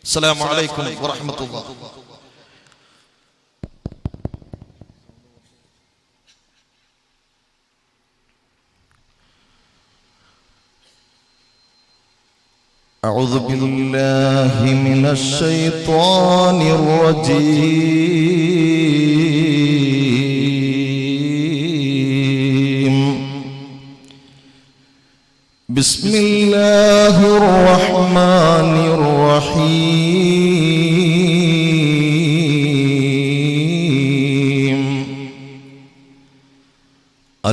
അസ്സലാമു അലൈക്കും വറഹ്മത്തുള്ളാഹി. أعوذ بالله من الشيطان الرجيم. بسم الله الرحمن الرحيم.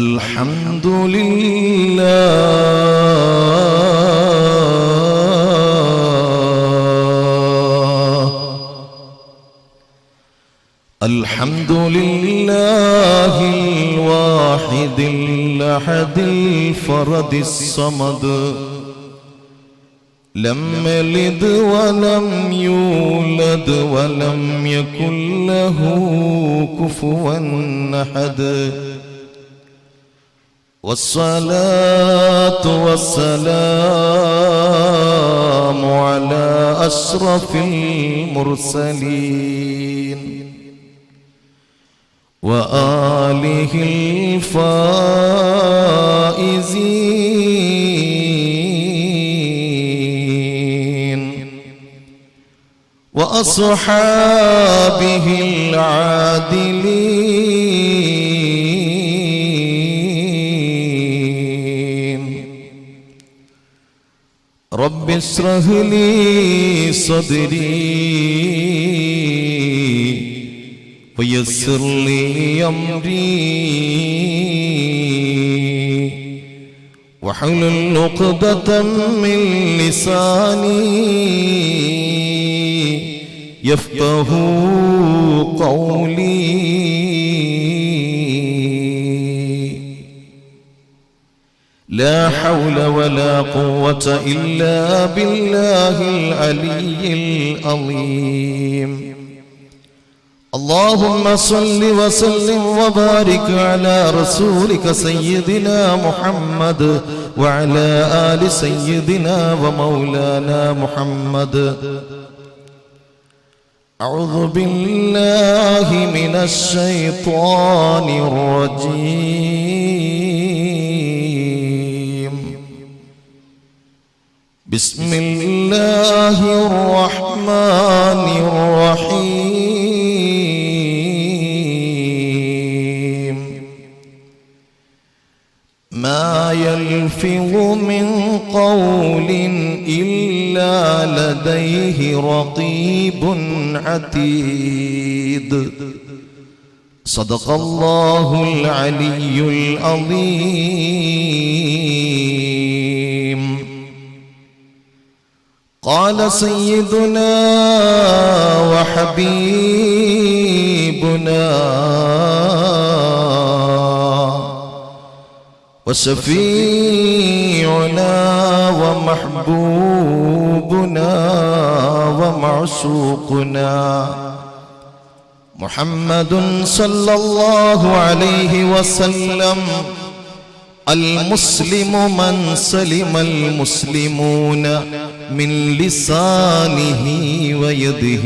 الحمد لله الحمد لله الواحد الأحد الفرد الصمد لم يلد ولم يولد ولم يكن له كفوا أحد. والصلاة والسلام على أشرف المرسلين وآله الفائزين وأصحابه العادلين. رب اشرح لي صدري ويسر لي أمري واحلل عقدة من لساني يفقه قولي. لا حول ولا قوة إلا بالله العلي العظيم. اللهم صل وسلم وبارك على رسولك سيدنا محمد وعلى آل سيدنا ومولانا محمد. أعوذ بالله من الشيطان الرجيم. بسم الله الرحمن الرحيم. ما يلفظ من قول إلا لديه رقيب عتيد. صدق الله العلي العظيم. قال سيدنا وحبيبنا وشفيعنا ومحبوبنا ومعشوقنا محمد صلى الله عليه وسلم. المسلم من سلم المسلمون من لسانه ويده.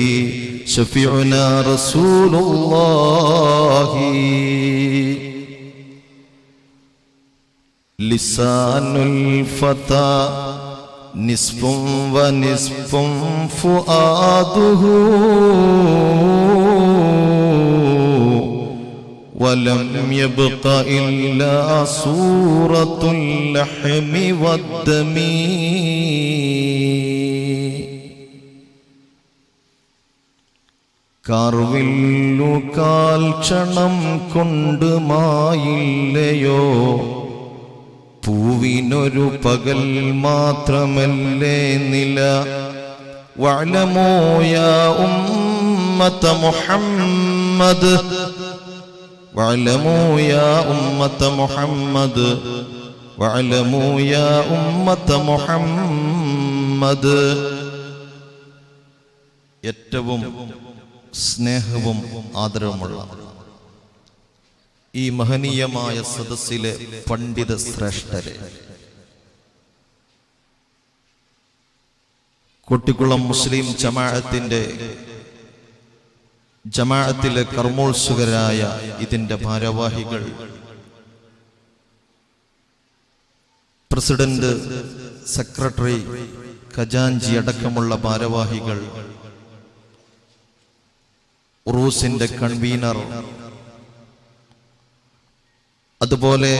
شفيعنا رسول الله. لسان الفتى نصف ونصف فؤاده ولم يبق إلا صورة اللحم والدم. കാർവില്ലു കാൽ ക്ഷണം കൊണ്ട് മായില്ലയോ. പൂവിനൊരു പകൽ മാത്രമല്ലേ നില. വഅലമൂ യാ ഉമ്മത മുഹമ്മദ് വഅലമൂ യാ ഉമ്മത മുഹമ്മദ് വഅലമൂ യാ ഉമ്മത മുഹമ്മദ്. ഏറ്റവും സ്നേഹവും ആദരവുമുള്ള ഈ മഹനീയമായ സദസ്സിലെ പണ്ഡിത ശ്രേഷ്ഠരെ, കൊട്ടിക്കുളം മുസ്ലിം ജമാഅത്തിലെ കർമ്മോത്സുകരായ ഇതിന്റെ ഭാരവാഹികൾ, പ്രസിഡന്റ്, സെക്രട്ടറി, ഖജാൻജി അടക്കമുള്ള ഭാരവാഹികൾ, ഉറൂസിന്റെ കൺവീനർ, അതുപോലെ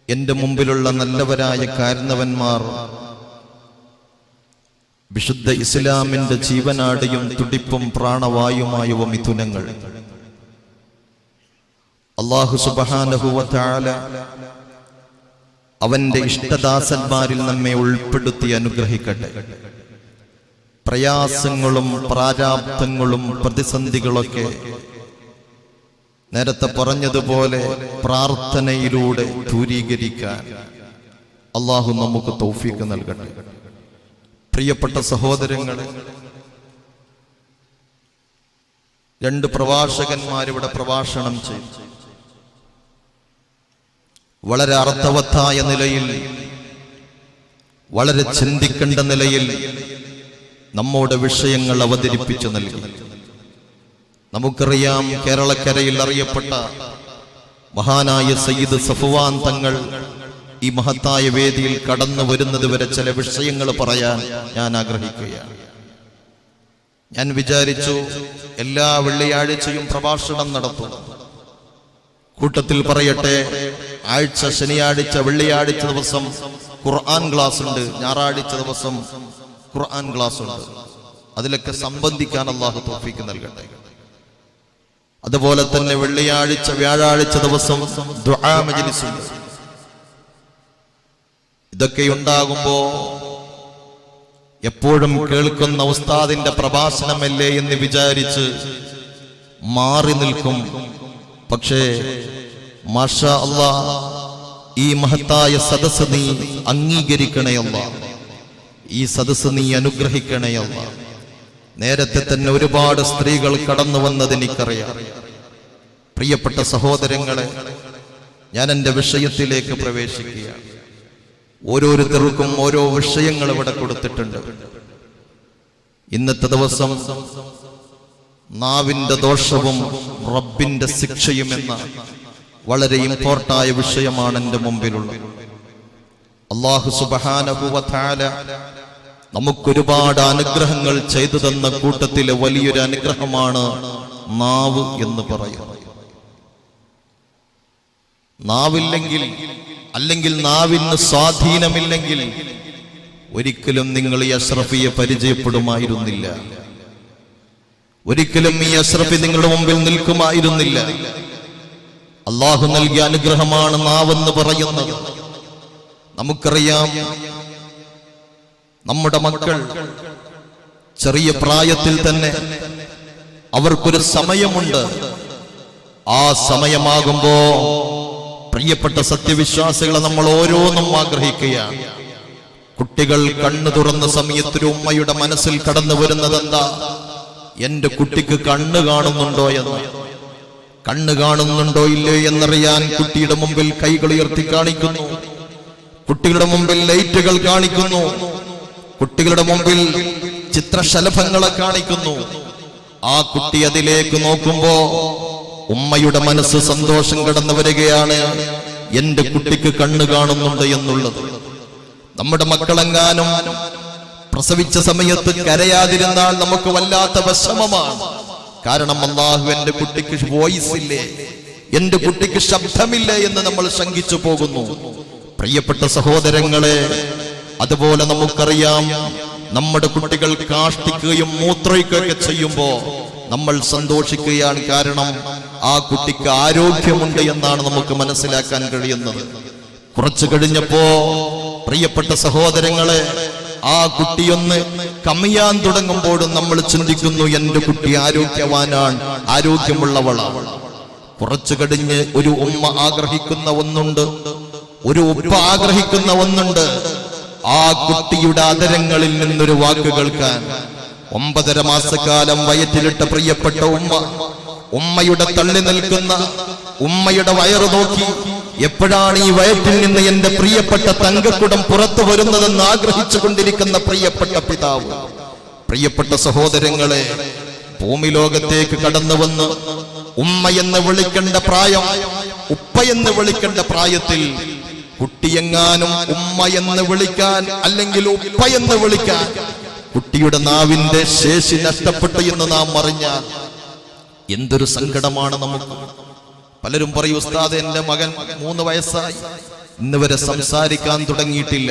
എന്റെ മുമ്പിലുള്ള നല്ലവരായ കാരണവന്മാർ, വിശുദ്ധ ഇസ്ലാമിന്റെ ജീവനാടിയും തുടിപ്പും പ്രാണവായുമായവ മിഥുനങ്ങൾ, അല്ലാഹു സുബ്ഹാനഹു വ തആല അവന്റെ ഇഷ്ടദാസന്മാരിൽ നമ്മെ ഉൾപ്പെടുത്തി അനുഗ്രഹിക്കട്ടെ. പ്രയാസങ്ങളും പ്രാരാബ്ധങ്ങളും പ്രതിസന്ധികളൊക്കെ നേരത്തെ പറഞ്ഞതുപോലെ പ്രാർത്ഥനയിലൂടെ ദൂരീകരിക്കാൻ അല്ലാഹു നമുക്ക് തൗഫീഖ് നൽകട്ടെ. പ്രിയപ്പെട്ട സഹോദരങ്ങളെ, രണ്ട് പ്രഭാഷകന്മാരിവിടെ പ്രഭാഷണം ചെയ്തു. വളരെ അർത്ഥവത്തായ നിലയിൽ, വളരെ ചിന്തിക്കേണ്ട നിലയിൽ നമ്മോട് വിഷയങ്ങൾ അവതരിപ്പിച്ചു നൽകി. നമുക്കറിയാം, കേരളക്കരയിൽ അറിയപ്പെട്ട മഹാനായ സയ്യിദ് സഫ്വാൻ തങ്ങൾ ഈ മഹത്തായ വേദിയിൽ കടന്നു വരുന്നത് വരെ ചില വിഷയങ്ങൾ പറയാൻ ഞാൻ ആഗ്രഹിക്കുകയാണ്. ഞാൻ വിചാരിച്ചു എല്ലാ വെള്ളിയാഴ്ചയും പ്രഭാഷണം നടത്തും. കൂട്ടത്തിൽ പറയട്ടെ, ആഴ്ച ശനിയാഴ്ച വെള്ളിയാഴ്ച ദിവസം ഖുർആൻ ക്ലാസ് ഉണ്ട്, ഞായറാഴ്ച ദിവസം ഖുർആൻ ക്ലാസ് ഉണ്ട്. അതിലൊക്കെ സംബന്ധിക്കാൻ അല്ലാഹു തൗഫീഖ് നൽകട്ടെ. അതുപോലെ തന്നെ വെള്ളിയാഴ്ച വ്യാഴാഴ്ച ദിവസം ദുആ മജ്ലിസ് ഉണ്ട്. ഇതൊക്കെ ഉണ്ടാകുമ്പോ എപ്പോഴും കേൾക്കുന്ന ഉസ്താദിന്റെ പ്രഭാഷണമല്ലേ എന്ന് വിചാരിച്ച് മാറി നിൽക്കും. പക്ഷേ മാഷാ അല്ലാഹ്, ഈ മഹത്തായ സദസ്സ് നീ അംഗീകരിക്കണേ അല്ലാഹ്, ഈ സദസ്സ് നീ അനുഗ്രഹിക്കണേ അല്ലാഹ്. നേരത്തെ തന്നെ ഒരുപാട് സ്ത്രീകൾ കടന്നു വന്നത് എനിക്കറിയാം. പ്രിയപ്പെട്ട സഹോദരങ്ങളെ, ഞാൻ എൻ്റെ വിഷയത്തിലേക്ക് പ്രവേശിക്കുകയാണ്. ഓരോരുത്തർക്കും ഓരോ വിഷയങ്ങൾ ഇവിടെ കൊടുത്തിട്ടുണ്ട്. ഇന്നത്തെ ദിവസം നാവിന്റെ ദോഷവും റബ്ബിന്റെ ശിക്ഷയും എന്ന വളരെ ഇമ്പോർട്ടായ വിഷയമാണ് എൻ്റെ മുമ്പിലുള്ളത്. അല്ലാഹു സുബ്ഹാനഹു വ തആല നമുക്കൊരുപാട് അനുഗ്രഹങ്ങൾ ചെയ്തു തന്ന കൂട്ടത്തിലെ വലിയൊരു അനുഗ്രഹമാണ് നാവ് എന്ന് പറയുന്നത്. നാവില്ലെങ്കിൽ, അല്ലെങ്കിൽ നാവിന് സ്വാധീനമില്ലെങ്കിൽ ഒരിക്കലും നിങ്ങൾ ഈ അഷ്റഫിയെ പരിചയപ്പെടുമായിരുന്നില്ല. ഒരിക്കലും ഈ അഷ്റഫി നിങ്ങളുടെ മുമ്പിൽ നിൽക്കുമായിരുന്നില്ല. അല്ലാഹു നൽകിയ അനുഗ്രഹമാണ് നാവെന്ന് പറയുന്നത്. നമുക്കറിയാം, നമ്മുടെ മക്കൾ ചെറിയ പ്രായത്തിൽ തന്നെ അവർക്കൊരു സമയമുണ്ട്. ആ സമയമാകുമ്പോ പ്രിയപ്പെട്ട സത്യവിശ്വാസികളെ നമ്മൾ ഓരോന്നും ആഗ്രഹിക്കുകയാണ്. കുട്ടികൾ കണ്ണു തുറന്ന സമയത്തൊരു ഉമ്മയുടെ മനസ്സിൽ കടന്നു വരുന്നത് എന്താ? എന്റെ കുട്ടിക്ക് കണ്ണ് കാണുന്നുണ്ടോ എന്ന്. കണ്ണ് കാണുന്നുണ്ടോ ഇല്ലേ എന്നറിയാൻ കുട്ടിയുടെ മുമ്പിൽ കൈകൾ ഉയർത്തി കാണിക്കുന്നു, കുട്ടികളുടെ മുമ്പിൽ ലൈറ്റുകൾ കാണിക്കുന്നു, കുട്ടികളുടെ മുമ്പിൽ ചിത്രശലഭങ്ങളെ കാണിക്കുന്നു. ആ കുട്ടി അതിലേക്ക് നോക്കുമ്പോ ഉമ്മയുടെ മനസ്സ് സന്തോഷം കടന്നു വരികയാണ്, എന്റെ കുട്ടിക്ക് കണ്ണ് കാണുന്നുണ്ട് എന്നുള്ളത്. നമ്മുടെ മക്കളെങ്ങാനും പ്രസവിച്ച സമയത്ത് കരയാതിരുന്നാൽ നമുക്ക് വല്ലാത്ത വിഷമമാണ്. കാരണം അല്ലാഹു എന്റെ കുട്ടിക്ക് വോയിസ് ഇല്ലേ, എന്റെ കുട്ടിക്ക് ശബ്ദമില്ലേ എന്ന് നമ്മൾ ശങ്കിച്ചു പോകുന്നു. പ്രിയപ്പെട്ട സഹോദരങ്ങളെ, അതുപോലെ നമുക്കറിയാം, നമ്മുടെ കുട്ടികൾ കാഷ്ടിക്കുകയും മൂത്രയിക്കുകയൊക്കെ ചെയ്യുമ്പോ നമ്മൾ സന്തോഷിക്കുകയാണ്. കാരണം ആ കുട്ടിക്ക് ആരോഗ്യമുണ്ട് എന്നാണ് നമുക്ക് മനസ്സിലാക്കാൻ കഴിയുന്നത്. കുറച്ചു കഴിഞ്ഞപ്പോ പ്രിയപ്പെട്ട സഹോദരങ്ങളെ, ആ കുട്ടിയൊന്ന് കമിയാൻ തുടങ്ങുമ്പോഴും നമ്മൾ ചിന്തിക്കുന്നു, എന്റെ കുട്ടി ആരോഗ്യവാനാണ്, ആരോഗ്യമുള്ളവളാണ്. കുറച്ചു കഴിഞ്ഞ് ഒരു ഉമ്മ ആഗ്രഹിക്കുന്ന ഒന്നുണ്ട്, ഒരു ഉപ്പ ആഗ്രഹിക്കുന്ന ഒന്നുണ്ട്, ആ കുട്ടിയുടെ അതരങ്ങളിൽ നിന്നൊരു വാക്ക് കേൾക്കാൻ. 9.5 മാസക്കാലം വയറ്റിലിട്ട പ്രിയപ്പെട്ട ഉമ്മ, ഉമ്മയുടെ തള്ളി നിൽക്കുന്ന ഉമ്മയുടെ വയറ് നോക്കി എപ്പോഴാണ് ഈ വയറ്റിൽ നിന്ന് എന്റെ പ്രിയപ്പെട്ട തങ്കക്കുടം പുറത്തു വരുന്നതെന്ന് ആഗ്രഹിച്ചു കൊണ്ടിരിക്കുന്ന പ്രിയപ്പെട്ട പിതാവ്. പ്രിയപ്പെട്ട സഹോദരങ്ങളെ, ഭൂമി ലോകത്തേക്ക് കടന്നു വന്ന് ഉമ്മ എന്ന് വിളിക്കേണ്ട പ്രായം, ഉപ്പ എന്ന് വിളിക്കേണ്ട പ്രായത്തിൽ കുട്ടിയെങ്ങാനും ഉമ്മ എന്ന് വിളിക്കാൻ അല്ലെങ്കിൽ ഉപ്പ എന്ന് വിളിക്കാൻ കുട്ടിയുടെ നാവിന്റെ ശേഷി നഷ്ടപ്പെട്ടു എന്ന് നാം അറിഞ്ഞാൽ എന്തൊരു സങ്കടമാണ് നമുക്ക്. പലരും പറയും, ഉസ്താദ് എന്റെ മകൻ 3 വയസ്സായി, ഇന്ന് വരെ സംസാരിക്കാൻ തുടങ്ങിയിട്ടില്ല.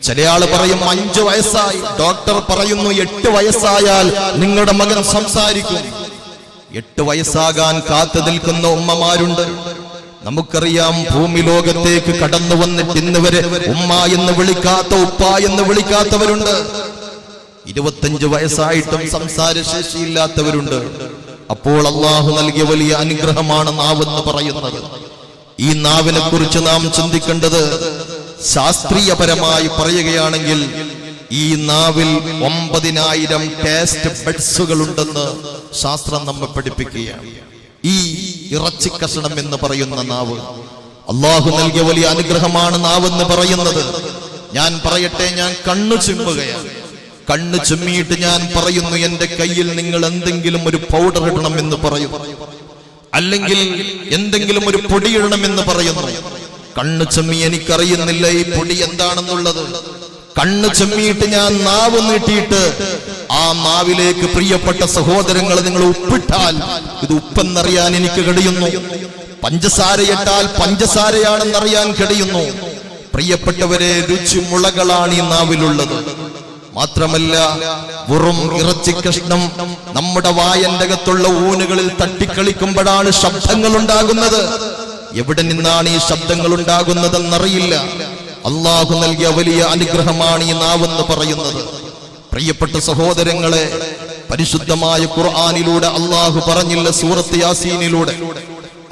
ചില ആള് പറയും 5 വയസ്സായി, ഡോക്ടർ പറയുന്നു 8 വയസ്സായാൽ നിങ്ങളുടെ മകൻ സംസാരിക്കും. 8 വയസ്സാകാൻ കാത്തു നിൽക്കുന്ന ഉമ്മമാരുണ്ട്. നമുക്കറിയാം, ഭൂമി ലോകത്തേക്ക് കടന്നു വന്നിട്ട് ഇന്ന് വരെ ഉമ്മ എന്ന് വിളിക്കാത്ത, ഉപ്പ എന്ന് വിളിക്കാത്തവരുണ്ട്. 25 വയസ്സായിട്ടും സംസാരശേഷിയില്ലാത്തവരുണ്ട്. അപ്പോൾ അള്ളാഹു നൽകിയ വലിയ അനുഗ്രഹമാണ് നാവെന്ന് പറയുന്നത്. ഈ നാവിനെ കുറിച്ച് നാം ചിന്തിക്കേണ്ടത്, ശാസ്ത്രീയപരമായി പറയുകയാണെങ്കിൽ ഈ നാവിൽ 9000 ടേസ്റ്റ് ബഡ്സുകൾ ഉണ്ടെന്ന് ശാസ്ത്രം നമ്മെ പഠിപ്പിക്കുകയാണ്. ഈ ഇറച്ചി കഷണം എന്ന് പറയുന്ന നാവ് അള്ളാഹു നൽകിയ വലിയ അനുഗ്രഹമാണ് നാവെന്ന് പറയുന്നത്. ഞാൻ പറയട്ടെ, ഞാൻ കണ്ണു ചിമ്മുകയാണ്. കണ്ണ് ചിമ്മിയിട്ട് ഞാൻ പറയുന്നു, എന്റെ കയ്യിൽ നിങ്ങൾ എന്തെങ്കിലും ഒരു പൗഡർ ഇടണം എന്ന് പറയും, അല്ലെങ്കിൽ എന്തെങ്കിലും ഒരു പൊടി ഇടണം എന്ന് പറയുന്നു. കണ്ണ് ചെമ്മി എനിക്കറിയുന്നില്ല ഈ പൊടി എന്താണെന്നുള്ളത്. കണ്ണ് ചെമ്മിയിട്ട് ഞാൻ നാവ് നീട്ടിയിട്ട് ആ നാവിലേക്ക് പ്രിയപ്പെട്ട സഹോദരങ്ങൾ നിങ്ങൾ ഉപ്പിട്ടാൽ ഇത് ഉപ്പെന്നറിയാൻ എനിക്ക് കഴിയുന്നു. പഞ്ചസാരയിട്ടാൽ പഞ്ചസാരയാണെന്നറിയാൻ കഴിയുന്നു. പ്രിയപ്പെട്ടവരെ, രുചി മുളകളാണ് ഈ നാവിലുള്ളത്. മാത്രമല്ല, വെറും ഇറച്ചി കഷ്ണം നമ്മുടെ വായന്റെ അകത്തുള്ള ഊനുകളിൽ തട്ടിക്കളിക്കുമ്പോഴാണ് ശബ്ദങ്ങൾ ഉണ്ടാകുന്നത്. എവിടെ നിന്നാണ് ഈ ശബ്ദങ്ങൾ ഉണ്ടാകുന്നതെന്നറിയില്ല. അള്ളാഹു നൽകിയ വലിയ അനുഗ്രഹമാണ് ഈ നാവെന്ന് പറയുന്നത്. പ്രിയപ്പെട്ട സഹോദരങ്ങളെ, പരിശുദ്ധമായ ഖുർആനിലൂടെ അള്ളാഹു പറഞ്ഞില്ല, സൂറത്ത് യാസീനിലൂടെ,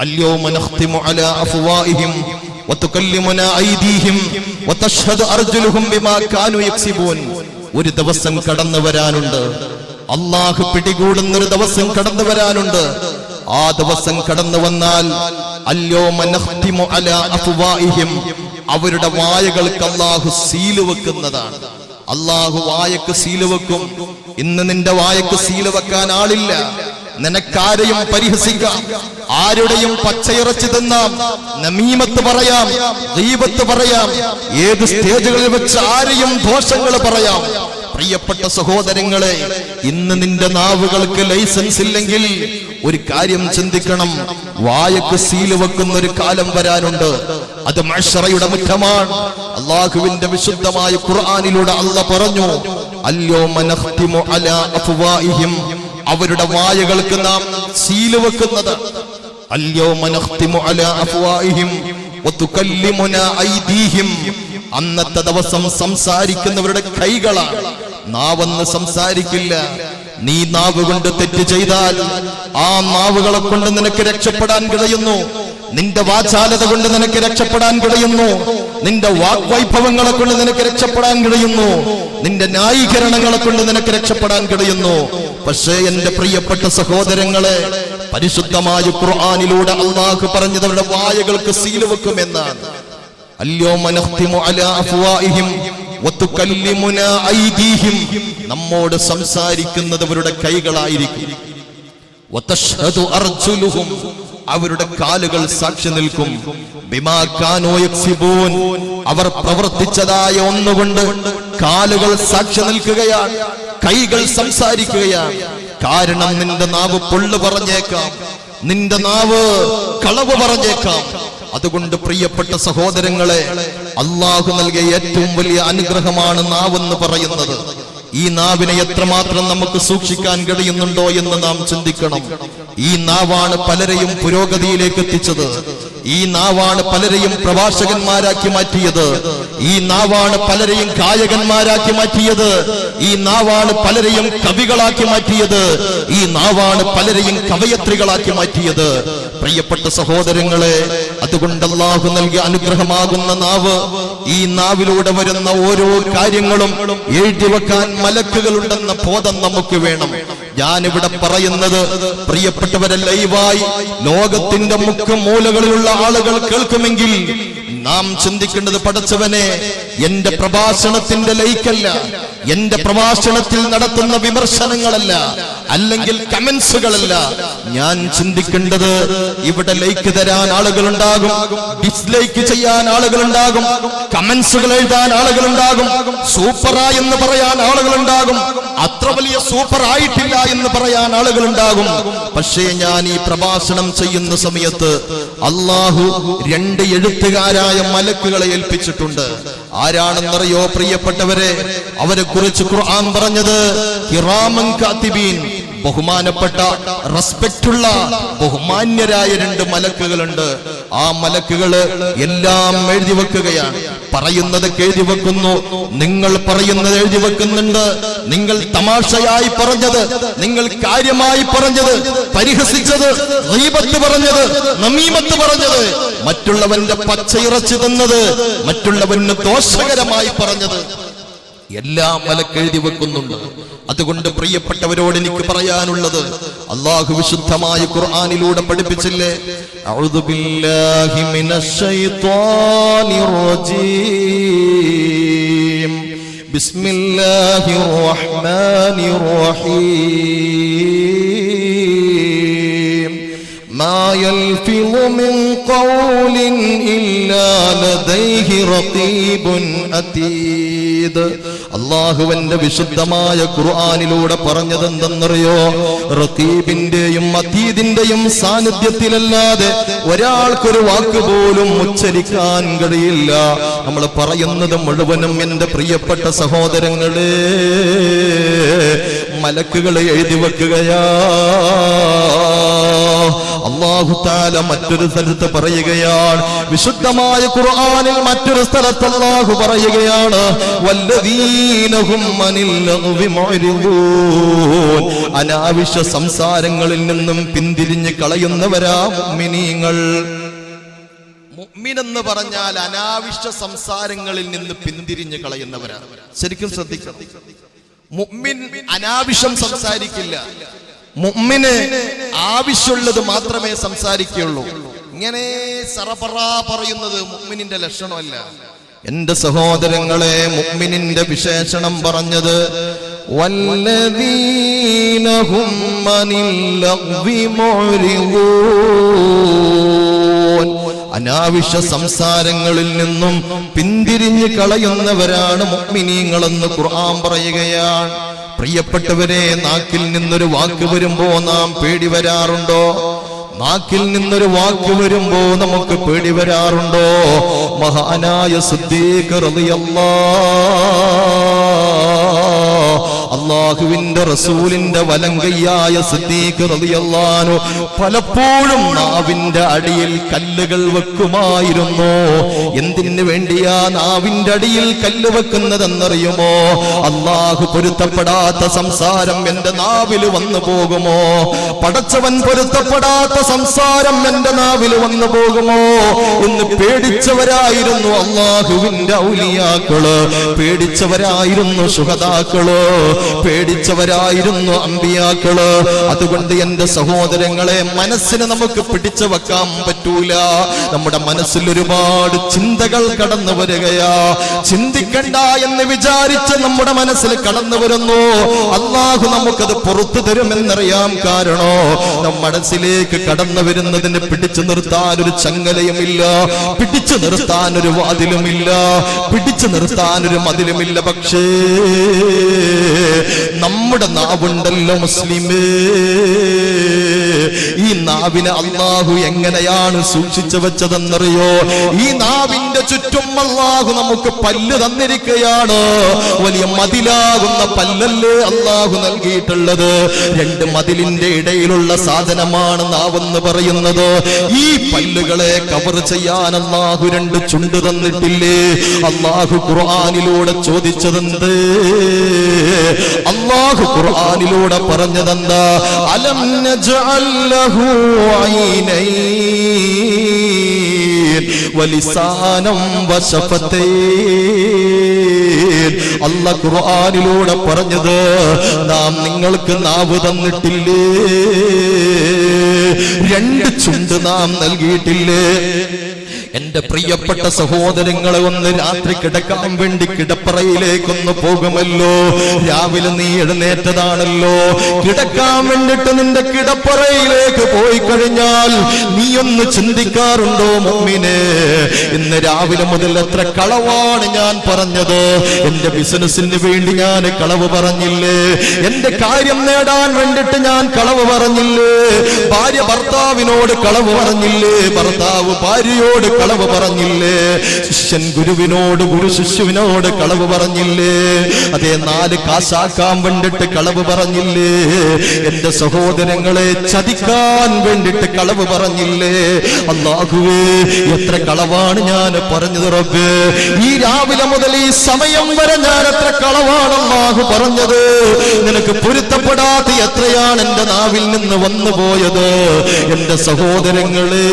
അൽയൗമ നഖ്തിമു അലാ അഫ്വാഹിഹിം വതുകല്ലിമുനാ ഐദീഹിം വതശ്ഹദു അർജുലുഹും ബിമാ കാനൂ യക്സിബൂൻ. ഒരു ദിവസം കടന്നു വരാനുണ്ട്, അള്ളാഹു പിടികൂടുന്നൊരു ദിവസം കടന്നു വരാനുണ്ട്. ആ ദിവസം കടന്നു വന്നാൽ അൽയൗമ നഖ്തിമു അലാ അഫ്വാഹിഹിം, അവരുടെ വായകൾക്ക് അള്ളാഹു സീല് വെക്കുന്നതാണ്. അള്ളാഹു വായക്ക് സീല് വെക്കും. ഇന്ന് നിന്റെ വായക്ക് സീല് വെക്കാൻ ആളില്ല. നിനക്കാരെയും പരിഹസിക്കാം, ആരുടെയും പച്ചയിറച്ചി തിന്നാം, നമീമത്ത് പറയാം, ഗീബത്ത് പറയാം, ഏത് സ്റ്റേജുകളിൽ വെച്ച് ആരെയും ദോഷങ്ങൾ പറയാം. പ്രിയപ്പെട്ട സഹോദരങ്ങളെ, ഇന്ന് നിന്റെ നാവുകൾക്ക് ലൈസൻസ് ഇല്ലെങ്കിൽ ഒരു കാര്യം ചിന്തിക്കണം, വായക്ക് സീല് വെക്കുന്ന ഒരു കാലം വരാനുണ്ട്. അത് മഹ്ശറയുടെ മുറ്റമാണ്. അള്ളാഹുവിന്റെ വിശുദ്ധമായ ഖുർആനിലൂടെ അല്ലാഹ് പറഞ്ഞു, അൽയൗമ നഖ്തിമു അലാ അഫ്വാഹിഹിം, അവരുടെ വായകൾക്ക് നാം സീല് വെക്കുന്നത്. അൽയൗമ നഖ്തിമു അലാ അഫ്വാഹിഹിം വതുകല്ലിമുനാ ഐദീഹിം, അന്നത്തെ ദിവസം സംസാരിക്കുന്നവരുടെ കൈകളാണ്. നാവെന്ന് സംസാരിക്കില്ല. നീ നാവ് കൊണ്ട് തെറ്റ് ചെയ്താൽ ആ നാവുകളെ കൊണ്ട് നിനക്ക് രക്ഷപ്പെടാൻ കഴിയുന്നു. നിന്റെ വാചാലത കൊണ്ട് നിനക്ക് രക്ഷപ്പെടാൻ കഴിയുന്നു. നിന്റെ വാഗ്വൈഭവങ്ങളെ കൊണ്ട് നിനക്ക് രക്ഷപ്പെടാൻ കഴിയുന്നു. നിന്റെ ന്യായീകരണങ്ങളെ കൊണ്ട് നിനക്ക് രക്ഷപ്പെടാൻ കഴിയുന്നു. പക്ഷേ എന്റെ പ്രിയപ്പെട്ട സഹോദരങ്ങളെ, പരിശുദ്ധമായ ഖുർആനിലൂടെ അല്ലാഹു പറഞ്ഞത് അവരുടെ വായകൾക്ക് സീല് വെക്കുമെന്നാണ്. അൽയൗമ നഖ്തിമു അലാ അഫ്വാഹിഹിം വതുകല്ലിമുനാ ഐദീഹിം, നമ്മോട് സംസാരിക്കുന്നത് അവരുടെ കൈകളായിരിക്കും. വതശ്ഹദു അർജുലുഹും, അവരുടെ കാലുകൾ സാക്ഷി നിൽക്കും. ബിമാ കാനൂ യക്സിബൂൻ, അവർ പ്രവർത്തിച്ചതായ ഒന്നുകൊണ്ട് കാലുകൾ സാക്ഷി നിൽക്കുകയാണ്, കൈകൾ സംസാരിക്കുകയാണ്. കാരണം നിന്റെ നാവ് പൊള്ളു പറഞ്ഞേക്കാം, നിന്റെ നാവ് കളവ് പറഞ്ഞേക്കാം. അതുകൊണ്ട് പ്രിയപ്പെട്ട സഹോദരങ്ങളെ, അള്ളാഹു നൽകിയ ഏറ്റവും വലിയ അനുഗ്രഹമാണ് നാവെന്ന് പറയുന്നത്. ഈ നാവിനെ എത്രമാത്രം നമുക്ക് സൂക്ഷിക്കാൻ കഴിയുന്നുണ്ടോ എന്ന് നാം ചിന്തിക്കണം. ഈ നാവാണ് പലരെയും പുരോഗതിയിലേക്ക് എത്തിച്ചത്. ഈ നാവാണ് പലരെയും പ്രഭാഷകന്മാരാക്കി മാറ്റിയത്. ഈ നാവാണ് പലരെയും ഗായകന്മാരാക്കി മാറ്റിയത്. ഈ നാവാണ് പലരെയും കവികളാക്കി മാറ്റിയത്. ഈ നാവാണ് പലരെയും കവയത്രികളാക്കി മാറ്റിയത്. പ്രിയപ്പെട്ട സഹോദരങ്ങളെ, അതുകൊണ്ട് അല്ലാഹു നൽകിയ അനുഗ്രഹമാകുന്ന നാവ്, ഈ നാവിലൂടെ വരുന്ന ഓരോ കാര്യങ്ങളും എഴുതി വെക്കാൻ മലക്കുകളുണ്ടെന്ന ബോധം നമുക്ക് വേണം. ഞാനിവിടെ പറയുന്നത് പ്രിയപ്പെട്ടവരെ ലൈവായി ലോകത്തിന്റെ മുഖമൂലകളിലുള്ള ആളുകൾ കേൾക്കുമെങ്കിൽ നാം ചിന്തിക്കേണ്ടത്, പടച്ചവനെ, എന്റെ പ്രഭാഷണത്തിന്റെ ലൈക്കല്ല, എന്റെ പ്രഭാഷണത്തിൽ നടത്തുന്ന വിമർശനങ്ങളല്ല, അല്ലെങ്കിൽ കമന്റ്സുകളല്ല. ഞാൻ ചിന്തിക്കേണ്ടത്, ഇവിടെ ലൈക്ക് തരാൻ ആളുകളുണ്ടാകും, ഡിസ്ലൈക്ക് ചെയ്യാൻ ആളുകളുണ്ടാകും, കമന്റ്സുകൾ എഴുതാൻ ആളുകളുണ്ടാകും, സൂപ്പറാ എന്ന് പറയാൻ ആളുകളുണ്ടാകും, അത്ര വലിയ സൂപ്പർ ആയിട്ടില്ല എന്ന് പറയാൻ ആളുകളുണ്ടാകും. പക്ഷേ ഞാൻ ഈ പ്രഭാഷണം ചെയ്യുന്ന സമയത്ത് അല്ലാഹു 2 എഴുത്തുകാരായ മലക്കുകളെ ഏൽപ്പിച്ചിട്ടുണ്ട്. ആരാണെന്നറിയോ പ്രിയപ്പെട്ടവരെ? അവരെ കുറിച്ച് ഖുർആൻ പറഞ്ഞത് കിറാമൻ കാതിബീൻ, ബഹുമാനപ്പെട്ട റെസ്പെക്റ്റുള്ള ബഹുമാന്യരായ 2 മലക്കുകളുണ്ട്. ആ മലക്കുകള് എല്ലാം എഴുതി വെക്കുകയാണ്. പറയുന്നതൊക്കെ എഴുതി വെക്കുന്നു, നിങ്ങൾ പറയുന്നത് എഴുതി വെക്കുന്നുണ്ട്. നിങ്ങൾ തമാശയായി പറഞ്ഞത്, നിങ്ങൾ കാര്യമായി പറഞ്ഞത്, പരിഹസിച്ചത്, ഗീബത്ത് പറഞ്ഞത്, നമീമത്ത് പറഞ്ഞത്, മറ്റുള്ളവന്റെ പച്ചയിറച്ചി തന്നത്, മറ്റുള്ളവന് ദോഷകരമായി പറഞ്ഞത്, എല്ലാം മലക്കെഴുതി വെക്കുന്നുണ്ട്. അതുകൊണ്ട് പ്രിയപ്പെട്ടവരോട് എനിക്ക് പറയാനുള്ളത്, അല്ലാഹു വിശുദ്ധമായ ഖുർആനിലൂടെ പഠിപ്പിച്ചില്ലേ, അഊദു ബില്ലാഹി മിനശ് ശൈത്വാനിർ റജീം, ബിസ്മില്ലാഹിർ റഹ്മാനിർ റഹീം, മാ യൽഫിളു മിൻ ഖൗലിൻ ഇല്ലാ ലദൈഹി റഖീബുൻ അതീദ്. അല്ലാഹുവിന്റെ വിശുദ്ധമായ ഖുർആനിലൂടെ പറഞ്ഞത് എന്തെന്നറിയോ? റഖീബിന്റെയും അതീദിന്റെയും സാന്നിധ്യത്തിലല്ലാതെ ഒരാൾക്കൊരു വാക്ക് പോലും ഉച്ചരിക്കാൻ കഴിയില്ല. നമ്മൾ പറയുന്നത് മുഴുവനും എന്റെ പ്രിയപ്പെട്ട സഹോദരങ്ങളെ മലക്കുകളെ എഴുതി വെക്കുകയാ. അല്ലാഹു തആല മറ്റൊരു സ്ഥലത്ത് പറയുകയാണ്, വിശുദ്ധമായ ഖുർആനിൽ മറ്റൊരു സ്ഥലത്ത് അല്ലാഹു പറയുകയാണ്, വല്ലദീനഹും അനിൽ ലഗ്വി മുഅ്രിദൂൻ, അനാവശ്യ സംസാരങ്ങളിൽ നിന്നും പിന്തിരിഞ്ഞ് കളയുന്നവരാ മുഅ്മിനീങ്ങൾ. മുഅ്മിൻ എന്ന് പറഞ്ഞാൽ അനാവശ്യ സംസാരങ്ങളിൽ നിന്ന് പിന്തിരിഞ്ഞ് കളയുന്നവരാ. ശരിക്കും ശ്രദ്ധിക്കണം, മുഅ്മിൻ അനാവശ്യം സംസാരിക്കില്ല. മുഅ്മിന് ആവശ്യമുള്ളത് മാത്രമേ സംസാരിക്കുകയുള്ളൂ. ഇങ്ങനെ സറപറ പറയുന്നത് മുഅ്മിനിന്റെ ലക്ഷണമല്ല. എന്റെ സഹോദരങ്ങളെ, മുഅ്മിനിന്റെ വിശേഷണം പറഞ്ഞത് വല്ലദീന ഹും അനിൽ ലഗ്വി മുഅ്രിദൂൻ, അനാവശ്യ സംസാരങ്ങളിൽ നിന്നും പിന്തിരിഞ്ഞ് കളയുന്നവരാണ് മുഅ്മിനീങ്ങളെന്ന് ഖുർആൻ പറയുകയാണ്. പ്രിയപ്പെട്ടവരെ, നാക്കിൽ നിന്നൊരു വാക്ക് വരുമ്പോ നാം പേടി വരാറുണ്ടോ? നാക്കിൽ നിന്നൊരു വാക്ക് വരുമ്പോ നമുക്ക് പേടി വരാറുണ്ടോ? മഹാനായ സിദ്ദീഖ് അല്ലാഹുവിന്റെ റസൂലിന്റെ വലങ്കയ്യായ സിദ്ദീഖ് റളിയല്ലാഹു അൻഹു പലപ്പോഴും നാവിന്റെ അടിയിൽ കല്ലുകൾ വെക്കുമായിരുന്നു. എന്തിനു വേണ്ടിയാ നാവിന്റെ അടിയിൽ കല്ല് വെക്കുന്നതെന്നറിയുമോ? അല്ലാഹു പൊരുത്തപ്പെടാത്ത സംസാരം എന്റെ നാവിൽ വന്നു പോകുമോ? പടച്ചവൻ പൊരുത്തപ്പെടാത്ത സംസാരം എന്റെ നാവിൽ വന്നു പോകുമോ എന്ന് പേടിച്ചവരായിരുന്നു അല്ലാഹുവിന്റെ ഔലിയാക്കള്, പേടിച്ചവരായിരുന്നു ശുഹദാക്കള്, പേടിച്ചവരായിരുന്നു അമ്പിയാക്കള്. അതുകൊണ്ട് എന്റെ സഹോദരങ്ങളെ, മനസ്സിനെ നമുക്ക് പിടിച്ചു വെക്കാൻ പറ്റൂല. നമ്മുടെ മനസ്സിൽ ഒരുപാട് ചിന്തകൾ കടന്നു വരികയാ. ചിന്തിക്കണ്ട എന്ന് വിചാരിച്ച് നമ്മുടെ മനസ്സിൽ കടന്നു വരുന്നു. അല്ലാഹു നമുക്കത് പുറത്തു തരുമെന്നറിയാം. കാരണോ, നമ്മുടെ മനസ്സിലേക്ക് കടന്നു വരുന്നതിന് പിടിച്ചു നിർത്താൻ ഒരു ചങ്ങലയുമില്ല, പിടിച്ചു നിർത്താൻ ഒരു വാതിലുമില്ല, പിടിച്ചു നിർത്താൻ ഒരു മതിലുമില്ല. പക്ഷേ നമ്മുടെ നാവുണ്ടല്ലോ മുസ്ലിമേ, ഈ നാവിനെ അല്ലാഹു എങ്ങനെയാണ് സൂക്ഷിച്ചു വെച്ചതെന്നറിയോ? ഈ നാവിന്റെ ചുറ്റും അല്ലാഹു നമുക്ക് പല്ല് തന്നിരിക്കുകയാണ്. വലിയ മതിലാകുന്ന പല്ലല്ലേ അല്ലാഹു നൽകിയിട്ടുള്ളത്. 2 മതിലിന്റെ ഇടയിലുള്ള സാധനമാണ് നാവെന്ന് പറയുന്നത്. ഈ പല്ലുകളെ കവർ ചെയ്യാൻ അല്ലാഹു 2 ചുണ്ട് തന്നിട്ടില്ലേ? അല്ലാഹു ഖുർആനിലൂടെ ചോദിച്ചതെന്ത്? അല്ലാഹു ഖുർആനിലൂടെ പറഞ്ഞതെന്താ? അലം നജ്അൽ ലഹു ഐനൈൻ വലിസാനം വശഫതൈൻ. അല്ലാഹു ഖുർആനിലൂടെ പറഞ്ഞത്, നാം നിങ്ങൾക്ക് നാവ് തന്നിട്ടില്ലേ, രണ്ട് ചുണ്ട് നാം നൽകിയിട്ടില്ലേ? എന്റെ പ്രിയപ്പെട്ട സഹോദരങ്ങളെ, ഒന്ന് രാത്രി കിടക്കാൻ വേണ്ടി കിടപ്പറയിലേക്കൊന്ന് പോകുമല്ലോ, രാവിലെ നീ എഴുന്നേറ്റതാണല്ലോ, കിടക്കാൻ വേണ്ടിട്ട് നിന്റെ കിടപ്പറയിലേക്ക് പോയി കഴിഞ്ഞാൽ നീ ഒന്ന് ചിന്തിക്കാറുണ്ടോ മുഅ്മിനേ? ഇന്ന് രാവിലെ മുതൽ എത്ര കളവാണ് ഞാൻ പറഞ്ഞത്. എന്റെ ബിസിനസിന് വേണ്ടി ഞാൻ കളവ് പറഞ്ഞില്ലേ? എന്റെ കാര്യം നേടാൻ വേണ്ടിട്ട് ഞാൻ കളവ് പറഞ്ഞില്ലേ? ഭാര്യ ഭർത്താവിനോട് കളവ് പറഞ്ഞില്ലേ? ഭർത്താവ് ഭാര്യയോട് കളവ് പറഞ്ഞില്ലേ? ശിഷ്യൻ ഗുരുവിനോട്, ഗുരു ശിശുവിനോട് കളവ് പറഞ്ഞില്ലേ? അതേ 4 കാശാക്കാൻ വേണ്ടിട്ട് കളവ് പറഞ്ഞില്ലേ? എന്റെ സഹോദരങ്ങളെ ചതിക്കാൻ വേണ്ടിട്ട് കളവ് പറഞ്ഞില്ലേ? അല്ലാഹുവേ, എത്ര കളവാണ് ഞാൻ പറഞ്ഞത് റബ്ബേ. ഈ രാവിലെ മുതൽ ഈ സമയം വരെ ഞാൻ എത്ര കളവാണ് അല്ലാഹു പറഞ്ഞത്. നിനക്ക് പൊരുത്തപ്പെടാത്ത എത്രയാണ് എന്റെ നാവിൽ നിന്ന് വന്നു പോയത്. എന്റെ സഹോദരങ്ങളെ,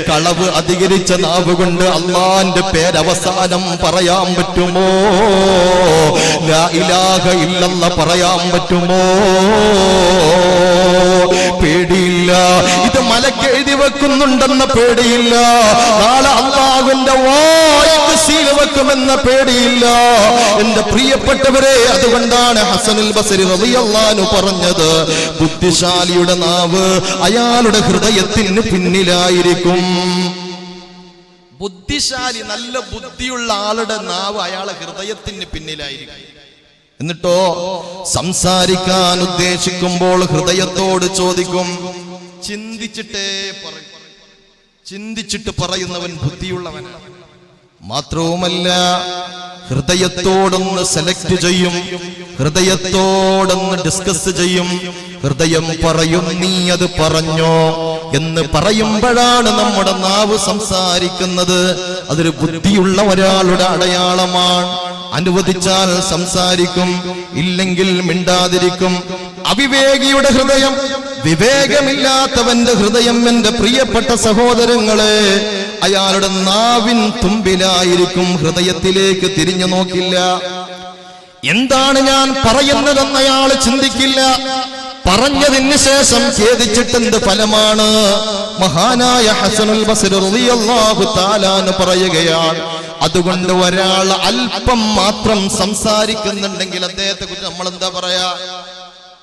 കളവ് അധികരിച്ച നാവ് കൊണ്ട് അള്ളാന്റെ പേരവസാനം പറയാൻ പറ്റുമോ? ലാ ഇലാഹ ഇല്ലല്ലാഹ് പറയാൻ പറ്റുമോ? പേടിയില്ല. ഇത് മലക്ക് എഴുതി വെക്കുന്നുണ്ടെന്ന പേടിയില്ല. നാളെ അള്ളാഹുവിന്റെ വായ്ക്ക് സീൽ വെക്കുമെന്ന പേടിയില്ല. എന്റെ പ്രിയപ്പെട്ടവരെ, അതുകൊണ്ടാണ് ഹസനുൽ ബസരി റളിയല്ലാഹു അൻഹു പറഞ്ഞത്, ബുദ്ധിശാലിയുടെ നാവ് അയാളുടെ ഹൃദയത്തിന് പിന്നിലായിരിക്കും. ബുദ്ധിശാലി, നല്ല ബുദ്ധിയുള്ള ആളുടെ നാവ് അയാളെ ഹൃദയത്തിന് പിന്നിലായിരിക്കും. എന്നിട്ടോ സംസാരിക്കാൻ ഉദ്ദേശിക്കുമ്പോൾ ഹൃദയത്തോട് ചോദിക്കും, ചിന്തിച്ചിട്ടേ പറയും. ചിന്തിച്ചിട്ട് പറയുന്നവൻ ബുദ്ധിയുള്ളവനാണ്. മാത്രവുമല്ല, ഹൃദയത്തോടൊന്ന് സെലക്ട് ചെയ്യും, ഹൃദയത്തോടൊന്ന് ഡിസ്കസ് ചെയ്യും. ഹൃദയം പറയും നീ അത് പറഞ്ഞോ എന്ന് പറയുമ്പോഴാണ് നമ്മുടെ നാവ് സംസാരിക്കുന്നത്. അതൊരു ബുദ്ധിയുള്ള ഒരാളുടെ അടയാളമാണ്. അനുവദിച്ചാൽ സംസാരിക്കും, ഇല്ലെങ്കിൽ മിണ്ടാതിരിക്കും. അവിവേകിയുടെ ഹൃദയം, വിവേകമില്ലാത്തവന്റെ ഹൃദയം, എന്റെ പ്രിയപ്പെട്ട സഹോദരങ്ങളെ, അയാളുടെ നാവിൻ തുമ്പിലായിരിക്കും, ഹൃദയത്തിലേക്ക് തിരിഞ്ഞു നോക്കില്ല. എന്താണ് ഞാൻ പറയുന്നതെന്ന് അയാൾ ചിന്തിക്കില്ല. പറഞ്ഞതിന് ശേഷം ഖേദിച്ചിട്ട് എന്ത് ഫലമാണ്? മഹാനായ ഹസനുൽ ബസരി റളിയല്ലാഹു തആല അൻഹു പറയുകയാണ്, അതുകൊണ്ട് ഒരാൾ അല്പം മാത്രം സംസാരിക്കുന്നുണ്ടെങ്കിൽ അദ്ദേഹത്തെ കുറിച്ച് നമ്മൾ എന്താ പറയാ?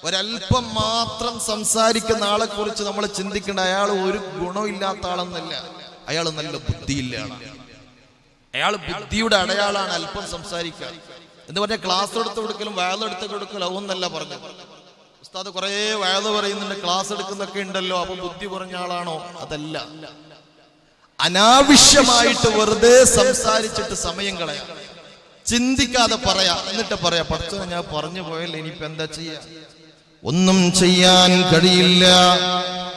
ഒരല്പം മാത്രം സംസാരിക്കുന്ന ആളെ കുറിച്ച് നമ്മൾ ചിന്തിക്കേണ്ട, അയാൾ ഒരു ഗുണമില്ലാത്ത ആളെന്നല്ല, അയാൾ നല്ല ബുദ്ധിയില്ല ആളാണ്. അയാൾ ബുദ്ധിയുടെ അടയാളാണ് അല്പം സംസാരിക്കുക എന്ന് പറഞ്ഞാൽ. ക്ലാസ് എടുത്ത് കൊടുക്കലും വയലെടുത്ത് കൊടുക്കലും അതൊന്നല്ല പറഞ്ഞു. ഉസ്താദ് കുറെ വയല് പറയുന്നുണ്ട്, ക്ലാസ് എടുക്കുന്നൊക്കെ ഉണ്ടല്ലോ, അപ്പൊ ബുദ്ധി കുറഞ്ഞ ആളാണോ? അതല്ല. അനാവശ്യമായിട്ട് വെറുതെ സംസാരിച്ചിട്ട് സമയം കളയാ, ചിന്തിക്കാതെ പറയാ, എന്നിട്ട് പറയാ പഠിച്ചോ ഞാൻ പറഞ്ഞു പോയല്ലേ, ഇനിയിപ്പോ എന്താ ചെയ്യാ? ഒന്നും ചെയ്യാൻ കഴിയില്ല.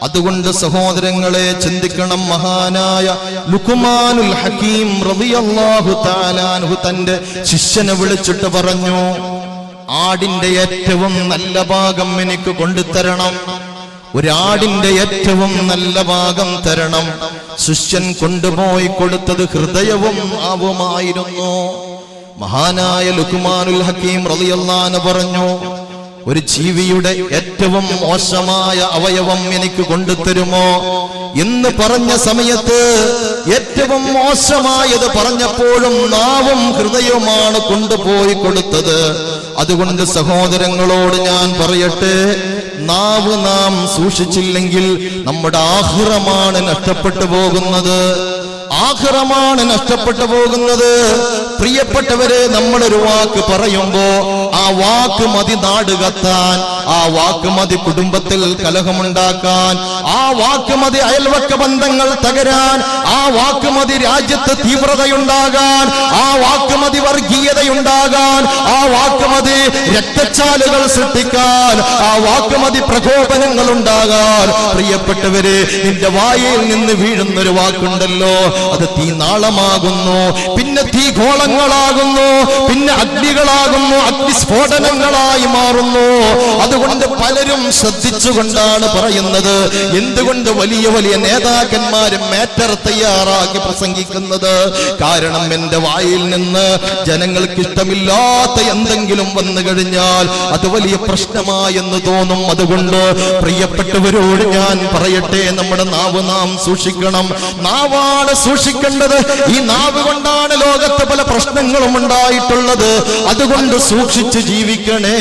അതുകൊണ്ട് സഹോദരങ്ങളെ ചിന്തിക്കണം. മഹാനായ ലുഖ്മാനുൽ ഹകീം റളിയല്ലാഹു തആല അൻഹു തന്റെ ശിഷ്യനെ വിളിച്ചിട്ട് പറഞ്ഞു, ആടിന്റെ ഏറ്റവും നല്ല ഭാഗം എനിക്ക് കൊണ്ടുതരണം, ഒരാടിന്റെ ഏറ്റവും നല്ല ഭാഗം തരണം. ശിഷ്യൻ കൊണ്ടുപോയി കൊടുത്തത് ഹൃദയവും നാവുമായിരുന്നു. മഹാനായ ലുഖ്മാനുൽ ഹകീം റളിയല്ലാഹു അൻഹു പറഞ്ഞു, ഒരു ജീവിയുടെ ഏറ്റവും മോശമായ അവയവം എനിക്ക് കൊണ്ടുതരുമോ എന്ന് പറഞ്ഞ സമയത്ത് ഏറ്റവും മോശമായത് പറഞ്ഞപ്പോഴും നാവും ഹൃദയവുമാണ് കൊണ്ടുപോയി കൊടുത്തത്. അതുകൊണ്ട് സഹോദരങ്ങളോട് ഞാൻ പറയട്ടെ, നാവ് നാം സൂക്ഷിച്ചില്ലെങ്കിൽ നമ്മുടെ ആഖിറമാണ് നഷ്ടപ്പെട്ടു പോകുന്നത്. ആഖിറമാണ് നഷ്ടപ്പെട്ടു പോകുന്നത്. പ്രിയപ്പെട്ടവരെ, നമ്മളൊരു വാക്ക് പറയുമ്പോ ആ വാക്ക് മതി നാട് കത്താൻ, ആ വാക്ക് മതി കുടുംബത്തിൽ കലഹമുണ്ടാക്കാൻ, ആ വാക്ക് മതി അയൽവക്ക ബന്ധങ്ങൾ തകരാൻ, ആ വാക്ക് മതി രാജ്യത്ത് തീവ്രതയുണ്ടാകാൻ, ആ വാക്ക് മതി വർഗീയതയുണ്ടാകാൻ, ആ വാക്ക് മതി രക്തച്ചാലുകൾ സൃഷ്ടിക്കാൻ, ആ വാക്ക് മതി പ്രകോപനങ്ങൾ ഉണ്ടാകാൻ. പ്രിയപ്പെട്ടവരെ, നിന്റെ വായിൽ നിന്ന് വീഴുന്നൊരു വാക്കുണ്ടല്ലോ, അത് തീനാളമാകുന്നു, പിന്നെ തീഗോളങ്ങളാകുന്നു, പിന്നെ അഗ്നികളാകുന്നു, അഗ്നിസ്ഫോടനങ്ങളായി മാറുന്നു. അതുകൊണ്ട് അതുകൊണ്ട് പലരും ശ്രദ്ധിച്ചുകൊണ്ടാണ് പറയുന്നത്. എന്തുകൊണ്ട് വലിയ വലിയ നേതാക്കന്മാരും മാറ്റർ തയ്യാറാക്കി പ്രസംഗിക്കുന്നത്? കാരണം എന്റെ വായിൽ നിന്ന് ജനങ്ങൾക്ക് ഇഷ്ടമില്ലാത്ത എന്തെങ്കിലും വന്നു കഴിഞ്ഞാൽ അത് വലിയ പ്രശ്നമായെന്ന് തോന്നും. അതുകൊണ്ട് പ്രിയപ്പെട്ടവരോട് ഞാൻ പറയട്ടെ, നമ്മുടെ നാവ് നാം സൂക്ഷിക്കണം. നാവാണ് സൂക്ഷിക്കേണ്ടത്. ഈ നാവ് കൊണ്ടാണ് ലോകത്ത് പല പ്രശ്നങ്ങളും ഉണ്ടായിട്ടുള്ളത്. അതുകൊണ്ട് സൂക്ഷിച്ച് ജീവിക്കണേ,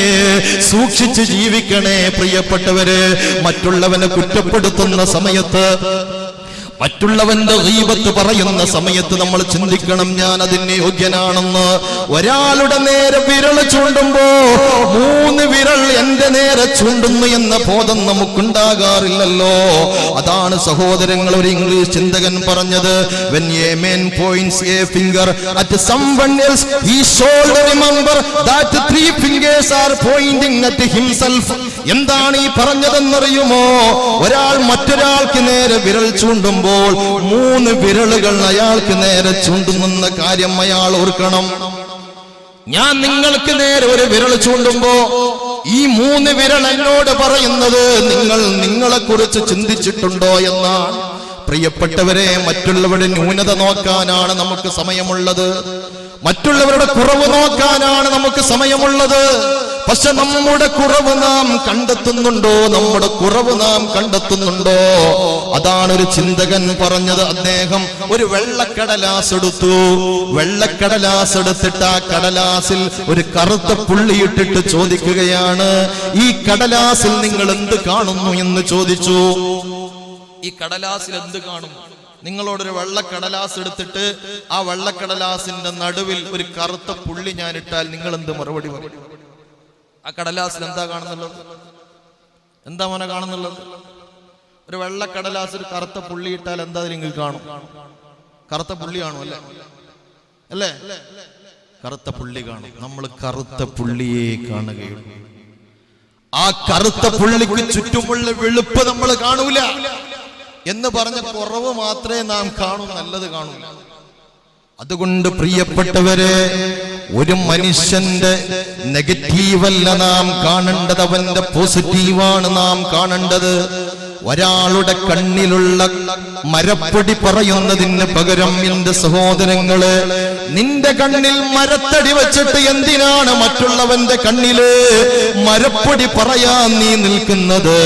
സൂക്ഷിച്ച് ജീവിക്കണേ പ്രിയപ്പെട്ടവരെ. മറ്റുള്ളവനെ കുറ്റപ്പെടുത്തുന്ന സമയത്ത്, മറ്റുള്ളവന്റെ ഗീബത്ത് പറയുന്ന സമയത്ത് നമ്മൾ ചിന്തിക്കണം, ഞാൻ അതിന് യോഗ്യനാണെന്ന്. ഒരാളുടെ നേരെ വിരൽ ചൂണ്ടുമ്പോ 3 വിരൽ എന്റെ നേരെ ചൂണ്ടുന്നു എന്ന ബോധം നമുക്കുണ്ടാകാറില്ലല്ലോ. അതാണ് സഹോദരങ്ങൾ ഒരു ഇംഗ്ലീഷ് ചിന്തകൻ പറഞ്ഞത്, when a man points a finger at someone else, he should remember that 3 fingers are pointing at himself. എന്താണ് ഈ പറഞ്ഞതെന്നറിയുമോ? ഒരാൾ മറ്റൊരാൾക്ക് നേരെ വിരൽ ചൂണ്ടുമ്പോൾ 3 വിരലുകൾ അയാൾക്ക് നേരെ ചൂണ്ടുന്ന കാര്യം അയാൾ ഓർക്കണം. ഞാൻ നിങ്ങൾക്ക് നേരെ ഒരു വിരൽ ചൂണ്ടുമ്പോ ഈ 3 വിരൽ എന്നോട് പറയുന്നത് നിങ്ങളെ കുറിച്ച് ചിന്തിച്ചിട്ടുണ്ടോ എന്നാണ്. പ്രിയപ്പെട്ടവരെ, മറ്റുള്ളവരുടെ ന്യൂനത നോക്കാനാണ് നമുക്ക് സമയമുള്ളത്, മറ്റുള്ളവരുടെ കുറവ് നോക്കാനാണ് നമുക്ക് സമയമുള്ളത്. പക്ഷെ നമ്മുടെ കുറവ് നാം കണ്ടെത്തുന്നുണ്ടോ? നമ്മുടെ കുറവ് നാം കണ്ടെത്തുന്നുണ്ടോ? അതാണ് ഒരു ചിന്തകൻ പറഞ്ഞത്. അദ്ദേഹം ഒരു വെള്ളക്കടലാസ് എടുത്തു. വെള്ളക്കടലാസ് എടുത്തിട്ട് ആ കടലാസിൽ ഒരു കറുത്ത പുള്ളിയിട്ടിട്ട് ചോദിക്കുകയാണ്, ഈ കടലാസിൽ നിങ്ങൾ എന്ത് കാണുന്നു എന്ന് ചോദിച്ചു. ഈ കടലാസിൽ എന്ത് കാണും? നിങ്ങളോടൊരു വെള്ളക്കടലാസ് എടുത്തിട്ട് ആ വെള്ളക്കടലാസിന്റെ നടുവിൽ ഒരു കറുത്ത പുള്ളി ഞാൻ ഇട്ടാൽ നിങ്ങൾ എന്ത് മറുപടി പറയും? ആ കടലാസിൽ എന്താ കാണുന്നുള്ളത്? എന്താ മോനെ കാണുന്നുള്ളത്? ഒരു വെള്ളക്കടലാസ് ഒരു കറുത്ത പുള്ളി ഇട്ടാൽ എന്താ നിങ്ങൾ കാണും? കറുത്ത പുള്ളി കാണും അല്ലേ? അല്ലേ? കറുത്ത പുള്ളി കാണും. നമ്മൾ കറുത്ത പുള്ളിയെ കാണുകയുള്ളൂ. ആ കറുത്ത പുള്ളിക്ക് ചുറ്റുമുള്ള വെളുപ്പ് നമ്മൾ കാണൂല എന്ന് പറഞ്ഞ കുറവ് മാത്രമേ നാം കാണൂ, നല്ലത് കാണൂല. അതുകൊണ്ട് പ്രിയപ്പെട്ടവരെ, ഒരു മനുഷ്യന്റെ നെഗറ്റീവല്ല നാം കാണേണ്ടത്, അവന്റെ പോസിറ്റീവാണ് നാം കാണേണ്ടത്. ഒരാളുടെ കണ്ണിലുള്ള മരപ്പൊടി പറയുന്നതിന് പകരം എന്റെ സഹോദരങ്ങളെ, നിന്റെ കണ്ണിൽ മരത്തടി വെച്ചിട്ട് എന്തിനാണ് മറ്റുള്ളവന്റെ കണ്ണില് മരപ്പൊടി പറയാൻ നീ നിൽക്കുന്നത്?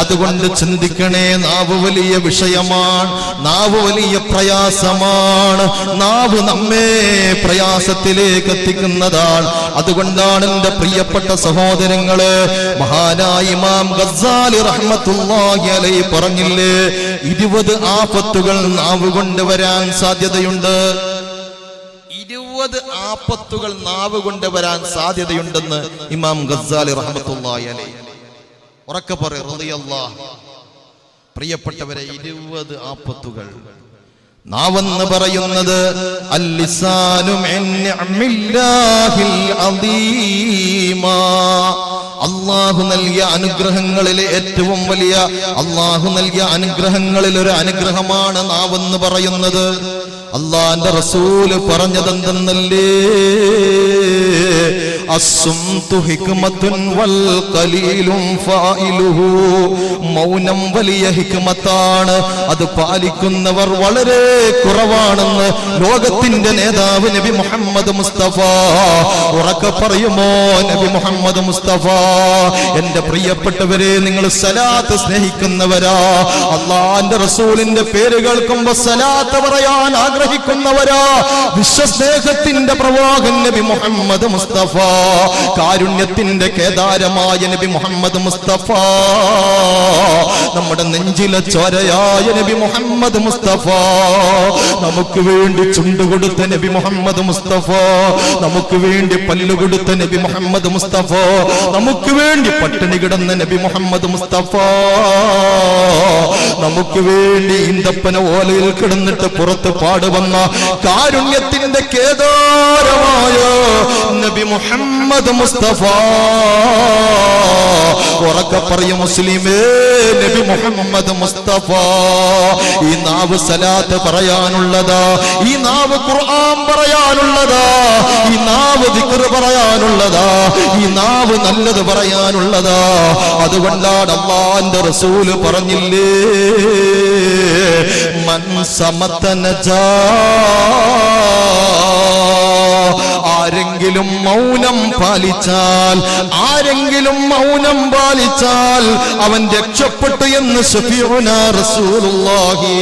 അതുകൊണ്ട് ചിന്തിക്കണേ, നാവ് വലിയ വിഷയമാണ്, നാവ് വലിയ പ്രയാസമാണ്, നാവ് നമ്മെ പ്രയാസത്തിലേക്ക് എത്തിക്കുന്നതാണ്. അതുകൊണ്ടാണ് എന്റെ പ്രിയപ്പെട്ട സഹോദരങ്ങളെ, മഹാനായ ഇമാം ഗസ്സാലി റഹ്മത്തുള്ളാഹി അലൈഹി പറഞ്ഞില്ലേ, 20 ആപത്തുകൾ നാവ് കൊണ്ട് വരാൻ സാധ്യതയുണ്ട്. 20 ആപത്തുകൾ നാവ് കൊണ്ട് വരാൻ സാധ്യതയുണ്ടെന്ന് ഇമാം ഗസ്സാലി റഹ്മത്തുള്ളാഹി അലൈഹി ഉറക്കെ പറ റളിയല്ലാഹു. പ്രിയപ്പെട്ടവരെ, 20 ആപത്തുകൾ. നാവെന്ന് പറയുന്നത് അൽ-ലിസാനു മിൻ നിഅമില്ലാഹിൽ അദീമാ, അല്ലാഹു നൽകിയ അനുഗ്രഹങ്ങളിലെ ഏറ്റവും വലിയ, അല്ലാഹു നൽകിയ അനുഗ്രഹങ്ങളിൽ ഒരു അനുഗ്രഹമാണ് നാവെന്ന് പറയുന്നത്. അല്ലാഹുവിന്റെ റസൂൽ പറഞ്ഞതെന്തെന്നല്ലേ, അസ്സുംതു ഹിക്മത്തുൻ വൽ ഖലീലും ഫായിലുഹു, മൗനം വലിയ ഹിക്മത്താണ്, അത് പാലിക്കുന്നവർ വളരെ കുറവാണെന്ന് ലോകത്തിന്റെ നേതാവ് നബി മുഹമ്മദ് മുസ്തഫ. ഉറക്കെ പറയുമോ നബി മുഹമ്മദ് മുസ്തഫ? എന്റെ പ്രിയപ്പെട്ടവരെ, നിങ്ങൾ സലാത്ത് സ്നേഹിക്കുന്നവരാ, അല്ലാഹുവിന്റെ റസൂലിന്റെ പേര് കേൾക്കുമ്പോ സലാത്ത് പറയാൻ ആഗ്രഹിക്കുന്നവരാ, വിശ്വസ്നേഹത്തിന്റെ പ്രവാഹൻ നബി മുഹമ്മദ് മുസ്തഫ, കാരുണ്യത്തിന്റെ കേദാരമായ നബി മുഹമ്മദ് മുസ്തഫ, നമ്മുടെ നെഞ്ചിലെ ചോരയായ നബി മുഹമ്മദ് മുസ്തഫ, നമുക്ക് വേണ്ടി ചുണ്ടുകൊടുത്ത നബി മുഹമ്മദ് മുസ്തഫ, നമുക്ക് വേണ്ടി പല്ലുകൊടുത്ത നബി മുഹമ്മദ് മുസ്തഫ, നമുക്ക് വേണ്ടി പട്ടിണി കിടന്ന നബി മുഹമ്മദ് മുസ്തഫ, നമുക്ക് വേണ്ടി ഈന്തപ്പന ഓലയിൽ കിടന്നിട്ട് പുറത്ത് പാടുവന്ന കാരുണ്യത്തിന്റെ കേദാരമായ നബി മുഹമ്മദ് മുഹമ്മദ് മുസ്തഫ. ഉറക്കെ പറയും മുസ്ലിമേ, നബി മുഹമ്മദ് മുസ്തഫ. ഈ നാവ് സലാത്ത് പറയാനുള്ളതാ, ഈ നാവ് ഖുർആൻ പറയാനുള്ളതാ, ഈ നാവ് ദിക്ർ പറയാനുള്ളതാ, ഈ നാവ് നല്ലത് പറയാനുള്ളതാ. അതുകൊണ്ടാണ് അല്ലാഹുവിന്റെ റസൂല് പറഞ്ഞില്ലേ, മൻ സമത നജാ. ആരെങ്കിലും മൗനം പാലിച്ചാൽ, ആരെങ്കിലും മൗനം പാലിച്ചാൽ അവൻ രക്ഷപ്പെട്ടു എന്ന് ശഫീഉനാ റസൂലുള്ളാഹി.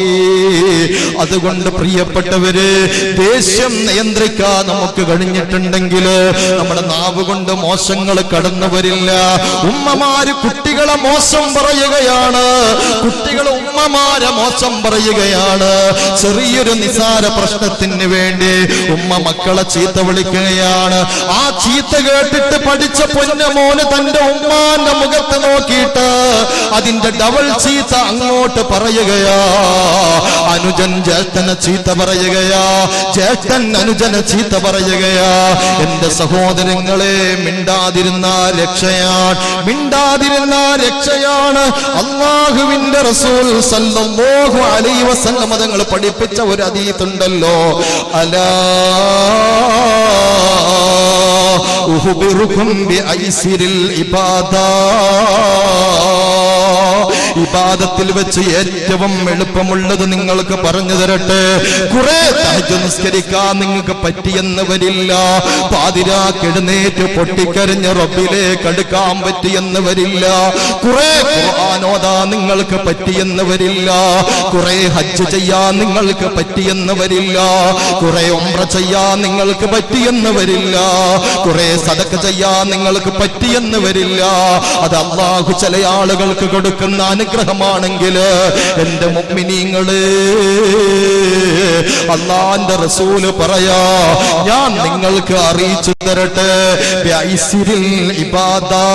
അതുകൊണ്ട് പ്രിയപ്പെട്ടവരെ, ദേഷ്യം നിയന്ത്രിക്കാൻ നമുക്ക് കഴിഞ്ഞിട്ടുണ്ടെങ്കിൽ നമ്മുടെ നാവ് കൊണ്ട് മോശങ്ങൾ കടന്നു വരില്ല. ഉമ്മമാര് കുട്ടികളെ മോശം പറയുകയാണ്, കുട്ടികൾ ഉമ്മമാരെ മോശം പറയുകയാണ്. ചെറിയൊരു നിസാര പ്രശ്നത്തിന് വേണ്ടി ഉമ്മ മക്കളെ ചീത്ത വിളിക്കുകയാണ്. ആ ചീത്ത കേട്ടിട്ട് പഠിച്ച പൊന്നമോന് തന്റെ ഉമ്മാന്റെ മുഖത്ത് നോക്കിയിട്ട് അതിന്റെ ഡബിൾ ചീത്ത അങ്ങോട്ട് പറയുകയാ. അനുജൻ ജ്യേഷ്ഠനെ ചീത്ത പറയുകയാ, ജ്യേഷ്ഠൻ അനുജനെ ചീത്ത പറയുകയാ. എന്റെ സഹോദരങ്ങളെ, മിണ്ടാതിരുന്ന രക്ഷയാണ്, മിണ്ടാതിരുന്ന രക്ഷയാണ്. അല്ലാഹുവിന്റെ റസൂൽ സല്ലല്ലാഹു അലൈഹി വസല്ലം തങ്ങൾ പഠിപ്പിച്ച ഒരു ഹദീസ് ഉണ്ടല്ലോ, അലാ ഉഖ്ബിറുകും ബിഐസിരിൽ ഇബാദാ. ഇബാദത്തിൽ വെച്ച് ഏറ്റവും എളുപ്പമുള്ളത് നിങ്ങൾക്ക് പറഞ്ഞു തരട്ടെ. കുറെ തഹജ്ജുദ് നിസ്കരിക്കാൻ നിങ്ങൾക്ക് പറ്റിയെന്ന് വരില്ല, പാതിരാക്ക് എഴുന്നേറ്റ് പൊട്ടിക്കരഞ്ഞ് റബ്ബിലേക്ക് അടുക്കാൻ പറ്റിയെന്ന് വരില്ല, കുറെ ഖുർആൻ ഓതാൻ നിങ്ങൾക്ക് പറ്റിയെന്ന് വരില്ല, കുറെ ഹജ്ജ് ചെയ്യാൻ നിങ്ങൾക്ക് പറ്റിയെന്ന് വരില്ല, കുറെ ഉംറ ചെയ്യാൻ നിങ്ങൾക്ക് പറ്റിയെന്ന് വരില്ല, കുറെ സദഖ ചെയ്യാൻ നിങ്ങൾക്ക് പറ്റിയെന്ന് വരില്ല. അത് അല്ലാഹു ചില ആളുകൾക്ക് കൊടുക്കുന്ന അനുഗ്രഹമാണെങ്കിൽ എന്റെ മുഅ്മിനീങ്ങളെ, അല്ലാഹുവിന്റെ റസൂല് പറയാ, ഞാൻ നിങ്ങൾക്ക് അറിയിച്ചു തരട്ടെ, ബിഐസിരിൽ ഇബാദാ.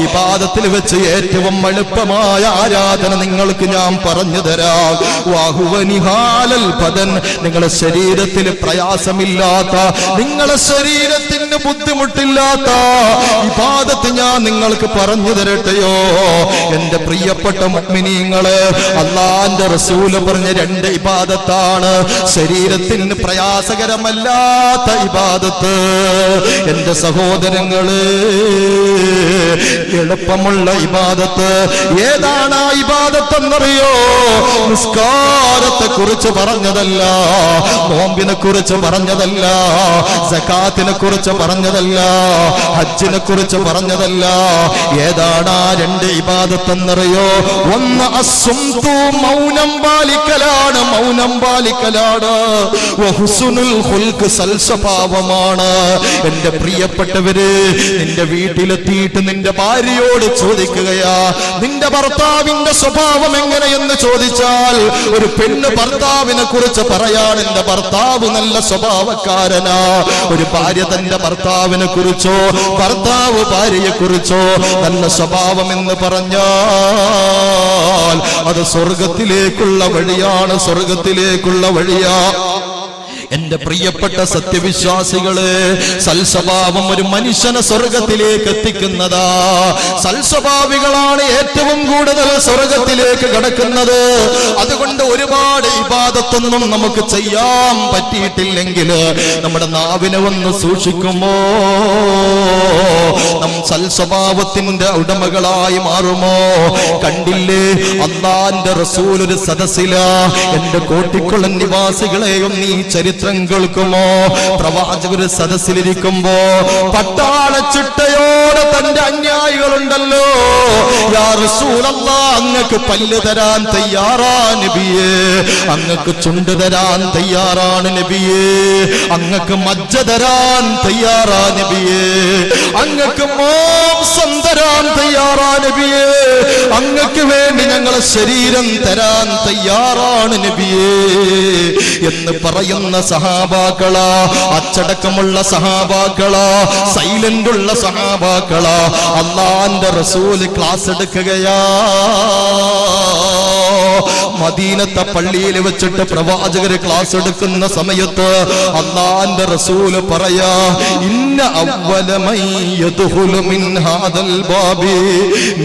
ഇബാദത്തിൽ വെച്ച് ഏറ്റവും എളുപ്പമായ ആരാധന നിങ്ങൾക്ക് ഞാൻ പറഞ്ഞു തരാം. വഹുവനിഹാലൽ ബദൻ, നിങ്ങളുടെ ശരീരത്തിൽ പ്രയാസമില്ലാത്ത, നിങ്ങളുടെ ശരീരത്തിന് ബുദ്ധിമുട്ടില്ലാത്ത ഇബാദത്ത് ഞാൻ നിങ്ങൾക്ക് പറഞ്ഞു തരട്ടെയോ? എന്റെ പ്രിയപ്പെട്ട മുഅ്മിനീങ്ങളെ, അല്ലാഹുവിന്റെ റസൂല് പറഞ്ഞ രണ്ട് ഇബാദത്താണ് ശരീരത്തിന് പ്രയാസകരമല്ലാത്ത ഇബാദത്ത്. എന്റെ സഹോദരങ്ങളെ, എളുപ്പമുള്ള ഇബാദത്ത് ഏതാണ്? ആ ഇബാദത്ത് എന്നറിയോ? നിസ്കാരത്തെ കുറിച്ച് പറഞ്ഞതല്ല, നോമ്പിനെ കുറിച്ച് പറഞ്ഞതല്ല, സകാത്തിനെ കുറിച്ച് പറഞ്ഞതല്ല, ഹജ്ജിനെ കുറിച്ച് പറഞ്ഞതല്ല. ഏതാണ് ആ രണ്ട് ഇബാദത്ത് എന്നറിയോ? ഒന്ന് അസ്സുംതു, മൗനം പാലിക്കലാണ്, മൗനം പാലിക്കലാണ്. വഹുസ്നുൽ ഖുൽഖ്, സൽസ്വഭാവമാണ്. എന്റെ പ്രിയപ്പെട്ടവര്, നിന്റെ വീട്ടിലെത്തിയിട്ട് നിന്റെ ഭാര്യയോട് ചോദിക്കുകയാ, നിന്റെ ഭർത്താവിന്റെ സ്വഭാവം എങ്ങനെയെന്ന് ചോദിച്ചാൽ, ഒരു പെണ്ണ് ഭർത്താവിനെ കുറിച്ച് പറയാൻ, എന്റെ ഭർത്താവ് നല്ല സ്വഭാവക്കാരനാ. ഒരു ഭാര്യ തന്റെ ഭർത്താവിനെ കുറിച്ചോ, ഭർത്താവ് ഭാര്യയെ കുറിച്ചോ നല്ല സ്വഭാവം എന്ന് പറഞ്ഞാൽ അത് സ്വർഗത്തിലേക്കുള്ള വഴിയാണ്, സ്വർഗത്തിലേക്കുള്ള വഴിയാ. എന്റെ പ്രിയപ്പെട്ട സത്യവിശ്വാസികളെ, സൽസ്വഭാവം ഒരു മനുഷ്യനെ സ്വർഗത്തിലേക്ക് എത്തിക്കുന്നതാ. സൽസ്വഭാവികളാണ് ഏറ്റവും കൂടുതൽ സ്വർഗത്തിലേക്ക് കടക്കുന്നത്. അതുകൊണ്ട് ഒരുപാട് ഇബാദത്തൊന്നും നമുക്ക് ചെയ്യാൻ പറ്റിയിട്ടില്ലെങ്കിൽ നമ്മുടെ നാവിനെ ഒന്ന് സൂക്ഷിക്കുമോ? നാം സൽസ്വഭാവത്തിന്റെ ഉടമകളായി മാറുമോ? കണ്ടില്ലേ, അല്ലാഹുവിന്റെ റസൂൽ ഒരു സദസ്സിലാ. എന്റെ കോട്ടിക്കുളം നിവാസികളെയും നീ ചരിത്രം കേൾക്കുമോ? പ്രവാചകർ സദസ്സിലിരിക്കുമ്പോ പട്ടാള ചിട്ടയോടെ തന്റെ അനുയായികളുണ്ടല്ലോ, യാ റസൂലല്ലാഹ്, അങ്ങക്ക് പല്ല് തരാൻ തയ്യാറാ നബിയേ, അങ്ങക്ക് ചുണ്ട് തരാൻ തയ്യാറാണ് നബിയേ, അങ്ങക്ക് മജ്ജ തരാൻ തയ്യാറാ നബിയേ, അങ്ങക്ക് മാംസം തരാൻ തയ്യാറാ നബിയേ, അങ്ങക്ക് വേണ്ടി ഞങ്ങളെ ശരീരം തരാൻ തയ്യാറാണ് നബിയേ എന്ന് പറയുന്ന സഹാബാക്കളാ, അച്ചടക്കമുള്ള സഹാബാക്കളാ, സൈലന്റ് ഉള്ള സഹാബാക്കളാ. അല്ലാഹുവിന്റെ റസൂൽ ക്ലാസ് എടുക്കുകയാ. മദീനത്തെ പള്ളിയിൽ വെച്ചിട്ട് പ്രവാചകര് ക്ലാസ് എടുക്കുന്ന സമയത്ത് അല്ലാഹുവിന്റെ റസൂല് പറയാ, ഇന്ന അവ്വല മൻ യദ്ഖുലു മിൻ ഹാദൽ ബാബി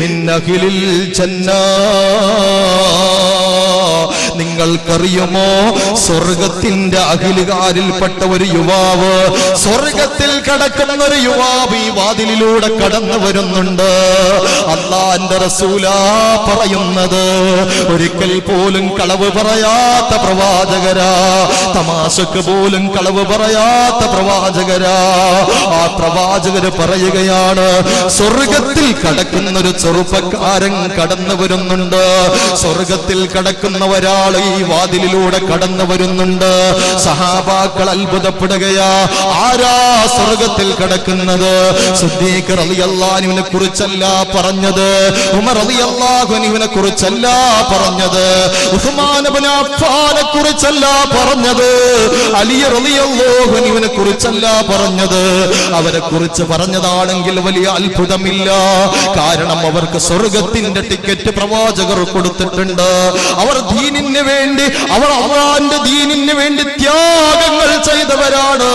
മിൻ അഹ്ലിൽ ജന്നാ. നിങ്ങൾക്കറിയുമോ, സ്വർഗത്തിന്റെ അഖിലുകാരിൽപ്പെട്ട ഒരു യുവാവ്, സ്വർഗത്തിൽ കടക്കുന്ന ഒരു യുവാവ് ഈ വാതിലിലൂടെ കടന്നു വരുന്നുണ്ട്. അല്ലാഹുവിന്റെ റസൂലാ പറയുന്നത്. ഒരിക്കൽ പോലും കളവ് പറയാത്ത പ്രവാചകരാ, തമാശക്ക് പോലും കളവ് പറയാത്ത പ്രവാചകരാ. ആ പ്രവാചകര് പറയുകയാണ്, സ്വർഗത്തിൽ കടക്കുന്ന ഒരു ചെറുപ്പക്കാരൻ കടന്നു വരുന്നുണ്ട്. സ്വർഗത്തിൽ കടക്കുന്ന ഒരാൾ ഈ വാതിലിലൂടെ കടന്നു വരുന്നുണ്ട്. സഹാബാക്കൾ അത്ഭുതപ്പെടുകയാ, ആരാ സ്വർഗത്തിൽ കടക്കുന്നത്? സിദ്ദീഖ് റളിയല്ലാഹു അൻഹുവിനെ കുറിച്ചല്ല പറഞ്ഞത്, ഉമർ റളിയല്ലാഹു അൻഹുവിനെ കുറിച്ചല്ല പറഞ്ഞത്, ഉസ്മാൻ ഇബ്നു അഫ്ഫാനെ കുറിച്ചല്ല പറഞ്ഞത്, അലി റളിയല്ലാഹു അൻഹുവിനെ കുറിച്ചല്ല പറഞ്ഞത്. അവരെ കുറിച്ച് പറഞ്ഞതാണെങ്കിൽ വലിയ അത്ഭുതമില്ല. കാരണം അവർക്ക് സ്വർഗത്തിന്റെ ടിക്കറ്റ് പ്രവാചകർ കൊടുത്തിട്ടുണ്ട്. അവർ ദീനിന് വേണ്ടി, അവർ അല്ലാഹുവിന്റെ ദീനിന് വേണ്ടി ത്യാഗങ്ങൾ ചെയ്തവരാണ്.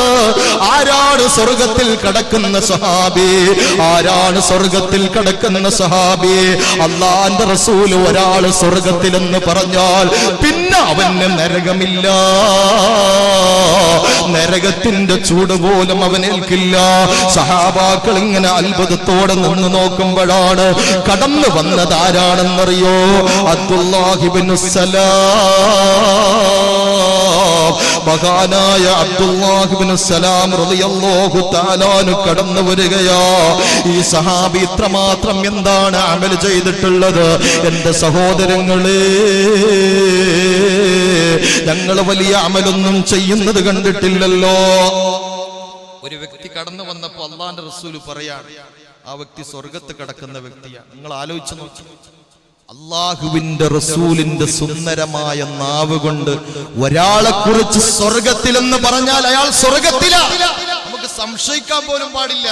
ആരാണ് സ്വർഗത്തിൽ കടക്കുന്ന സഹാബി? ആരാണ് സ്വർഗത്തിൽ കടക്കുന്ന സഹാബി? അല്ലാഹുവിന്റെ റസൂല് ഒരാള് സ്വർഗത്തിലെന്ന് പറഞ്ഞാൽ പിന്നെ അവന് നരകമില്ല, നരകത്തിന്റെ ചൂട് പോലും അവനേൽക്കില്ല. സഹാബാക്കൾ ഇങ്ങനെ അത്ഭുതത്തോടെ നിന്ന് നോക്കുമ്പോഴാണ് കടന്നു വന്നത് ആരാണെന്നറിയോ? അബ്ദുല്ലാഹി ഇബ്നു സലാം, മഹാനായ അബ്ദുല്ലാഹി ഇബ്നു സലാം റളിയല്ലാഹു തആല അൻഹു കടന്നു വരികയാ. ഈ സഹാബി ഇത്രമാത്രം എന്താണ് അമൽ ചെയ്തിട്ടുള്ളത്? എന്റെ സഹോദരങ്ങളെ, ഞങ്ങൾ വലിയ അമലൊന്നും ചെയ്യുന്നത് കണ്ടിട്ടില്ലല്ലോ. ഒരു വ്യക്തി കടന്നു വന്നപ്പോ അല്ലാഹുവിന്റെ റസൂല് പറയാണ്, ആ വ്യക്തി സ്വർഗത്ത് കടക്കുന്ന വ്യക്തിയാണ്. നിങ്ങൾ ആലോചിച്ച് നോക്കി, അല്ലാഹുവിന്റെ റസൂലിന്റെ സുന്ദരമായ നാവ് കൊണ്ട് ഒരാളെ കുറിച്ച് സ്വർഗത്തിലെന്ന് പറഞ്ഞാൽ അയാൾ സ്വർഗത്തിലാണ്. നമുക്ക് സംശയിക്കാൻ പോലും പാടില്ല.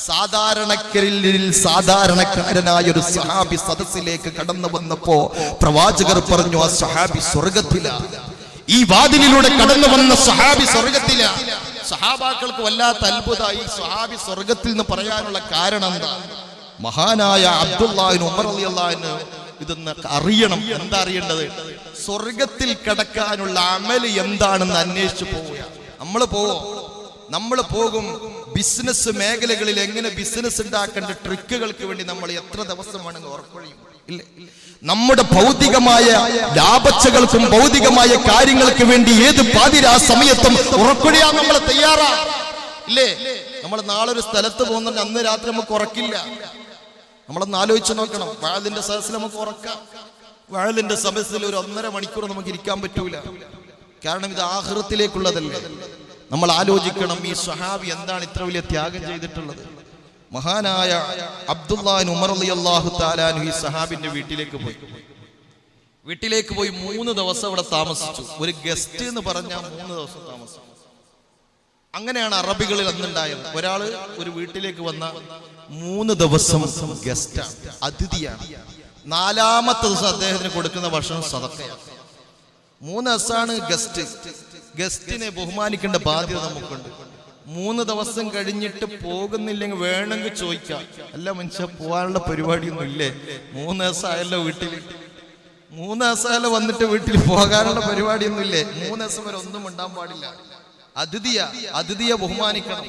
സാധാരണക്കരിൽ സാധാരണക്കാരനായ ഒരു സഹാബി സദസ്സിലേക്ക് കടന്നു വന്നപ്പോ പ്രവാചകർ പറഞ്ഞു, ആ സഹാബി സ്വർഗത്തിലാണ്. ഈ വാതിലിലൂടെ കടന്നു വന്ന സഹാബി സ്വർഗത്തിലാണ്. സഹാബാക്കൾക്ക് വല്ലാത്ത അത്ഭുതമായി ഈ സഹാബി സ്വർഗത്തിൽ എന്ന് പറയാനുള്ള കാരണം എന്താ? മഹാനായ അബ്ദുല്ലാഹി ഉമർ റളിയല്ലാഹു അൻഹു ഇതൊന്ന് അറിയണം. എന്താ അറിയേണ്ടത്? സ്വർഗത്തിൽ കടക്കാനുള്ള അമൽ എന്താണെന്ന് അന്വേഷിച്ചു പോവുക. നമ്മൾ പോകും ബിസിനസ് മേഖലകളിൽ എങ്ങനെ ബിസിനസ് ഉണ്ടാക്കേണ്ട ട്രിക്കുകൾക്ക് വേണ്ടി നമ്മൾ എത്ര ദിവസം വേണമെങ്കിൽ ഉറക്കൊഴിയും ഇല്ലേ? നമ്മുടെ ഭൗതികമായ ലാഭച്ചകൾക്കും ഭൗതികമായ കാര്യങ്ങൾക്ക് വേണ്ടി ഏത് പാതിരാ സമയത്തും ഉറക്കൊഴിയാൻ നമ്മൾ തയ്യാറാ ഇല്ലേ? നമ്മൾ നാളെ ഒരു സ്ഥലത്ത് പോകുന്നുണ്ട്, അന്ന് രാത്രി നമുക്ക് ഉറക്കില്ല. നമ്മളൊന്ന് ആലോചിച്ച് നോക്കണം. വഅദിന്റെ സദസ്സിൽ നമുക്ക് ഉറക്കാം, വഅദിന്റെ സദസ്സിൽ ഒരു 1.5 മണിക്കൂർ നമുക്ക് ഇരിക്കാൻ പറ്റൂല. കാരണം ഇത് ആഖിറത്തിലേക്കുള്ളതല്ലേ. നമ്മൾ ആലോചിക്കണം, ഈ സ്വഹാബി എന്താണ് ഇത്ര വലിയ ത്യാഗം ചെയ്തിട്ടുള്ളത്? മഹാനായ അബ്ദുല്ലാഹി ഉമർ റളിയല്ലാഹു തആല അൻഹു ഈ സഹാബിന്റെ വീട്ടിലേക്ക് പോയി 3 ദിവസം അവിടെ താമസിച്ചു. ഒരു ഗസ്റ്റ് എന്ന് പറഞ്ഞാൽ 3 ദിവസം താമസിച്ചു. അങ്ങനെയാണ് അറബികളിൽ അന്നുണ്ടായത്. ഒരാള് ഒരു വീട്ടിലേക്ക് വന്ന 3 ദിവസം ഗസ്റ്റാണ്, അതിഥിയാണ്. 4-ാമത്തെ ദിവസം അദ്ദേഹത്തിന് കൊടുക്കുന്ന ഭക്ഷണം സദഖയാണ്. 3 ദിവസമാണ് ഗസ്റ്റ്. ഗസ്റ്റിനെ ബഹുമാനിക്കേണ്ട ബാധ്യത നമുക്കുണ്ട്. 3 ദിവസം കഴിഞ്ഞിട്ട് പോകുന്നില്ലെങ്കിൽ വേണമെങ്കിൽ ചോദിക്കാം, അല്ല മനുഷ്യ പോകാനുള്ള പരിപാടിയൊന്നും ഇല്ലേ? 3 ദിവസം ആയല്ലോ വീട്ടിൽ, 3 ദിവസം ആയല്ലോ വന്നിട്ട് വീട്ടിൽ പോകാനുള്ള പരിപാടിയൊന്നും ഇല്ലേ? 3 ദിവസം വരെ ഒന്നും ഉണ്ടാൻ പാടില്ല. അതിഥിയെ ബഹുമാനിക്കണം.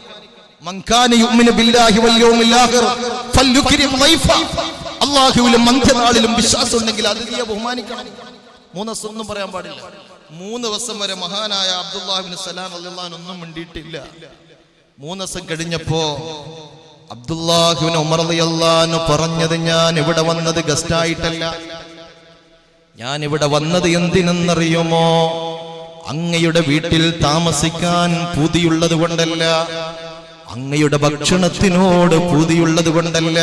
അല്ലാഹുവിലും അന്ത്യനാളിലും വിശ്വാസം ഉണ്ടെങ്കിൽ അതിഥിയെ ബഹുമാനിക്കണം. 3 ദിവസം ഒന്നും പറയാൻ പാടില്ല. 3 ദിവസം വരെ മഹാനായ അബ്ദുല്ലാഹി ഇബ്നു സലാം റളിയല്ലാഹു അൻഹു ഒന്നും മിണ്ടിയിട്ടില്ല. 3 ദിവസം കഴിഞ്ഞപ്പോ അബ്ദുല്ലാഹി ഇബ്നു ഉമർ റളിയല്ലാഹു അൻഹു പറഞ്ഞത്, ഞാൻ ഇവിടെ വന്നത് ഗസ്റ്റായിട്ടല്ല, ഞാൻ ഇവിടെ വന്നത് എന്തിനെന്നറിയുമോ? അങ്ങയുടെ വീട്ടിൽ താമസിക്കാൻ പൂതിയുള്ളത് കൊണ്ടല്ല, അങ്ങയുടെ ഭക്ഷണത്തിനോട് പൂതിയുള്ളത് കൊണ്ടല്ല.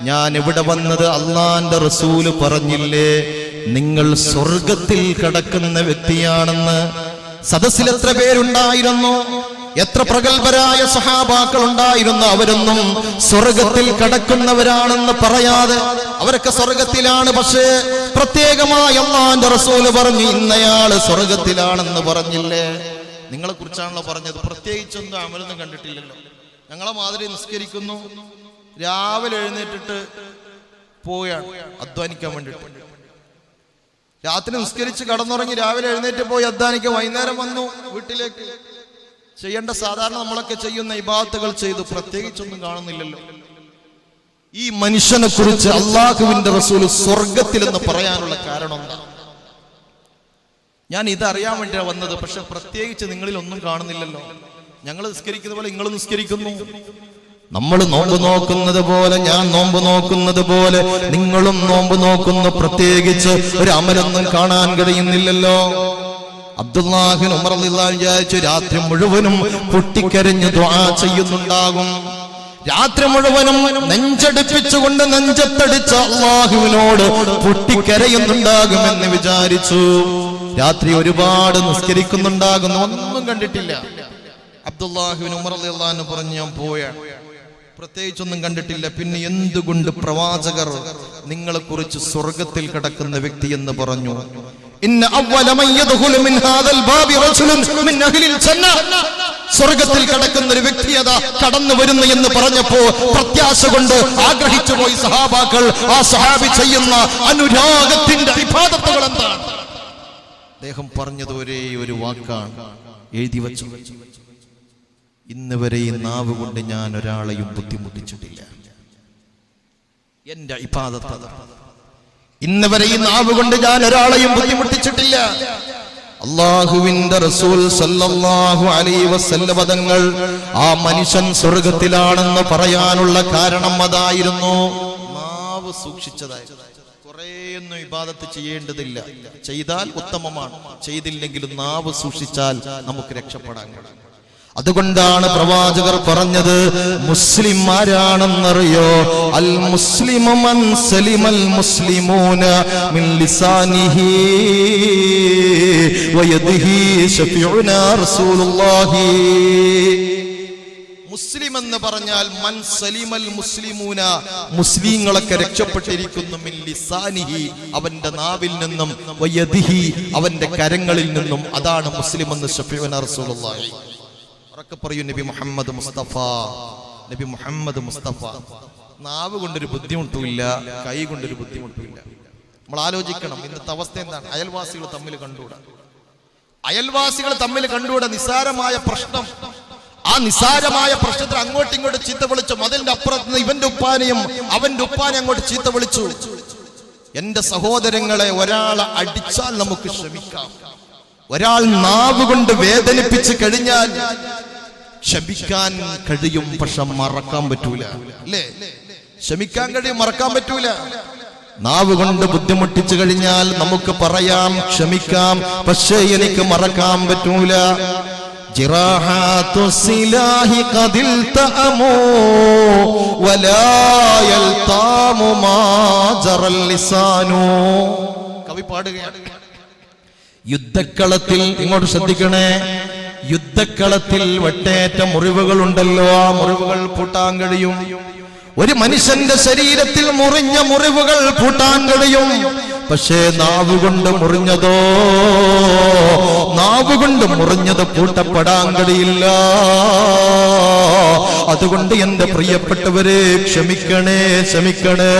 ഞാൻ ഇവിടെ വന്നത് അല്ലാഹുവിന്റെ റസൂല് പറഞ്ഞില്ലേ, നിങ്ങൾ സ്വർഗത്തിൽ കടക്കുന്ന വ്യക്തിയാണെന്ന്. സദസ്സിൽ എത്ര പേരുണ്ടായിരുന്നു? എത്ര പ്രഗത്ഭരായ സഹാബാക്കൾ ഉണ്ടായിരുന്നു. അവരൊന്നും സ്വർഗത്തിൽ കടക്കുന്നവരാണെന്ന് പറയാതെ അവരൊക്കെ സ്വർഗത്തിലാണ്. പക്ഷേ പ്രത്യേകമായി അല്ലാഹുവിന്റെ റസൂൽ പറഞ്ഞു, ഇന്നയാള് സ്വർഗത്തിലാണെന്ന് പറഞ്ഞില്ലേ? നിങ്ങളെ കുറിച്ചാണല്ലോ പറഞ്ഞത്. പ്രത്യേകിച്ചൊന്നും അമലൊന്നും കണ്ടിട്ടില്ലല്ലോ. ഞങ്ങളെ മാതിരി നിസ്കരിക്കുന്നു, രാവിലെ എഴുന്നേറ്റിട്ട് പോയാണ് അധ്വാനിക്കാൻ വേണ്ടിട്ട്. രാത്രി നിസ്കരിച്ച് കടന്നുറങ്ങി രാവിലെ എഴുന്നേറ്റ് പോയി അധ്വാനിക്കാൻ, വൈകുന്നേരം വന്നു വീട്ടിലേക്ക്. ചെയ്യേണ്ട സാധാരണ നമ്മളൊക്കെ ചെയ്യുന്ന ഇബാദത്തുകൾ ചെയ്തു. പ്രത്യേകിച്ചൊന്നും കാണുന്നില്ലല്ലോ. ഈ മനുഷ്യനെ കുറിച്ച് അല്ലാഹുവിന്റെ റസൂൽ സ്വർഗത്തിൽ എന്ന് പറയാനുള്ള കാരണം എന്താ? ഞാൻ ഇതറിയാൻ വേണ്ടിയാണ് വന്നത്. പക്ഷെ പ്രത്യേകിച്ച് നിങ്ങളിൽ ഒന്നും കാണുന്നില്ലല്ലോ. ഞങ്ങൾ നിസ്കരിക്കുന്ന പോലെ നിങ്ങൾ നിസ്കരിക്കുന്നു. നമ്മൾ നോമ്പ് നോക്കുന്നത് പോലെ, ഞാൻ നോമ്പ് നോക്കുന്നത് പോലെ നിങ്ങളും നോമ്പ് നോക്കുന്നു. പ്രത്യേകിച്ച് ഒരു അമലൊന്നും കാണാൻ കഴിയുന്നില്ലല്ലോ. അബ്ദുല്ലാഹ് ഉമർ റളിയല്ലാഹു അൻഹു വിചാരിച്ചു രാത്രി മുഴുവനും പൊട്ടിക്കരഞ്ഞ് ദുആ ചെയ്യുന്നുണ്ടാകും. രാത്രി മുഴുവനും നെഞ്ചടിപ്പിച്ചുകൊണ്ട് നെഞ്ചത്തടിച്ച അല്ലാഹുവിനോട് പൊട്ടിക്കരയുന്നുണ്ടാകുമെന്ന് വിചാരിച്ചു. രാത്രി ഒരുപാട് നിസ്കരിക്കുന്നുണ്ടാകുന്നു, ഒന്നും കണ്ടിട്ടില്ല. അബ്ദുല്ലാഹ് ഉമർ റളിയല്ലാഹു അൻഹു പറഞ്ഞു, ഞാൻ പോയാണ്, പ്രത്യേകിച്ചൊന്നും കണ്ടിട്ടില്ല. പിന്നെ എന്തുകൊണ്ട് പ്രവാചകർ നിങ്ങളെ കുറിച്ച് സ്വർഗത്തിൽ കിടക്കുന്ന വ്യക്തി എന്ന് പറഞ്ഞു? ഇന്ന അവ്വല മൻ യദ്ഖുലു മിൻ ഹാദൽ ബാബി റജുലുൻ മിൻ അഹ്ലിൽ ജന്ന. സ്വർഗത്തിൽ കിടക്കുന്ന ഒരു വ്യക്തി അതാ കടന്നു വരുന്നു എന്ന് പറഞ്ഞപ്പോ പ്രത്യാശ കൊണ്ട് ആഗ്രഹിച്ചു പോയി സഹാബാക്കൾ. ആ സഹാബി ചെയ്യുന്ന അനുരാഗത്തിന്റെ ഇബാദത്തുകൾ എന്താണ്? അദ്ദേഹം പറഞ്ഞത് ഒരേ ഒരു വാക്കാണ്, എഴുതി വച്ചു. ഇന്ന് വരെ ഈ നാവ് കൊണ്ട് ഞാൻ ഒരാളെയും ബുദ്ധിമുട്ടിച്ചിട്ടില്ല. എന്റെ ഇബാദത്ത് അതാണ്. ഇന്ന് വരെ ഈ നാവ് കൊണ്ട് ഞാൻ ഒരാളെയും ബുദ്ധിമുട്ടിച്ചിട്ടില്ല. അല്ലാഹുവിന്റെ റസൂൽ സല്ലല്ലാഹു അലൈഹി വസല്ലം തങ്ങൾ ആ മനുഷ്യൻ സ്വർഗത്തിലാണെന്ന് പറയാനുള്ള കാരണം അതായിരുന്നു. നാവ് സൂക്ഷിച്ചതായിരുന്നു. കുറേയൊന്നും ഇബാദത്ത് ചെയ്യേണ്ടതില്ല, ചെയ്താൽ ഉത്തമമാണ്. ചെയ്തില്ലെങ്കിലും നാവ് സൂക്ഷിച്ചാൽ നമുക്ക് രക്ഷപ്പെടാൻ കഴിയും. അതുകൊണ്ടാണ് പ്രവാചകർ പറഞ്ഞത്, മുസ്ലിം ആരാണെന്നറിയോ? അൽ മുസ്ലിമു മൻ സലിമൽ മുസ്ലിമൂന മിൻ ലിസാനിഹി വയദിഹി ശഫീഉനാ റസൂലുള്ളാഹി. മുസ്ലിം എന്ന് പറഞ്ഞാൽ മൻ സലിമൽ മുസ്ലിമൂന, മുസ്ലിങ്ങളൊക്കെ രക്ഷപ്പെട്ടിരിക്കുന്നു. മിൻ ലിസാനിഹി, അവന്റെ നാവിൽ നിന്നും, വയദിഹി, അവന്റെ കരങ്ങളിൽ നിന്നും. അതാണ് മുസ്ലിം എന്ന് ശഫീഉനാ റസൂലുള്ളാഹി. പറയൂ, നബി മുഹമ്മദ് മുസ്തഫ, നബി മുഹമ്മദ് മുസ്തഫ. നാവ് കൊണ്ടൊരു ബുദ്ധിമുട്ടുമില്ല, കൈ കൊണ്ടൊരു ബുദ്ധിമുട്ടുമില്ല. നമ്മൾ ആലോചിക്കണം, ഇന്നത്തെ അവസ്ഥ എന്താണ്? അയൽവാസികൾ തമ്മിൽ കണ്ടുകൂടാ. അയൽവാസികൾ തമ്മിൽ കണ്ടുകൂടാ. നിസാരമായ പ്രശ്നം, ആ നിസാരമായ പ്രശ്നത്തിൽ അങ്ങോട്ടും ഇങ്ങോട്ട് ചീത്ത വിളിച്ചു. മതിലിന്റെ അപ്പുറത്ത് നിന്ന് ഇവന്റെ ഉപ്പാനെയും അവന്റെ ഉപ്പാനെ അങ്ങോട്ട് ചീത്ത വിളിച്ചു. എന്റെ സഹോദരങ്ങളെ, ഒരാളെ അടിച്ചാൽ നമുക്ക് ക്ഷമിക്കാം. ഒരാൾ നാവ് കൊണ്ട് വേദനിപ്പിച്ച് കഴിഞ്ഞാൽ ക്ഷമിക്കാൻ കഴിയും, പക്ഷെ മറക്കാൻ പറ്റൂല. അല്ലേ? ക്ഷമിക്കാൻ കഴിയും, മറക്കാൻ പറ്റൂല. നാവ് കൊണ്ട് ബുദ്ധിമുട്ടിച്ചു കഴിഞ്ഞാൽ നമുക്ക് പറയാം, ക്ഷമിക്കാം, പക്ഷേ എനിക്ക് മറക്കാൻ പറ്റൂല. ജിറാഹാതു സിലാഹി ഖദിൽ തഅമു വലാ യൽതാമു മാ ജറൽ ലിസാനു. കവി പാടുകയാണ്, യുദ്ധക്കളത്തിൽ, ഇങ്ങോട്ട് ശ്രദ്ധിക്കണേ, യുദ്ധക്കളത്തിൽ വെട്ടേറ്റ മുറിവുകളുണ്ടല്ലോ, ആ മുറിവുകൾ പൂട്ടാൻ കഴിയും. ഒരു മനുഷ്യന്റെ ശരീരത്തിൽ മുറിഞ്ഞ മുറിവുകൾ പൂട്ടാൻ കഴിയും. പക്ഷേ നാവുകൊണ്ട് മുറിഞ്ഞതോ, നാവുകൊണ്ട് മുറിഞ്ഞത് പൂട്ടപ്പെടാൻ കഴിയില്ല. അതുകൊണ്ട് എന്റെ പ്രിയപ്പെട്ടവരെ, ക്ഷമിക്കണേ, ക്ഷമിക്കണേ.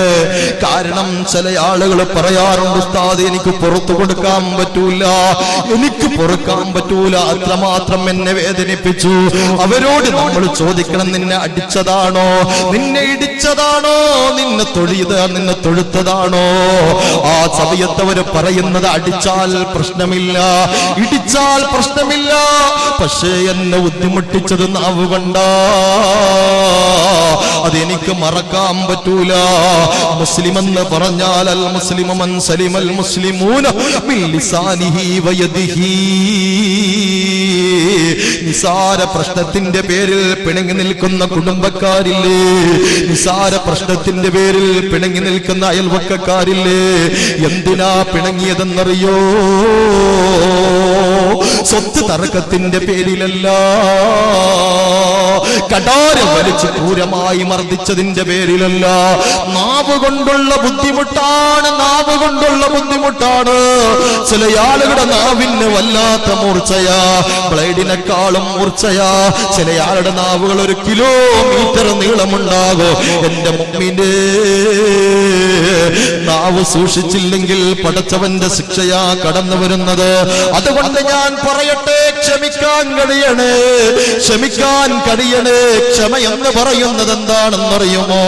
കാരണം ചില ആളുകൾ പറയാറുണ്ട്, ഉസ്താദ് എനിക്ക് പുറത്തു കൊടുക്കാൻ പറ്റൂല, എനിക്ക് പൊറുക്കാൻ പറ്റൂല, അത്രമാത്രം എന്നെ വേദനിപ്പിച്ചു. അവരോട് നമ്മൾ ചോദിക്കണം, നിന്നെ അടിച്ചതാണോ, നിന്നെ ഇടിച്ചതാണോ, നിന്നെ തൊഴുത്തതാണോ? ആ സമയത്ത് അവര് പറയുന്നത്, അടിച്ചാൽ പ്രശ്നമില്ല, ഇടിച്ചാൽ പ്രശ്നമില്ല, പക്ഷേ എന്നെ ബുദ്ധിമുട്ടിച്ചത് നാവ് കൊണ്ടാ, അതെനിക്ക് മറക്കാൻ പറ്റൂല. മുസ്ലിം എന്ന് പറഞ്ഞാൽ അൽ മുസ്ലിമു മൻ സലിമൽ മുസ്ലിമൂന മിൻ ലിസാനിഹി വയദിഹി. നിസാര പ്രശ്നത്തിന്റെ പേരിൽ പിണങ്ങി നിൽക്കുന്ന കുടുംബക്കാരില്ലേ, നിസാര പ്രശ്നത്തിന്റെ പേരിൽ പിണങ്ങി നിൽക്കുന്ന അയൽവക്കക്കാരില്ലേ? എന്തിനാ പിണങ്ങിയതെന്നറിയോ? സ്വത്ത് തർക്കത്തിന്റെ പേരിലല്ല, കടാരം വലിച്ച് ക്രൂരമായി മർദ്ദിച്ചതിന്റെ പേരിലല്ല. നാവ് കൊണ്ടുള്ള ബുദ്ധിമുട്ടാണ്, നാവ് കൊണ്ടുള്ള ബുദ്ധിമുട്ടാണ്. ചില ആളുകളുടെ നാവിന് വല്ലാത്ത മൂർച്ചയാ, ബ്ലേഡിനെക്കാളും മൂർച്ചയാ. ചില ആളുടെ നാവുകൾ 1 കിലോമീറ്റർ നീളമുണ്ടാകും. എന്റെ മുഅ്മിനേ, നാവ് സൂക്ഷിച്ചില്ലെങ്കിൽ പടച്ചവന്റെ ശിക്ഷയാ കടന്നു വരുന്നത്. അതുകൊണ്ട് ഞാൻ പറയട്ടെ, ക്ഷമിക്കാൻ കഴിയണേ, ക്ഷമിക്കാൻ കഴിയണേ. ക്ഷമ എന്ന് പറയുന്നത് എന്താണെന്നറിയുമോ?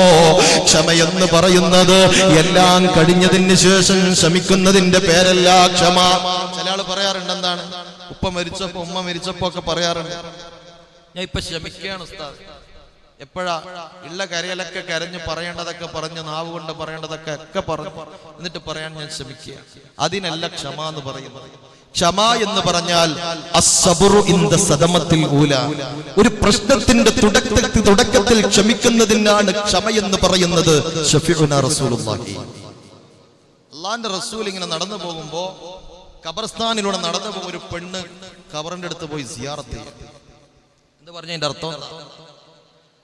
ക്ഷമയെന്ന് പറയുന്നത് എല്ലാം കഴിഞ്ഞതിന് ശേഷം ക്ഷമിക്കുന്നതിന്റെ പേരല്ല ക്ഷമ. ചില ആള് പറയാറുണ്ട്, എന്താണ് ഉപ്പ മരിച്ചപ്പോ ഉമ്മ മരിച്ചപ്പോ ഒക്കെ പറയാറുണ്ട്, ഞാൻ ഇപ്പൊ ക്ഷമിക്കുകയാണ് ഉസ്താദ്. എപ്പോഴാ? ഉള്ള കരയിലൊക്കെ കരഞ്ഞ് പറയേണ്ടതൊക്കെ പറഞ്ഞ്, നാവ് കൊണ്ട് പറയേണ്ടതൊക്കെ ഒക്കെ പറഞ്ഞു, എന്നിട്ട് പറയാൻ ഞാൻ ശ്രമിക്കുക. അതിനല്ല ക്ഷമ എന്ന് പറയുന്നത്. ക്ഷമ എന്ന് പറഞ്ഞാൽ അസ്സബ്റു ഇൻദ സദമത്തിൽ ഊല, ഒരു പ്രശ്നത്തിന്റെ തുടക്കത്തിൽ ക്ഷമിക്കുന്നതിനാണ് ക്ഷമ എന്ന് പറയുന്നത്. ശഫീഉനാ റസൂലുള്ളാഹി, അല്ലാഹുവിന്റെ റസൂൽ ഇങ്ങനെ നടന്നു പോകുമ്പോ, ഖബർസ്ഥാനിലൂടെ നടന്നു പോകും ഒരു പെണ്ണ് ഖബറിന്റെ അടുത്ത് പോയി സിയാറത്ത് ചെയ്യും. എന്ന് പറഞ്ഞതിന്റെ അർത്ഥം,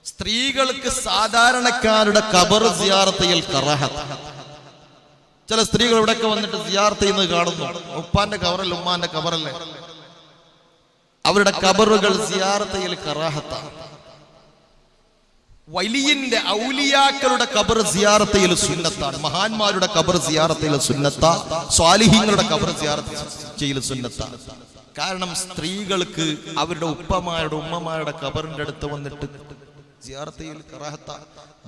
സ്ത്രീകൾക്ക് സാധാരണക്കാരുടെ ഖബർ സിയാറത്ത് ചെയ്യൽ കറാഹത്ത്. ചില സ്ത്രീകൾ ഇവിടെയൊക്കെ വന്നിട്ട് സിയാറത്ത് ചെയ്യുന്നത് കാണുന്നു. ഉപ്പാന്റെ ഖബറല്ല, ഉമ്മാന്റെ ഖബറല്ലേ, അവരുടെ ഖബറുകൾ സിയാറത്ത് ചെയ്യൽ കറാഹത്താണ്. വലിയന്റെ ഔലിയാക്കളുടെ ഖബർ സിയാറത്ത് ചെയ്യൽ സുന്നത്താണ്. മഹാന്മാരുടെ ഖബർ സിയാറത്ത് ചെയ്യൽ സുന്നത്താ, സ്വാലിഹീങ്ങളുടെ ഖബർ സിയാറത്ത് ചെയ്യൽ സുന്നത്താണ്. കാരണം സ്ത്രീകൾക്ക് അവരുടെ ഉപ്പമാരുടെ ഉമ്മമാരുടെ ഖബറിന്റെ അടുത്ത് വന്നിട്ട് സിയാറത്ത് ചെയ്യൽ കറാഹത്ത,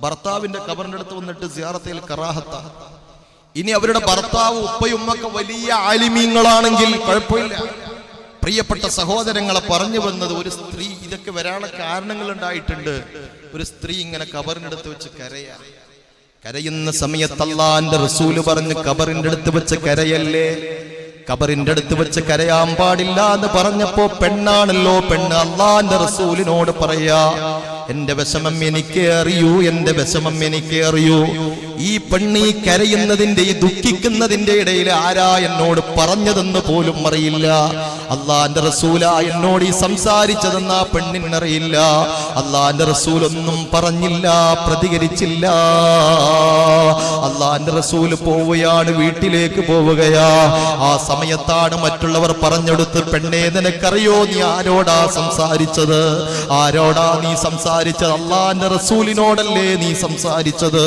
ഭർത്താവിന്റെ ഖബറിന്റെ അടുത്ത് വന്നിട്ട് സിയാറത്ത് ചെയ്യൽ കറാഹത്ത. ഇനി അവരുടെ ഭർത്താവ് ഉപ്പയും ഉമ്മൊക്കെ വലിയ ആലിമീങ്ങളാണെങ്കിൽ കുഴപ്പമില്ല. പ്രിയപ്പെട്ട സഹോദരങ്ങളെ പറഞ്ഞു വന്നത്, ഒരു സ്ത്രീ, ഇതൊക്കെ വരാനുള്ള കാരണങ്ങൾ ഉണ്ടായിട്ടുണ്ട്. ഒരു സ്ത്രീ ഇങ്ങനെ ഖബറിന്റെ അടുത്ത് വെച്ച് കരയുന്ന സമയത്ത് അല്ലാഹുവിന്റെ റസൂല് പറഞ്ഞു, ഖബറിന്റെ അടുത്ത് വെച്ച് കരയല്ലേ, ഖബറിന്റെ അടുത്ത് വെച്ച് കരയാൻ പാടില്ല എന്ന് പറഞ്ഞപ്പോ, പെണ്ണാണല്ലോ, പെണ്ണ് അല്ലാഹുവിന്റെ റസൂലിനോട് പറയാ, എന്റെ വിഷമം എനിക്ക് അറിയൂ, എന്റെ വിഷമം എനിക്ക് അറിയൂ. ഈ പെണ്ണി കരയുന്നതിന്റെ, ഈ ദുഃഖിക്കുന്നതിന്റെ ഇടയിൽ ആരാ എന്നോട് പറഞ്ഞതെന്ന് പോലും അറിയില്ല. അല്ലാഹുവിന്റെ റസൂലാ എന്നോട് ഈ സംസാരിച്ചതെന്ന് ആ പെണ്ണിനറിയില്ല. അല്ലാഹുവിന്റെ റസൂൽ ഒന്നും പറഞ്ഞില്ല, പ്രതികരിച്ചില്ല. അല്ലാഹുവിന്റെ റസൂൽ പോവുകയാണ്, വീട്ടിലേക്ക് പോവുകയാ. ആ സമയത്താണ് മറ്റുള്ളവർ പറഞ്ഞെടുത്ത്, പെണ്ണേ നിനക്കറിയോ നീ ആരോടാ സംസാരിച്ചത്? ആരോടാ നീ സംസാരിച്ചത്? അല്ലാഹുവിന്റെ റസൂലിനോടല്ലേ നീ സംസാരിച്ചത്?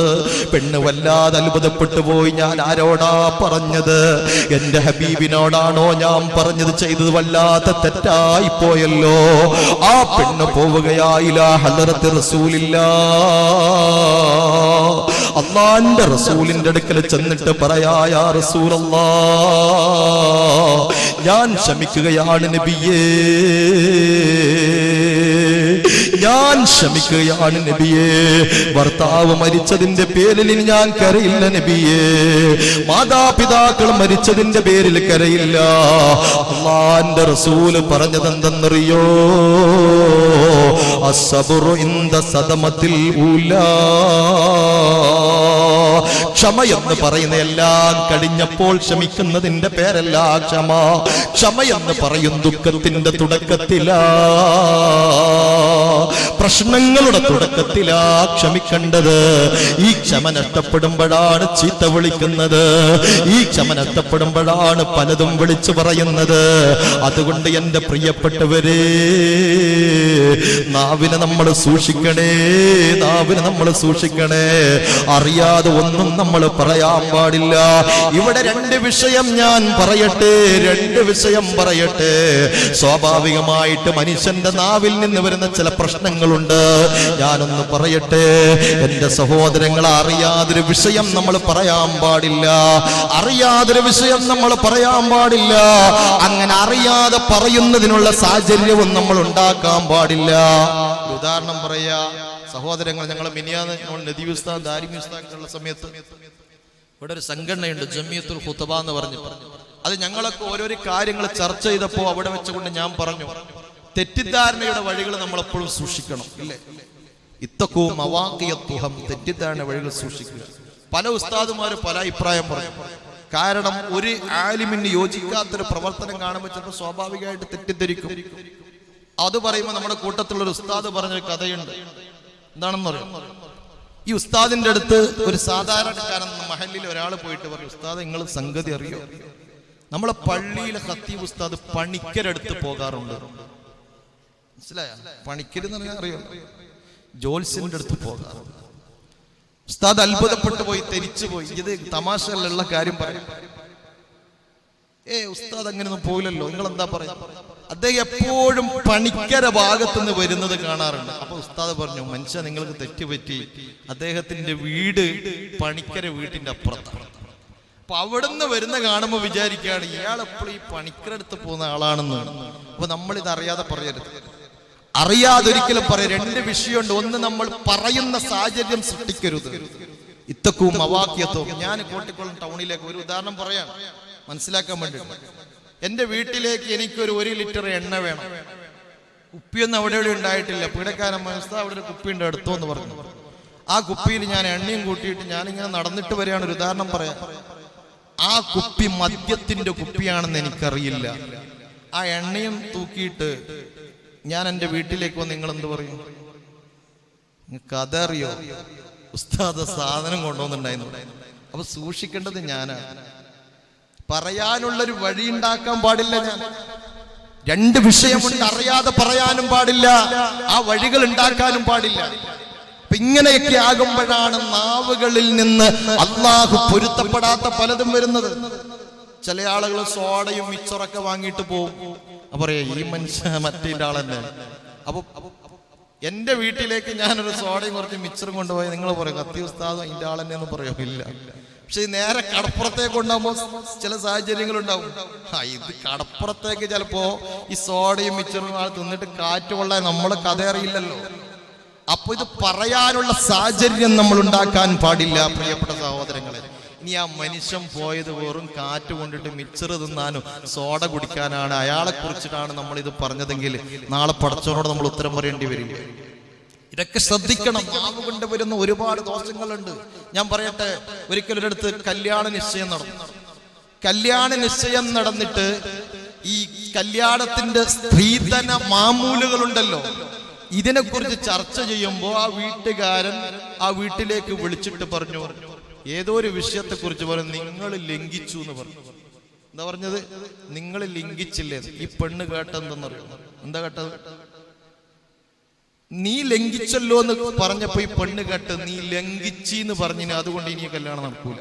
പെണ്ണ് വല്ലാതെ അത്ഭുതപ്പെട്ടു പോയി, ഞാൻ ആരോടാ പറഞ്ഞത്? എന്റെ ഹബീബിനോടാണോ ഞാൻ പറഞ്ഞത്? ചെയ്തത് വല്ലാത്ത തെറ്റായി പോയല്ലോ. ആ പെണ്ണ് പോവുകയായി ഇലാ ഹളറത്തി റസൂലില്ലാ, അല്ലാഹുവിന്റെ റസൂലിന്റെ അടുക്കൽ ചെന്നിട്ട് പറയാ, യാ റസൂലല്ലാഹ്, ഞാൻ ക്ഷമിക്കുകയാണ് നബിയേ, ഞാൻ ക്ഷമിക്കുകയാണ് നബിയേ. ഭർത്താവ് മരിച്ചതിന്റെ പേരിൽ ഞാൻ കരയില്ല നബിയേ, മാതാപിതാക്കൾ മരിച്ചതിന്റെ പേരിൽ കരയില്ല. അല്ലാഹുവിന്റെ റസൂല് പറഞ്ഞതെന്തെന്നറിയോ? അസ്സബ്റു ഇൻദ സദമത്തിൽ ഊലാ, ക്ഷമ എന്ന് പറയുന്ന എല്ലാം കഴിഞ്ഞപ്പോൾ ക്ഷമിക്കുന്നതിന്റെ പേരല്ല ക്ഷമ. ക്ഷമ എന്ന് പറയും ദുഃഖത്തിന്റെ തുടക്കത്തിലാ, പ്രശ്നങ്ങളുടെ തുടക്കത്തിലാ ക്ഷമിക്കേണ്ടത്. ഈ ക്ഷമ നഷ്ടപ്പെടുമ്പോഴാണ് ചീത്ത വിളിക്കുന്നത്, ഈ ക്ഷമ നഷ്ടപ്പെടുമ്പോഴാണ് പലതും വിളിച്ചു പറയുന്നത്. അതുകൊണ്ട് എന്റെ പ്രിയപ്പെട്ടവരെ, നാവിനെ നമ്മൾ സൂക്ഷിക്കണേ, നാവിനെ നമ്മൾ സൂക്ഷിക്കണേ. അറിയാതെ ഒന്നും നമ്മൾ പറയാൻ പാടില്ല. ഇവിടെ 2 വിഷയം ഞാൻ പറയട്ടെ, 2 വിഷയം പറയട്ടെ. സ്വാഭാവികമായിട്ട് മനുഷ്യന്റെ നാവിൽ നിന്ന് വരുന്ന ചില പ്രശ്നങ്ങളുണ്ട്. ഞാനൊന്ന് പറയട്ടെ എന്റെ സഹോദരങ്ങൾ, അറിയാതൊരു വിഷയം നമ്മൾ പറയാൻ പാടില്ല, അറിയാതൊരു വിഷയം നമ്മൾ പറയാൻ പാടില്ല. അങ്ങനെ അറിയാതെ പറയുന്നതിനുള്ള സാഹചര്യവും നമ്മൾ ഉണ്ടാക്കാൻ പാടില്ല. ഉദാഹരണം പറയാ സഹോദരങ്ങൾ, ഞങ്ങൾ മിനിയാന്ന് നദീം ഉസ്താദ്, ദാരിമി ഉസ്താദുള്ള സമയത്ത് ഇവിടെ ഒരു സംഘടനയുണ്ട്, ജമിയത്തുൽ ഖുതബ എന്ന് പറഞ്ഞു. അത് ഞങ്ങളൊക്കെ ഓരോരോ കാര്യങ്ങൾ ചർച്ച ചെയ്തപ്പോ അവിടെ വെച്ചുകൊണ്ട് ഞാൻ പറഞ്ഞു, തെറ്റിദ്ധാരണയുടെ വഴികൾ നമ്മൾ എപ്പോഴും സൂക്ഷിക്കണം, ഇല്ലേ? ഇത്തഖൂ മവാഖിയത്തുഹം, തെറ്റിദ്ധാരണ വഴികൾ സൂക്ഷിക്കുക. പല ഉസ്താദുമാര് പല അഭിപ്രായം പറഞ്ഞു. കാരണം ഒരു ആലിമിന് യോജിക്കാത്തൊരു പ്രവർത്തനം കാണുമ്പോൾ ചിലപ്പോൾ സ്വാഭാവികമായിട്ട് തെറ്റിദ്ധരിക്കും. അത് പറയുമ്പോൾ നമ്മുടെ കൂട്ടത്തിലുള്ള ഒരു ഉസ്താദ് പറഞ്ഞൊരു കഥയുണ്ട്. എന്താണെന്ന് പറയും, ഈ ഉസ്താദിന്റെ അടുത്ത് ഒരു സാധാരണക്കാരൻ മഹല്ലിൽ ഒരാൾ പോയിട്ട് പറയും, ഉസ്താദ് നിങ്ങൾ സംഗതി അറിയോ, നമ്മളെ പള്ളിയിലെ ഖത്തീബ് ഉസ്താദ് പണിക്കരടുത്ത് പോകാറുണ്ട്. മനസ്സിലായ? പണിക്കര് എന്ന് പറഞ്ഞാൽ അറിയോ, ജോത്സ്യന്റെ അടുത്ത് പോകാറുണ്ട്. ഉസ്താദ് അത്ഭുതപ്പെട്ടു പോയി, തെരിച്ചു പോയി. ഇത് തമാശയുള്ള കാര്യം പറയാം. ഉസ്താദ് അങ്ങനെയൊന്നും പോയില്ലല്ലോ, നിങ്ങൾ എന്താ പറയാ? അദ്ദേഹം എപ്പോഴും പണിക്കര ഭാഗത്തുനിന്ന് വരുന്നത് കാണാറുണ്ട്. അപ്പൊ ഉസ്താദ് പറഞ്ഞു, മനുഷ്യ നിങ്ങൾക്ക് തെറ്റുപറ്റി, അദ്ദേഹത്തിന്റെ വീട് പണിക്കര വീട്ടിന്റെ അപ്പുറത്താണ്. അപ്പൊ അവിടുന്ന് വരുന്ന കാണുമ്പോൾ വിചാരിക്കുകയാണ് ഇയാൾ എപ്പോഴും ഈ പണിക്കരടുത്ത് പോകുന്ന ആളാണെന്ന്. അപ്പൊ നമ്മൾ ഇത് അറിയാതെ പറയരുത്, അറിയാതൊരിക്കലും പറയാം. രണ്ട് വിഷയമുണ്ട്. ഒന്ന്, നമ്മൾ പറയുന്ന സാഹചര്യം സൃഷ്ടിക്കരുത്. ഇത്തക്കും മവാക്യത്വം. ഞാൻ കോട്ടിക്കുളം ടൗണിലേക്ക് ഒരു ഉദാഹരണം പറയാം മനസ്സിലാക്കാൻ വേണ്ടി. എന്റെ വീട്ടിലേക്ക് എനിക്കൊരു 1 ലിറ്റർ എണ്ണ വേണം. കുപ്പിയൊന്നും അവിടെ എവിടെ ഉണ്ടായിട്ടില്ല. പീഡക്കാരൻ മനസ്സാ അവിടെ ഒരു കുപ്പി ഉണ്ട് എടുത്തോ എന്ന് പറഞ്ഞു. ആ കുപ്പിയിൽ ഞാൻ എണ്ണയും കൂട്ടിയിട്ട് ഞാനിങ്ങനെ നടന്നിട്ട് വരികയാണ്. ഒരു ഉദാഹരണം പറയാം. ആ കുപ്പി മദ്യത്തിന്റെ കുപ്പിയാണെന്ന് എനിക്കറിയില്ല. ആ എണ്ണയും തൂക്കിയിട്ട് ഞാൻ എൻ്റെ വീട്ടിലേക്ക് വന്ന് നിങ്ങൾ എന്ത് പറയും? നിങ്ങൾക്ക് അതറിയോ? ഉസ്താദ് സാധനം കൊണ്ടുവന്നിട്ടുണ്ടായിരുന്നു. അപ്പൊ സൂക്ഷിക്കേണ്ടത് ഞാനാണ്. പറയാനുള്ളൊരു വഴി ഉണ്ടാക്കാൻ പാടില്ല. ഞാൻ രണ്ട് വിഷയമുണ്ട്, അറിയാതെ പറയാനും പാടില്ല, ആ വഴികൾ ഉണ്ടാക്കാനും പാടില്ല. അപ്പൊ ഇങ്ങനെയൊക്കെ ആകുമ്പോഴാണ് നാവുകളിൽ നിന്ന് അള്ളാഹു പൊരുത്തപ്പെടാത്ത പലതും വരുന്നത്. ചില ആളുകൾ സോഡയും മിച്ചറൊക്കെ വാങ്ങിയിട്ട് പോകും. പറയാ ഈ മനുഷ്യ മറ്റേ ആളെന്നെ. അപ്പൊ എന്റെ വീട്ടിലേക്ക് ഞാനൊരു സോഡയും കുറച്ച് മിച്ചറും കൊണ്ടുപോയി നിങ്ങൾ പറയും കത്തി ഉസ്താദ് അതിന്റെ ആളെന്നെ എന്ന് പറയോ? ഇല്ല. പക്ഷെ നേരെ കടപ്പുറത്തേക്ക് ഉണ്ടാകുമ്പോ ചില സാഹചര്യങ്ങൾ ഉണ്ടാവും. ഇത് കടപ്പുറത്തേക്ക് ചിലപ്പോ ഈ സോഡയും മിച്ചറും തിന്നിട്ട് കാറ്റ് കൊള്ളാൻ നമ്മളെ കഥ അറിയില്ലല്ലോ. അപ്പൊ ഇത് പറയാനുള്ള സാഹചര്യം നമ്മൾ ഉണ്ടാക്കാൻ പാടില്ല പ്രിയപ്പെട്ട സഹോദരങ്ങളെ. ഇനി ആ മനുഷ്യൻ പോയത് വെറും കാറ്റ് കൊണ്ടിട്ട് മിച്ചർ തിന്നാനും സോഡ കുടിക്കാനാണ്, അയാളെ കുറിച്ചിട്ടാണ് നമ്മൾ ഇത് പറഞ്ഞതെങ്കിൽ നാളെ പടച്ചവനോട് നമ്മൾ ഉത്തരം പറയേണ്ടി വരില്ല. ഇതൊക്കെ ശ്രദ്ധിക്കണം. നാവ് കൊണ്ട് വരുന്ന ഒരുപാട് ദോഷങ്ങളുണ്ട്. ഞാൻ പറയട്ടെ, ഒരിക്കലൊരിടത്ത് കല്യാണ നിശ്ചയം നടന്നു. കല്യാണ നിശ്ചയം നടന്നിട്ട് ഈ കല്യാണത്തിന്റെ സ്ത്രീധന മാമൂലുകളുണ്ടല്ലോ, ഇതിനെക്കുറിച്ച് ചർച്ച ചെയ്യുമ്പോൾ ആ വീട്ടുകാരൻ ആ വീട്ടിലേക്ക് വിളിച്ചിട്ട് പറഞ്ഞു, ഏതോ ഒരു വിഷയത്തെ കുറിച്ച് പറഞ്ഞു, നിങ്ങൾ ലംഘിച്ചു എന്ന് പറഞ്ഞു. എന്താ പറഞ്ഞത്? നിങ്ങൾ ലംഘിച്ചില്ലേ? ഈ പെണ്ണ് കേട്ടെന്തെന്നറിയോ? എന്താ കേട്ടത്? നീ ലംഘിച്ചല്ലോ എന്ന് പറഞ്ഞപ്പോ ഈ പെണ്ണ് കേട്ട് നീ ലംഘിച്ചെന്ന് പറഞ്ഞിന്, അതുകൊണ്ട് ഇനി കല്യാണം നടക്കൂല.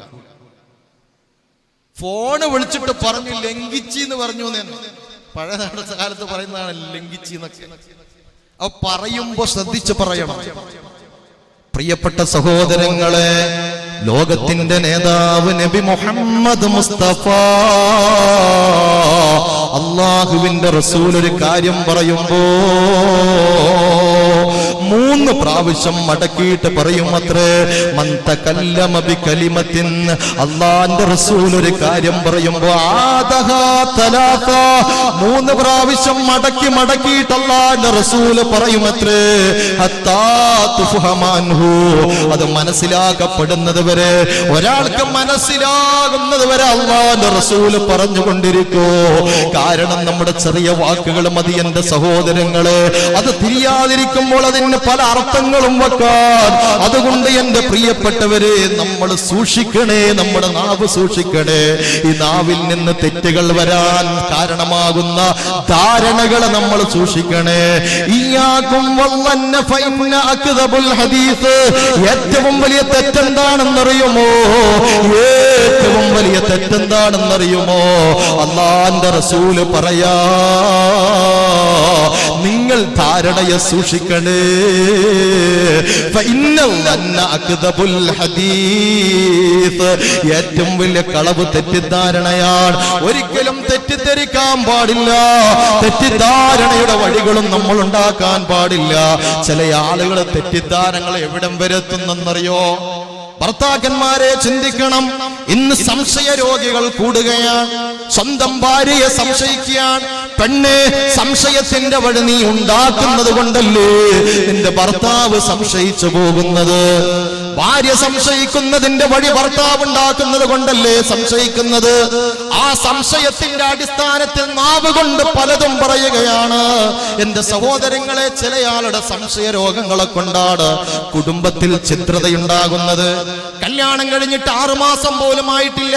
ഫോണ് വിളിച്ചിട്ട് പറഞ്ഞു ലംഘിച്ചെന്ന് പറഞ്ഞു. പഴയ കാലത്ത് പറയുന്നതാണ് ലംഘിച്ചെന്നൊക്കെ. അപ്പൊ പറയുമ്പോ ശ്രദ്ധിച്ച് പറയണം. പ്രിയപ്പെട്ട സഹോദരങ്ങളെ, ലോകത്തിന്റെ നേതാവ് നബി മുഹമ്മദ് മുസ്തഫ അള്ളാഹുവിന്റെ റസൂൽ ഒരു കാര്യം പറയുമ്പോ 3 പ്രാവശ്യം മടക്കിയിട്ട് പറയും അത്രേ. മൻ തകല്ലമ ബികലിമത്തിൻ, അല്ലാഹുവിന്റെ റസൂൽ ഒരു കാര്യം പറയുമ്പോ ആദഹാ തലാത, 3 പ്രാവശ്യം മടക്കിയിട്ട് അല്ലാഹുവിന്റെ റസൂൽ പറയും അത്രേ. ഹത്താ തുഫഹമാൻഹു, അത് മനസ്സിലാക്കപ്പെടുന്നത് വരെ, ഒരാൾക്ക് മനസ്സിലാകുന്നത് വരെ അല്ലാഹുവിന്റെ റസൂൽ പറഞ്ഞുകൊണ്ടിരിക്കൂ. കാരണം നമ്മുടെ ചെറിയ വാക്കുകൾ മതി എന്റെ സഹോദരങ്ങളെ, അത് തിരിയാതിരിക്കുമ്പോൾ അതിന് പല അർത്ഥങ്ങളും വെക്കാൻ. അതുകൊണ്ട് എന്റെ പ്രിയപ്പെട്ടവരെ, നമ്മൾ സൂക്ഷിക്കണേ, നമ്മുടെ നാവ് സൂക്ഷിക്കണേ. ഈ നാവിൽ നിന്ന് തെറ്റുകൾ വരാൻ കാരണമാകുന്ന ധാരണകളെ നമ്മൾ സൂക്ഷിക്കണേ. ഇയ്യാകും വല്ലന്ന ഫഇന്ന അക്ദബുൽ ഹദീസ്, ഏറ്റവും വലിയ തെറ്റെന്താണെന്നറിയുമോ? ഏറ്റവും വലിയ തെറ്റെന്താണെന്നറിയുമോ? അല്ലാഹുവിന്റെ റസൂൽ പറയാ, നിങ്ങൾ ധാരണയെ സൂക്ഷിക്കണേ. ഏറ്റവും വലിയ കളവ് തെറ്റിദ്ധാരണയാണ്. ഒരിക്കലും തെറ്റിദ്ധരിക്കാൻ പാടില്ല. തെറ്റിദ്ധാരണയുടെ വഴികളും നമ്മൾ ഉണ്ടാക്കാൻ പാടില്ല. ചില ആളുകൾ തെറ്റിദ്ധാരണകൾ എവിടം വരെത്തുന്നെന്നറിയോ? ഭർത്താക്കന്മാരെ ചിന്തിക്കണം. ഇന്ന് സംശയ രോഗികൾ കൂടുകയാണ്. സ്വന്തം ഭാര്യയെ സംശയിക്കുകയാണ്. പെണ്ണെ, സംശയത്തിന്റെ വഴി നീ ഉണ്ടാക്കുന്നത് കൊണ്ടല്ലേ നിന്റെ ഭർത്താവ് സംശയിച്ചു പോകുന്നത്. ഭാര്യ സംശയിക്കുന്നതിന്റെ വഴി ഭർത്താവ് ഉണ്ടാക്കുന്നത് കൊണ്ടല്ലേ സംശയിക്കുന്നത്? ആ സംശയത്തിന്റെ അടിസ്ഥാനത്തിൽ നാവ് കൊണ്ട് പലതും പറയുകയാണ്. എന്റെ സഹോദരങ്ങളെ, ചിലയാളുടെ സംശയ രോഗങ്ങളെ കൊണ്ടാണ് കുടുംബത്തിൽ ഛിദ്രതയുണ്ടാകുന്നത്. കല്യാണം കഴിഞ്ഞിട്ട് 6 മാസം പോലും ആയിട്ടില്ല.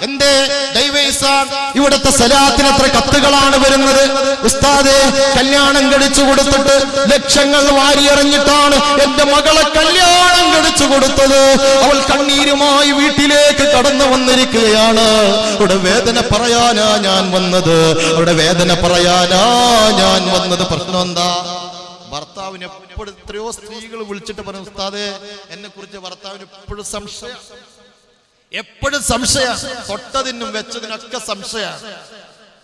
എന്റെ ദൈവൈസാൻ, ഇവിടുത്തെ സലാത്തിന് എത്ര കത്തുകളാണ് വരുന്നത്. ഉസ്താദേ, കല്യാണം കഴിച്ചു കൊടുത്തിട്ട് ലക്ഷങ്ങൾ വാരിയെറിഞ്ഞിട്ടാണ് എന്റെ മകളെ കല്യാണം കഴിച്ചു കൊടുത്തത്. അവൾ കണ്ണീരുമായി വീട്ടിലേക്ക് കടന്നു വന്നിരിക്കുകയാണ്. അവിടെ വേദന പറയാനാ ഞാൻ വന്നത്, അവിടെ വേദന പറയാനാ ഞാൻ വന്നത്. പ്രശ്നം എന്താ? ഭർത്താവിന് എപ്പോഴും എത്രയോ സ്ത്രീകൾ വിളിച്ചിട്ട് പറഞ്ഞു, ഉസ്താദേ, എന്നെ കുറിച്ച് ഭർത്താവിന് എപ്പോഴും സംശയം, എപ്പോഴും സംശയ, തൊട്ടതിനും വെച്ചതിനൊക്കെ സംശയ.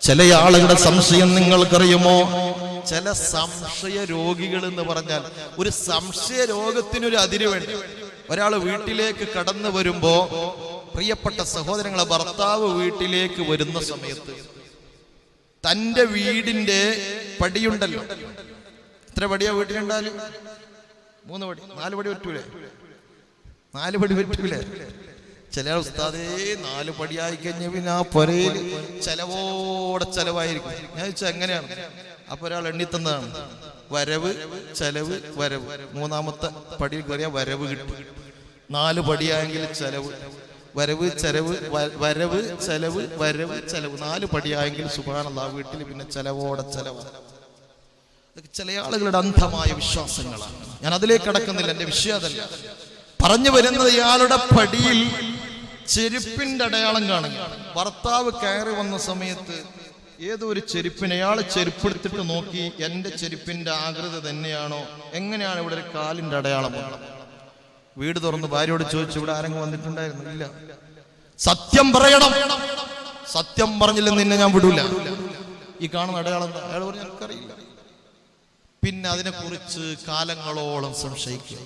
ചില ആളുകളുടെ സംശയം നിങ്ങൾക്കറിയുമോ? ചില സംശയ രോഗികൾ എന്ന് പറഞ്ഞാൽ ഒരു സംശയ രോഗത്തിനൊരു അതിര് വേണ്ടി. ഒരാൾ വീട്ടിലേക്ക് കടന്നു വരുമ്പോ, പ്രിയപ്പെട്ട സഹോദരങ്ങളെ, ഭർത്താവ് വീട്ടിലേക്ക് വരുന്ന സമയത്ത് തന്റെ വീടിന്റെ പടിയുണ്ടല്ലോ, എത്ര പടിയാ വീട്ടിലുണ്ടാലും? 3 പടി, 4 പടി പറ്റൂലേ? 4 പടി പറ്റൂലേ? ചില ഉസ്താദേ 4 പടിയായി കഴിഞ്ഞ പിന്നെ ആ പൊരയിൽ ചെലവോടെ ചെലവായിരിക്കും. ഞാൻ ചോദിച്ചാൽ എങ്ങനെയാണ്? അപ്പൊ ഒരാൾ എണ്ണിത്തന്നതാണ്, വരവ് ചെലവ് വരവ്. 3ാമത്തെ പടിയിൽ കയറിയ വരവ് കിട്ടും. 4 പടിയായെങ്കിൽ ചെലവ്, വരവ് ചെലവ്, വരവ് ചെലവ്, വരവ് ചെലവ്. 4 പടിയായെങ്കിൽ സുബ്ഹാനല്ലാഹ്, വീട്ടിൽ പിന്നെ ചെലവോടെ ചെലവ്. ചില ആളുകളുടെ അന്ധമായ വിശ്വാസങ്ങളാണ്. ഞാൻ അതിലേക്ക് കടക്കുന്നില്ല, എന്റെ വിഷയം അതല്ല. പറഞ്ഞു വരുന്നത്, ഇയാളുടെ പടിയിൽ ചെരുപ്പിന്റെ അടയാളം കാണുക. ഭർത്താവ് കയറി വന്ന സമയത്ത് ഏതോ ഒരു ചെരുപ്പിനെ അയാൾ ചെരുപ്പെടുത്തിട്ട് നോക്കി, എന്റെ ചെരുപ്പിന്റെ ആകൃതി തന്നെയാണോ, എങ്ങനെയാണ് ഇവിടെ ഒരു കാലിന്റെ അടയാളം? വീട് തുറന്ന് ഭാര്യയോട് ചോദിച്ചു, ഇവിടെ ആരെങ്കിലും വന്നിട്ടുണ്ടായിരുന്നു? ഇല്ല. സത്യം പറയണം, സത്യം പറഞ്ഞില്ലെന്ന് നിന്നെ ഞാൻ വിടൂല. ഈ കാണുന്ന അടയാളം അയാൾ പറഞ്ഞു, എനിക്കറിയില്ല. പിന്നെ അതിനെക്കുറിച്ച് കാലങ്ങളോളം സംശയിക്കുക.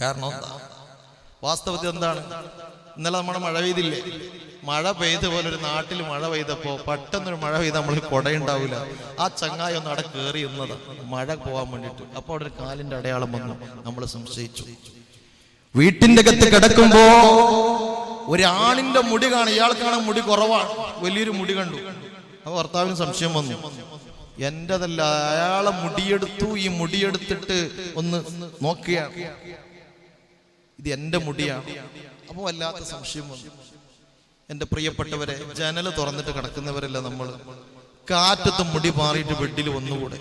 കാരണം എന്താ? വാസ്തവത്തിൽ എന്താണ്? ഇന്നലെ നമ്മുടെ മഴ പെയ്തില്ലേ? മഴ പെയ്ത പോലെ ഒരു നാട്ടിൽ മഴ പെയ്തപ്പോ പെട്ടെന്നൊരു മഴ പെയ്ത നമ്മൾ കുടയുണ്ടാവില്ല. ആ ചങ്ങായി ഒന്ന് അവിടെ കയറി ഇന്നതാ മഴ പോകാൻ വേണ്ടിട്ട്. അപ്പൊ അവിടെ ഒരു കാലിന്റെ അടയാളം വന്നു. നമ്മൾ സംശയിച്ചു. വീട്ടിന്റെ അകത്ത് കിടക്കുമ്പോ ഒരാണിന്റെ മുടി കാണും. ഇയാൾക്കാണ് മുടി കുറവാണ്, വലിയൊരു മുടി കണ്ടു. അപ്പൊ ഭർത്താവിന് സംശയം വന്നു, എന്റേതല്ല, അയാളെ മുടിയെടുത്തു. ഈ മുടിയെടുത്തിട്ട് ഒന്ന് നോക്കിയാണ്, ഇത് എന്റെ മുടിയാണ്. അപ്പൊ വല്ലാത്ത സംശയം വന്നു. എന്റെ പ്രിയപ്പെട്ടവരെ, ജനല് തുറന്നിട്ട് കിടക്കുന്നവരല്ല നമ്മൾ. കാറ്റത്ത് മുടി മാറിയിട്ട് ബെഡിൽ വന്നുകൂടെ?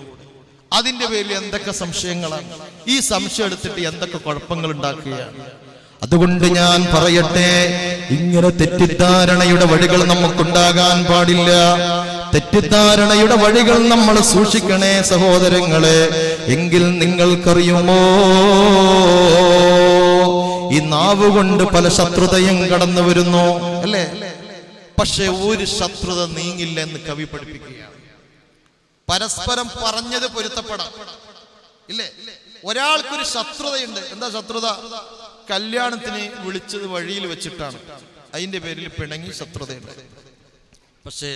അതിന്റെ പേരിൽ എന്തൊക്കെ സംശയങ്ങളാണ്. ഈ സംശയം എടുത്തിട്ട് എന്തൊക്കെ കുഴപ്പങ്ങൾ ഉണ്ടാക്കുകയാണ്. അതുകൊണ്ട് ഞാൻ പറയട്ടെ, ഇങ്ങനെ തെറ്റിദ്ധാരണയുടെ വഴികൾ നമുക്കുണ്ടാകാൻ പാടില്ല. തെറ്റിദ്ധാരണയുടെ വഴികൾ നമ്മൾ സൂക്ഷിക്കണേ സഹോദരങ്ങളെ. എങ്കിൽ നിങ്ങൾക്കറിയുമോ, ഈ നാവ് കൊണ്ട് പല ശത്രുതയും കടന്നു വരുന്നു, അല്ലേ? പക്ഷെ ഒരു ശത്രുത നീങ്ങില്ല എന്ന് കവി പഠിപ്പിക്കുകയാണ്. പരസ്പരം പറഞ്ഞത് പൊരുത്തപ്പെടാം, ഇല്ലേ? ഒരാൾക്കൊരു ശത്രുതയുണ്ട്. എന്താ ശത്രുത? കല്യാണത്തിന് വിളിച്ചത് വഴിയിൽ വെച്ചിട്ടാണ്, അതിന്റെ പേരിൽ പിണങ്ങി ശത്രുതയുണ്ട്. പക്ഷേ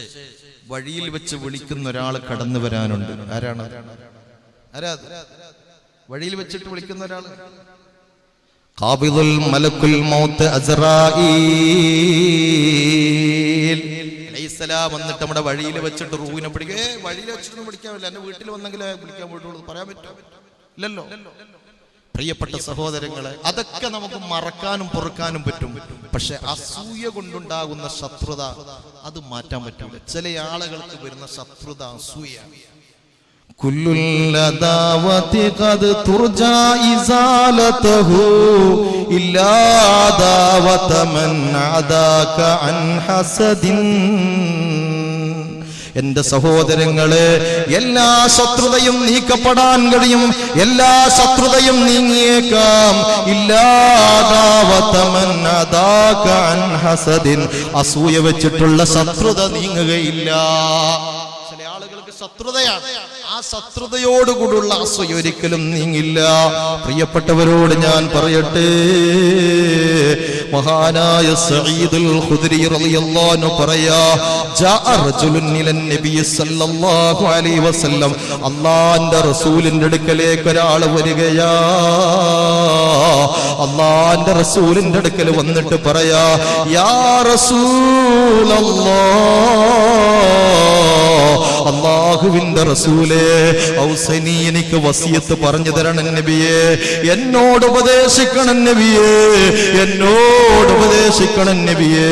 വഴിയിൽ വെച്ച് വിളിക്കുന്ന ഒരാൾ കടന്നു വരാനുണ്ട്. ആരാണ്? വഴിയിൽ വെച്ചിട്ട് വിളിക്കുന്ന ഒരാൾ ഖാബിദുൽ മലക്കുൽ മൗത്ത് അസ്റായീൽ അലൈഹിസ്സലാം വന്നിട്ട് നമ്മുടെ വഴിയിൽ വെച്ചിട്ട് റൂഹിനെ പിടിക്കുക. വഴിയിൽ വെച്ചിട്ടൊന്നും പിടിക്കാൻ പറ്റില്ല, എന്റെ വീട്ടിൽ വന്നെങ്കിലേ പിടിക്കാൻ പോയിട്ടുള്ളൂ. പറയാൻ പറ്റുമോ? ഇല്ലല്ലോ. പ്രിയപ്പെട്ട സഹോദരങ്ങളെ, അതൊക്കെ നമുക്ക് മറക്കാനും പൊറുക്കാനും പറ്റും. പക്ഷെ അസൂയ കൊണ്ടുണ്ടാകുന്ന ശത്രുത അത് മാറ്റാൻ പറ്റില്ല. ചില ആളുകൾക്ക് വരുന്ന ശത്രുത അസൂയ. കുല്ലുൽ അദാവതി ഖദ് തുർജാ ഇസാലതഹു ഇല്ലാ ദാവത മൻ അദാക അൻ ഹസദിൻ. എന്റെ സഹോദരങ്ങളെ, എല്ലാ ശത്രുതയും നീക്കപ്പെടാൻ കഴിയും, എല്ലാ ശത്രുതയും നീങ്ങിയേക്കാം. അസൂയ വെച്ചിട്ടുള്ള ശത്രുത നീങ്ങുകയില്ല. ചില ആളുകൾക്ക് ശത്രുതയാണ്, ആ ശത്രുതയോടുകൂടുള്ള അസൂയ ഒരിക്കലും നീങ്ങില്ല. പ്രിയപ്പെട്ടവരോട് ഞാൻ പറയട്ടെ, മഹാനായ സഈദുൽ ഖുദ്രി റളിയല്ലാഹു അൻഹു പറയാ ജാഅ റജുലുൻ ഇലൻ നബി സല്ലല്ലാഹു അലൈഹി വസല്ലം അല്ലാഹുവിന്റെ റസൂലിന്റെ അടുക്കലേക്ക് ഒരാൾ വരികയാ അല്ലാഹുവിന്റെ റസൂലിന്റെ അടുക്കൽ വന്നിട്ട് പറയാ യാ റസൂലല്ലാഹ് അല്ലാഹുവിന്റെ റസൂലേ ഔസനി എനിക്ക് വസിയത്ത് പറഞ്ഞു തരണം നബിയേ എന്നോട് ഉപദേശിക്കണം നബിയേ എന്നോട് ഉപദേശിക്കണം നബിയേ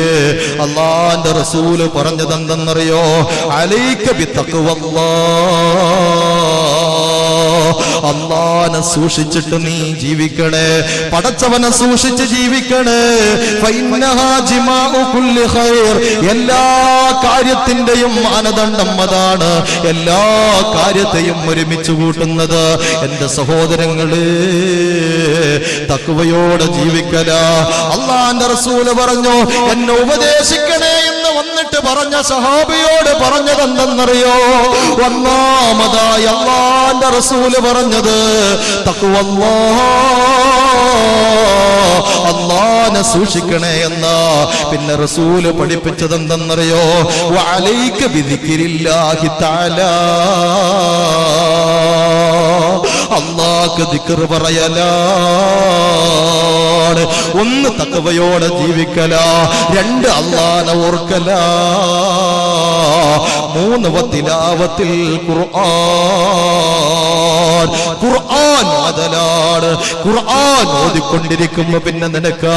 അല്ലാഹുവിന്റെ റസൂല് പറഞ്ഞത് എന്തെന്നറിയോ അലൈക ബിത്തഖ്വല്ലാഹ് അല്ലാഹനെ സൂക്ഷിച്ചിട്ട് നീ ജീവിക്കണേ പടച്ചവനെ സൂക്ഷിച്ച് ജീവിക്കണേ ഫഇന്നഹാ ജിമാഉ കുല്ലി ഖൈർ എല്ലാ കാര്യത്തിന്റെയും മാനദണ്ഡം അതാണ് എല്ലാ കാര്യത്തെയും ഒരുമിച്ച് കൂട്ടുന്നത് എന്റെ സഹോദരങ്ങളെ തഖ്വയോടെ ജീവിക്കല അല്ലാഹുവിന്റെ റസൂല് പറഞ്ഞു എന്നെ ഉപദേശിക്കണേ എന്ന് വന്നിട്ട് പറഞ്ഞ സഹാബിയോട് പറഞ്ഞത് എന്തെന്നറിയോ ഒന്നാമതായി അല്ലാഹുവിന്റെ റസൂല് പറഞ്ഞത് തഖ്വല്ലാഹ് അല്ലാഹനെ സൂക്ഷിക്കണേ എന്ന് പിന്നെ റസൂല് പഠിപ്പിച്ചത് എന്തെന്നറിയോ വഅലൈക ബിദിക്രില്ലാഹി തആല അല്ലാഹുക്ക് ദിക്ർ പറയലാണ് ഒന്ന് തഖ്വയോടെ ജീവിക്കല രണ്ട് അല്ലാഹനെ ഓർക്കല മൂന്ന് വതിലാവത്തിൽ ഖുർആൻ ഓതലാണ് ഖുർആൻ ഓതിക്കൊണ്ടിരിക്കുമ്പോ പിന്നെ നിനക്ക്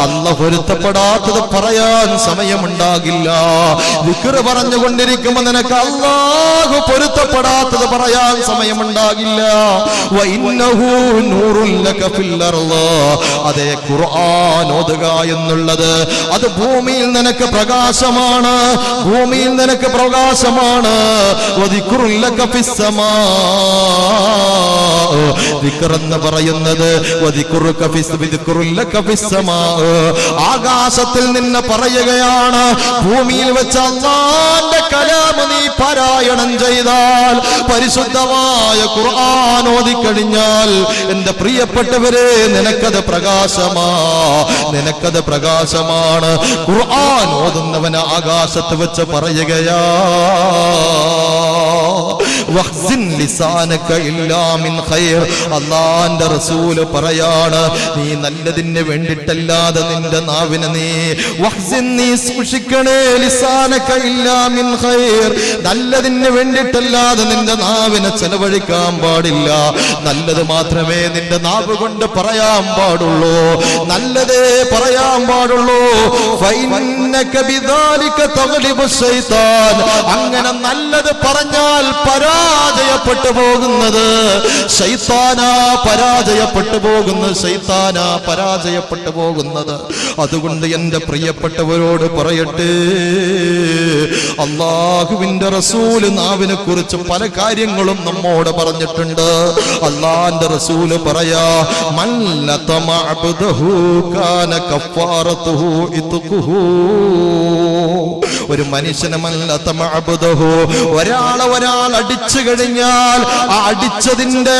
അല്ലാഹു പൊരുത്തപ്പെടാത്തത് പറയാൻ സമയമുണ്ടാകില്ല ദിക്ർ പറഞ്ഞുകൊണ്ടിരിക്കുമ്പോ നിനക്ക് അല്ലാഹു പൊരുത്തപ്പെടാത്തത് പറയാൻ സമയമുണ്ടാകില്ല വഇന്നഹു നൂറുൽ ലക ഫിൽ അർള് അതേ ഖുർആൻ ഓതുക എന്നുള്ളത് അത് ഭൂമിയിൽ നിനക്ക് പ്രകാശമാണ് ഭൂമിയിൽ നിനക്ക് പ്രകാശമാണ് വദിക്റുൽ ലക ഫിസ് സമാ ദിക്ർ എന്ന് പറയുന്നത് വദിക്റുക ഫിസ് ബിദിക്റുൽ ലക ഫിസ് സമാ ആകാശത്തിൽ നിന്ന് പറയുകയാണ് ഭൂമിയിൽ വെച്ച് അല്ലാഹുവിന്റെ കലാം നീ പാരായണം ചെയ്താൽ പരിശുദ്ധമായ ഖുർആൻ ഓതിക്കഴിഞ്ഞാൽ എന്റെ പ്രിയപ്പെട്ടവരെ നിനക്കത് പ്രകാശമാണ് ഖുർആൻ ഓതുന്നവന് ആകാശത്ത് വെച്ച് പറയുകയാ വഖ്സിൻ ലിസാനക ഇല്ലാ മിൻ ഖൈർ അല്ലാഹുവിന്റെ റസൂല് പറയാണ് നീ നല്ലതിന് വേണ്ടിട്ടല്ലാതെ നിന്റെ നാവിനെ നീ വഖ്സിൻ നീ സൂക്ഷിക്കണേ ലിസാനക ഇല്ലാ മിൻ ഖൈർ നല്ലതിന് വേണ്ടിട്ടല്ലാതെ നിന്റെ നാവിനെ ചെലവഴിക്കാൻ പാടില്ല നല്ലത് മാത്രമേ നിന്റെ നാവ് കൊണ്ട് പറയാൻ പാടുള്ളൂ നല്ലതേ പറയാൻ പാടുള്ളൂ ഫഇന്നക ബിദാലിക തഗ്ലിബു ശൈത്താൻ അങ്ങനെ നല്ലത് പറഞ്ഞാൽ പരാജയപ്പെട്ടു പോകുന്നത് ശൈത്താനാ പരാജയപ്പെട്ടു പോകുന്നത് അതുകൊണ്ട് എന്റെ പ്രിയപ്പെട്ടവരോട് പറയട്ടെ അല്ലാഹുവിന്റെ റസൂല് നാവിനെ കുറിച്ച് പല കാര്യങ്ങളും നമ്മോട് പറഞ്ഞിട്ടുണ്ട് അല്ലാഹുവിന്റെ റസൂല് പറയാ മല്ലതമ അബ്ദഹു കാന കഫാറതുഹു ഇത്ഖുഹു ഒരു മനുഷ്യനെ മല്ലതമ അബ്ദഹു ഒരാൾ അടിച്ചു കഴിഞ്ഞാൽ ആ അടിച്ചതിന്റെ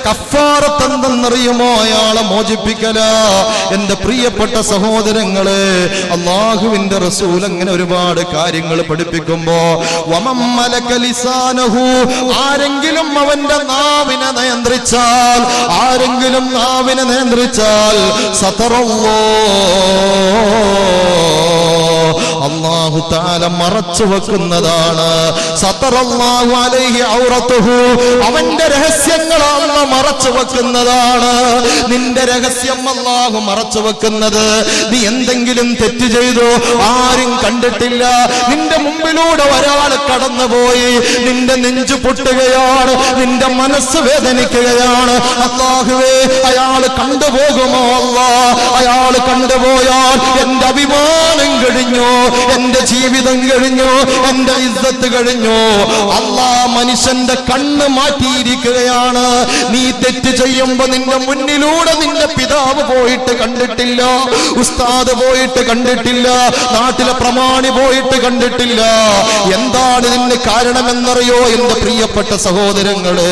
കഫാറത്ത് എന്തെന്നറിയുമോ അയാളെ മോചിപ്പിക്കല എന്റെ പ്രിയപ്പെട്ട സഹോദരങ്ങളെ അല്ലാഹുവിന്റെ റസൂൽ അങ്ങനെ ഒരുപാട് കാര്യങ്ങൾ പഠിപ്പിക്കുമ്പോ വമമ്മലക ലിസാനഹു ആരെങ്കിലും അവന്റെ നാവിനെ നിയന്ത്രിച്ചാൽ അല്ലാഹു തആല മറച്ചു വെക്കുന്നതാണ് സതറല്ലാഹു അലൈഹി ഔറതുഹു അവന്റെ രഹസ്യങ്ങൾ അല്ലാഹു മറച്ചു വെക്കുന്നതാണ് നിന്റെ രഹസ്യം അല്ലാഹു മറച്ചു വെക്കുന്നത് നീ എന്തെങ്കിലും തെറ്റ് ചെയ്തു ആരും കണ്ടിട്ടില്ല നിന്റെ മുമ്പിലൂടെ ഒരാൾ കടന്നുപോയി നിന്റെ നെഞ്ചു പൊട്ടുകയാണ് നിന്റെ മനസ്സ് വേദനിക്കുകയാണ് അല്ലാഹുവേ അയാൾ കണ്ടുപോകുമോ അല്ലാഹ് അയാൾ കണ്ടുപോയാൽ എന്റെ അഭിമാനം കഴിഞ്ഞു എന്റെ ജീവിതം കഴിഞ്ഞു എന്റെ ഇസ്സത്ത് കഴിഞ്ഞു അല്ലാഹ് മനുഷ്യന്റെ കണ്ണ് മാറ്റിയിരിക്കുകയാണ് നീ തെറ്റ് ചെയ്യുമ്പോ നിന്റെ മുന്നിലൂടെ നിന്റെ പിതാവ് പോയിട്ട് കണ്ടിട്ടില്ല ഉസ്താദ് പോയിട്ട് കണ്ടിട്ടില്ല നാട്ടിലെ പ്രമാണി പോയിട്ട് കണ്ടിട്ടില്ല എന്താണ് ഇതിന് കാരണമെന്നറിയോ എന്റെ പ്രിയപ്പെട്ട സഹോദരങ്ങള്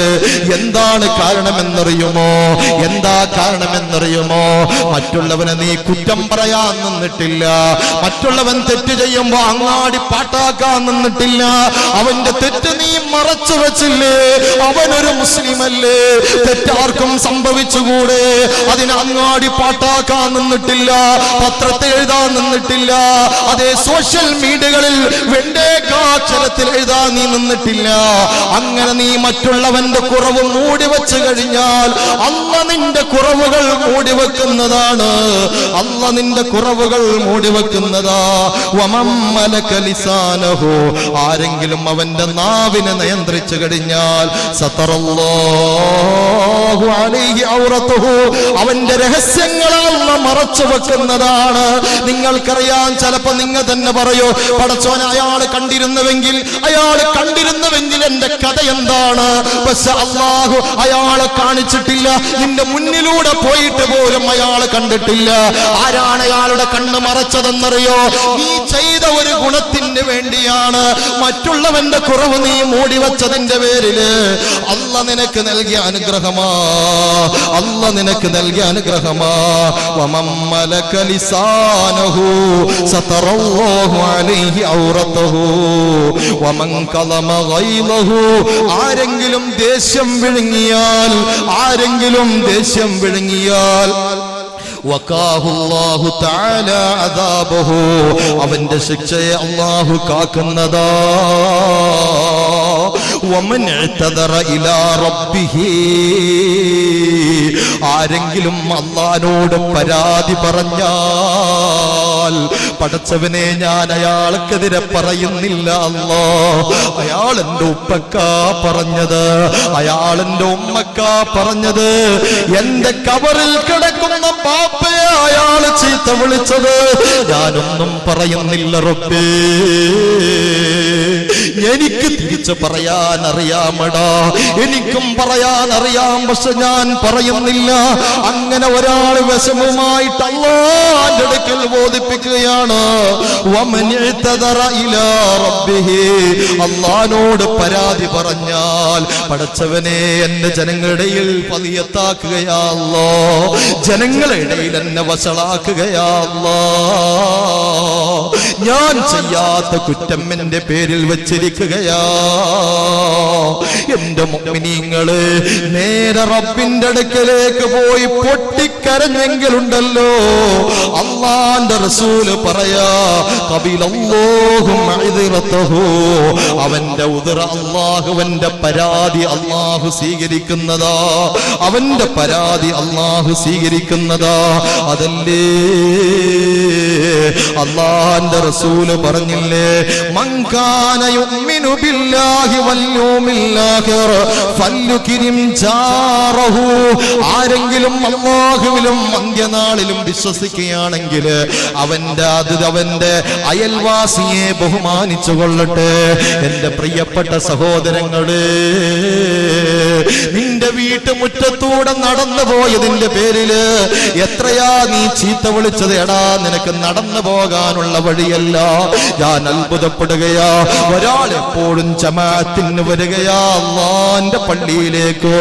എന്താണ് കാരണമെന്നറിയുമോ മറ്റുള്ളവനെ നീ കുറ്റം പറയാൻ നിന്നിട്ടില്ല. മറ്റുള്ളവൻ തെറ്റ് ചെയ്യുമ്പോ അങ്ങാടി പാട്ടാക്കാൻ നിന്നിട്ടില്ല. അവന്റെ തെറ്റ് നീ മറച്ചു വെച്ചില്ലേ? അവനൊരു മുസ്ലിമല്ലേ? തെറ്റാർക്കും സംഭവിച്ചുകൂടെ? അതിന് അങ്ങാടി പാട്ടാക്കാൻ നിന്നിട്ടില്ല, പത്രത്തിൽ എഴുതാൻ നിന്നിട്ടില്ല, അതേ സോഷ്യൽ മീഡിയകളിൽ വെണ്ടേക്കാക്ഷരത്തിൽ എഴുതാൻ നീ നിന്നിട്ടില്ല. അങ്ങനെ നീ മറ്റുള്ളവന്റെ കുറവ് മൂടി വെച്ചു കഴിഞ്ഞാൽ അല്ല നിന്റെ കുറവുകൾ മൂടി വെക്കുന്നതാണ്. അല്ല നിന്റെ കുറവുകൾ മൂടി വെക്കുന്നതാ. വമമ്മലക ലിസാനഹു, ആരെങ്കിലും അവന്റെ നാവിനെ നിയന്ത്രിച്ചു കഴിഞ്ഞാൽ സതറല്ലാഹു അലൈഹി ഔറതുഹു, അവന്റെ രഹസ്യങ്ങളെ അല്ല മറച്ചു വെക്കുന്നതാണ്. നിങ്ങൾക്കറിയാം, ചിലപ്പോ നിങ്ങൾ തന്നെ പറയോ, പടച്ചോനെ അയാൾ കണ്ടിരുന്നുവെങ്കിൽ എന്റെ കഥ എന്താണ്? പക്ഷെ അല്ലാഹു അയാളെ കാണിച്ചിട്ടില്ല. നിന്റെ മുന്നിലൂടെ പോയിട്ട് പോലും അയാൾ കണ്ടിട്ടില്ല. ആരാണ് അയാളുടെ കണ്ണ് മറച്ചതെന്നറിയോ? നീ ചെയ്ത ഒരു ഗുണത്തിന് വേണ്ടിയാണ്. മറ്റുള്ളവന്റെ കുറവ് നീ മൂടി വച്ചതിന്റെ പേരില് അല്ല നിനക്ക് നൽകിയ അനുഗ്രഹമാ. അല്ല നിനക്ക് നൽകിയ അനുഗ്രഹമാ. വമമ്മലക ലിസാനഹു സതറല്ലാഹു അലൈഹി ഔറതഹു വമൻ കലമ ഗൈലഹു, ആരെങ്കിലും ദേഷ്യം വിഴുങ്ങിയാൽ വഖാഹുല്ലാഹു തആല അദാബഹു, അവന്റെ ശിക്ഷയെ അല്ലാഹു കാക്കുന്നതാ. വമൻ ഇഅ്തദറ ഇലാ റബ്ബിഹി, ആരെങ്കിലും അല്ലാഹുവോട് പരാതി പറഞ്ഞാൽ, പടച്ചവനെ ഞാൻ അയാൾക്കെതിരെ പറയുന്നില്ല അല്ലാ, അയാൾ എന്റെ ഉപ്പക്കാ പറഞ്ഞത്, അയാൾ എന്റെ ഉമ്മക്കാ പറഞ്ഞത്, എന്റെ കബറിൽ കിടക്കുന്ന പാപ്പയെ അയാൾ ചീത്ത വിളിച്ചത്, ഞാനൊന്നും പറയുന്നില്ല റബ്ബേ, എനിക്ക് തിരിച്ചു പറയാൻ അറിയാമടാ, എനിക്കും പറയാൻ അറിയാം, പക്ഷെ ഞാൻ പറയുന്നില്ല. അങ്ങനെ ഒരാൾ വിഷമമായിട്ട് അല്ലാഹുവിന്റെ അടുക്കൽ ബോധിപ്പിക്കുകയാണ്. അല്ലാഹുവോട് പരാതി പറഞ്ഞാൽ, പടച്ചവനെ എന്റെ ജനങ്ങളുടെ ഇടയിൽ പതിയത്താക്കുകയാ അല്ലാഹ്, ജനങ്ങളുടെ ഇടയിൽ എന്നെ വഷളാക്കുകയാ അല്ലാഹ്, ഞാൻ ചെയ്യാത്ത കുറ്റം എന്റെ പേരിൽ വെച്ചിരിക്കുകയാ. എന്റെ മുഅ്മിനീങ്ങള് നേരെ റബ്ബിന്റെ അടുക്കലേക്ക് പോയി പൊട്ടിക്കരഞ്ഞെങ്കിലുണ്ടല്ലോ, അല്ലാഹുവിന്റെ റസൂല് പറയാ, ഖബിലല്ലാഹു മഅ്ദിറതഹു, അവന്റെ ഉദ്റ അല്ലാഹുവിന്റെ പരാതി അല്ലാഹു സ്വീകരിക്കുന്നതാ, അവന്റെ പരാതി അല്ലാഹു സ്വീകരിക്കുന്നതാ. അതല്ലേ അല്ലാഹുവിന്റെ റസൂല് പറഞ്ഞില്ലേ, മൻ കാന യുഅ്മിനു ബില്ലാഹി വൽ യൗമിൽ ആഖിർ ഫല്യുക്രിം ജാറഹു, ആരെങ്കിലും അല്ലാഹുവിലും അന്ത്യനാളിലും വിശ്വസിക്കുകയാണെങ്കിൽ അവന്റെ അയൽവാസിയെ ബഹുമാനിച്ചു കൊള്ളട്ടെ. എന്റെ പ്രിയപ്പെട്ട സഹോദരങ്ങളെ, നിന്റെ വീട്ടുമുറ്റത്തൂടെ നടന്നു പോയതിന്റെ പേരില് എത്രയാ നീ ചീത്ത വിളിച്ചത്? എടാ, നിനക്ക് നടന്നു പോകാനുള്ള വഴിയല്ല. ഞാൻ അത്ഭുതപ്പെടുകയാ, ഒരാൾ എപ്പോഴും ജമാഅത്തിന് വരികയാ അല്ലാഹുവിന്റെ പള്ളിയിലേക്ക്,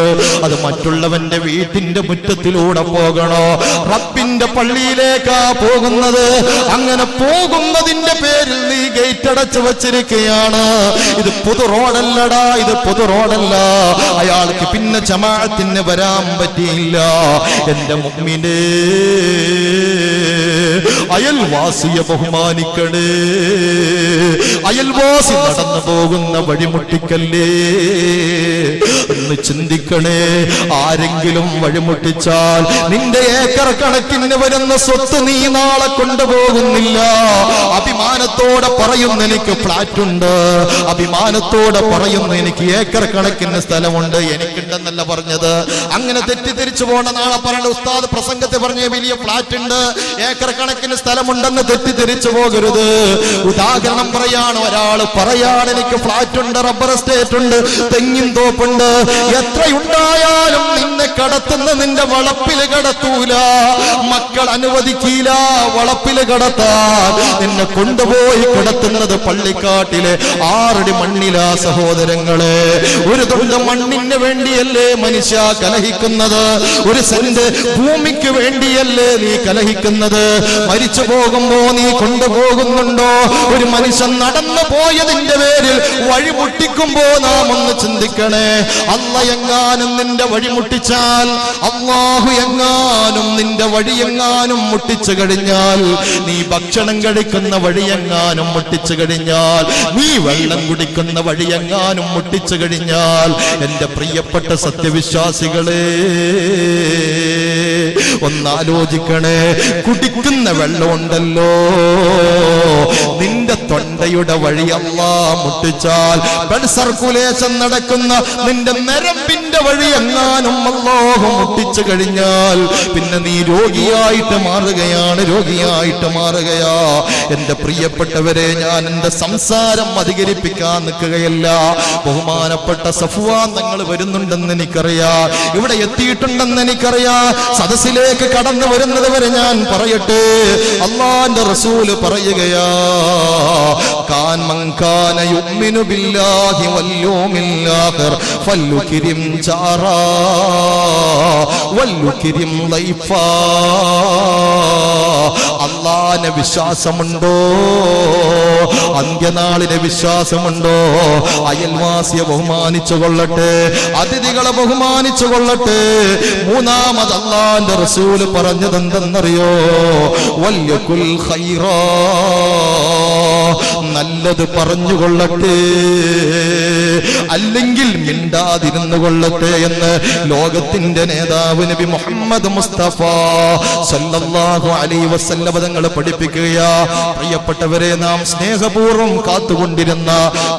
അത് മറ്റുള്ളവന്റെ വീട്ടിന്റെ മുറ്റത്തിലൂടെ പോകണോ? റബ്ബിന്റെ പള്ളിയിലേക്കാ പോകുന്നത്. അങ്ങനെ പോകുന്നതിന്റെ പേരിൽ നീ ഗേറ്റ് അടച്ചു വച്ചിരിക്കുകയാണ്. ഇത് പൊതു റോഡല്ലടാ, ഇത് പൊതു റോഡല്ല. അയാൾക്ക് പിന്നെ ജമാഅത്തിന് വരാൻ പറ്റിയില്ല. എന്റെ മുഅ്മിനേ, അയൽവാസിയെ ബഹുമാനിക്കണേ. അയൽവാസി നടന്നു പോകുന്ന വഴിമുട്ടിക്കല്ലേ എന്ന് ചിന്തിക്കണേ. ആരെങ്കിലും വഴിമുട്ടിച്ചാൽ നിന്റെ ഏക്കർ കണക്കിന് വരുന്ന സ്വത്ത് നീ നാളെ കൊണ്ടുപോകുന്നില്ല. അഭിമാനത്തോടെ പറയുന്ന എനിക്ക് ഫ്ലാറ്റ് ഉണ്ട്, അഭിമാനത്തോടെ പറയുന്ന എനിക്ക് ഏക്കർ കണക്കിന് സ്ഥലമുണ്ട്, എനിക്കുണ്ടെന്നല്ല പറഞ്ഞത്. അങ്ങനെ തെറ്റിദ്ധരിച്ചു പോണ നാളെ പറയേണ്ട, ഉസ്താദ് പ്രസംഗത്തെ പറഞ്ഞ വലിയ ഫ്ലാറ്റ് ഉണ്ട്, ഏക്കർ കണക്കിന് സ്ഥലമുണ്ടെന്ന് തെറ്റിദ്ധരിച്ചു പോകരുത്. ഉദാഹരണം പറയാണ്, ഒരാൾ പറയാണ് എനിക്ക് ഫ്ലാറ്റ് ഉണ്ട്, റബ്ബർ എസ്റ്റേറ്റ് ഉണ്ട്, തെങ്ങിൻ തോപ്പുണ്ട്. എത്രയുണ്ടായാലും നിന്നെ കടത്തുന്ന നിന്റെ വളപ്പില് കടത്തൂല, മക്കൾ അനുവദിക്കില്ല വളപ്പില് കടത്താൻ. നിന്നെ കൊണ്ടുപോയി കിടത്തുന്നത് പള്ളിക്കാട്ടിലെ 6 അടി മണ്ണിലാ സഹോദരങ്ങളെ. ഒരു തുണ്ട് മണ്ണിന് വേണ്ടിയല്ലേ മനുഷ്യ കലഹിക്കുന്നത്? ഒരു സെന്റ് ഭൂമിക്ക് വേണ്ടിയല്ലേ നീ കലഹിക്കുന്നത്? മരിച്ചു പോകുമ്പോ നീ കൊണ്ടുപോകുന്നുണ്ടോ? ഒരു മനുഷ്യൻ നടന്നു പോയതിന്റെ പേരിൽ വഴിമുട്ടിക്കുമ്പോ നാം ഒന്ന് ചിന്തിക്കണേ. അല്ലാഹു എങ്ങാനും നിന്റെ വഴി മുട്ടിച്ചാൽ, അല്ലാഹു എങ്ങാനും നിന്റെ വഴിയെങ്ങാനും മുട്ടിച്ചു കഴിഞ്ഞാൽ, നീ ഭക്ഷണം കഴിക്കുന്ന വഴിയെങ്ങാനും മുട്ടിച്ചു കഴിഞ്ഞാൽ, നീ വെള്ളം കുടിക്കുന്ന വഴിയെങ്ങാനും മുട്ടിച്ചു കഴിഞ്ഞാൽ, എന്റെ പ്രിയപ്പെട്ട സത്യവിശ്വാസികളെ ഒന്നാലോചിക്കണേ. കുടിക്കുന്ന വെള്ളമുണ്ടല്ലോ, നിന്റെ തൊണ്ടയുടെ വഴി അല്ലാഹ് മുട്ടിച്ചാൽ, ബ്ലഡ് സർക്കുലേഷൻ നടക്കുന്ന നിന്റെ നരമ്പിന്റെ വഴി എങ്ങാനും അല്ലാഹു മുട്ടിച്ചു കഴിഞ്ഞാൽ, പിന്നെ നീ രോഗിയായിട്ട് മാറുകയാണ്, രോഗിയായിട്ട് മാറുകയാ. എന്റെ പ്രിയപ്പെട്ടവരെ, ഞാൻ എന്റെ സംസാരം അധികരിപ്പിക്കാൻ നിൽക്കുകയല്ല. ബഹുമാനപ്പെട്ട സഫ്വാൻ തങ്ങൾ വരുന്നുണ്ടെന്ന് എനിക്കറിയാം, ഇവിടെ എത്തിയിട്ടുണ്ടെന്ന് എനിക്കറിയാം. സദസ്സിലേക്ക് കടന്നു വരുന്നത് വരെ ഞാൻ പറയട്ടെ, അല്ലാഹുവിന്റെ റസൂല് പറയുകയാ, കാൻ മൻ കാന യുമിനു ബില്ലാഹി വൽ യൗമിൽ ആഖിർ ഫല്യുക്രിം ജാറാ വല്യുക്രിം ലൈഫാ. അല്ലാഹുവിനെ വിശ്വാസമുണ്ടോ? അന്ത്യനാളിനെ വിശ്വാസമുണ്ടോ? അയൽവാസിയെ ബഹുമാനിച്ചു കൊള്ളട്ടെ, അതിഥികളെ ബഹുമാനിച്ചു കൊള്ളട്ടെ. മൂന്നാമത് അല്ലാഹുവിന്റെ റസൂല് പറഞ്ഞത് എന്തെന്നറിയോ? വല്യകുൽ ഖൈറാ, നല്ലത് പറഞ്ഞുകൊള്ളട്ടെ, അല്ലെങ്കിൽ മിണ്ടാതിരുന്നു കൊള്ളട്ടെ എന്ന് ലോകത്തിന്റെ നേതാവ് നബി മുഹമ്മദ് മുസ്തഫ സല്ലല്ലാഹു അലൈഹി വസല്ലം തങ്ങൾ പഠിപ്പിക്കുകയാ. പ്രിയപ്പെട്ടവരെ, നാം സ്നേഹപൂർവ്വം കാത്തുകൊണ്ടിരുന്ന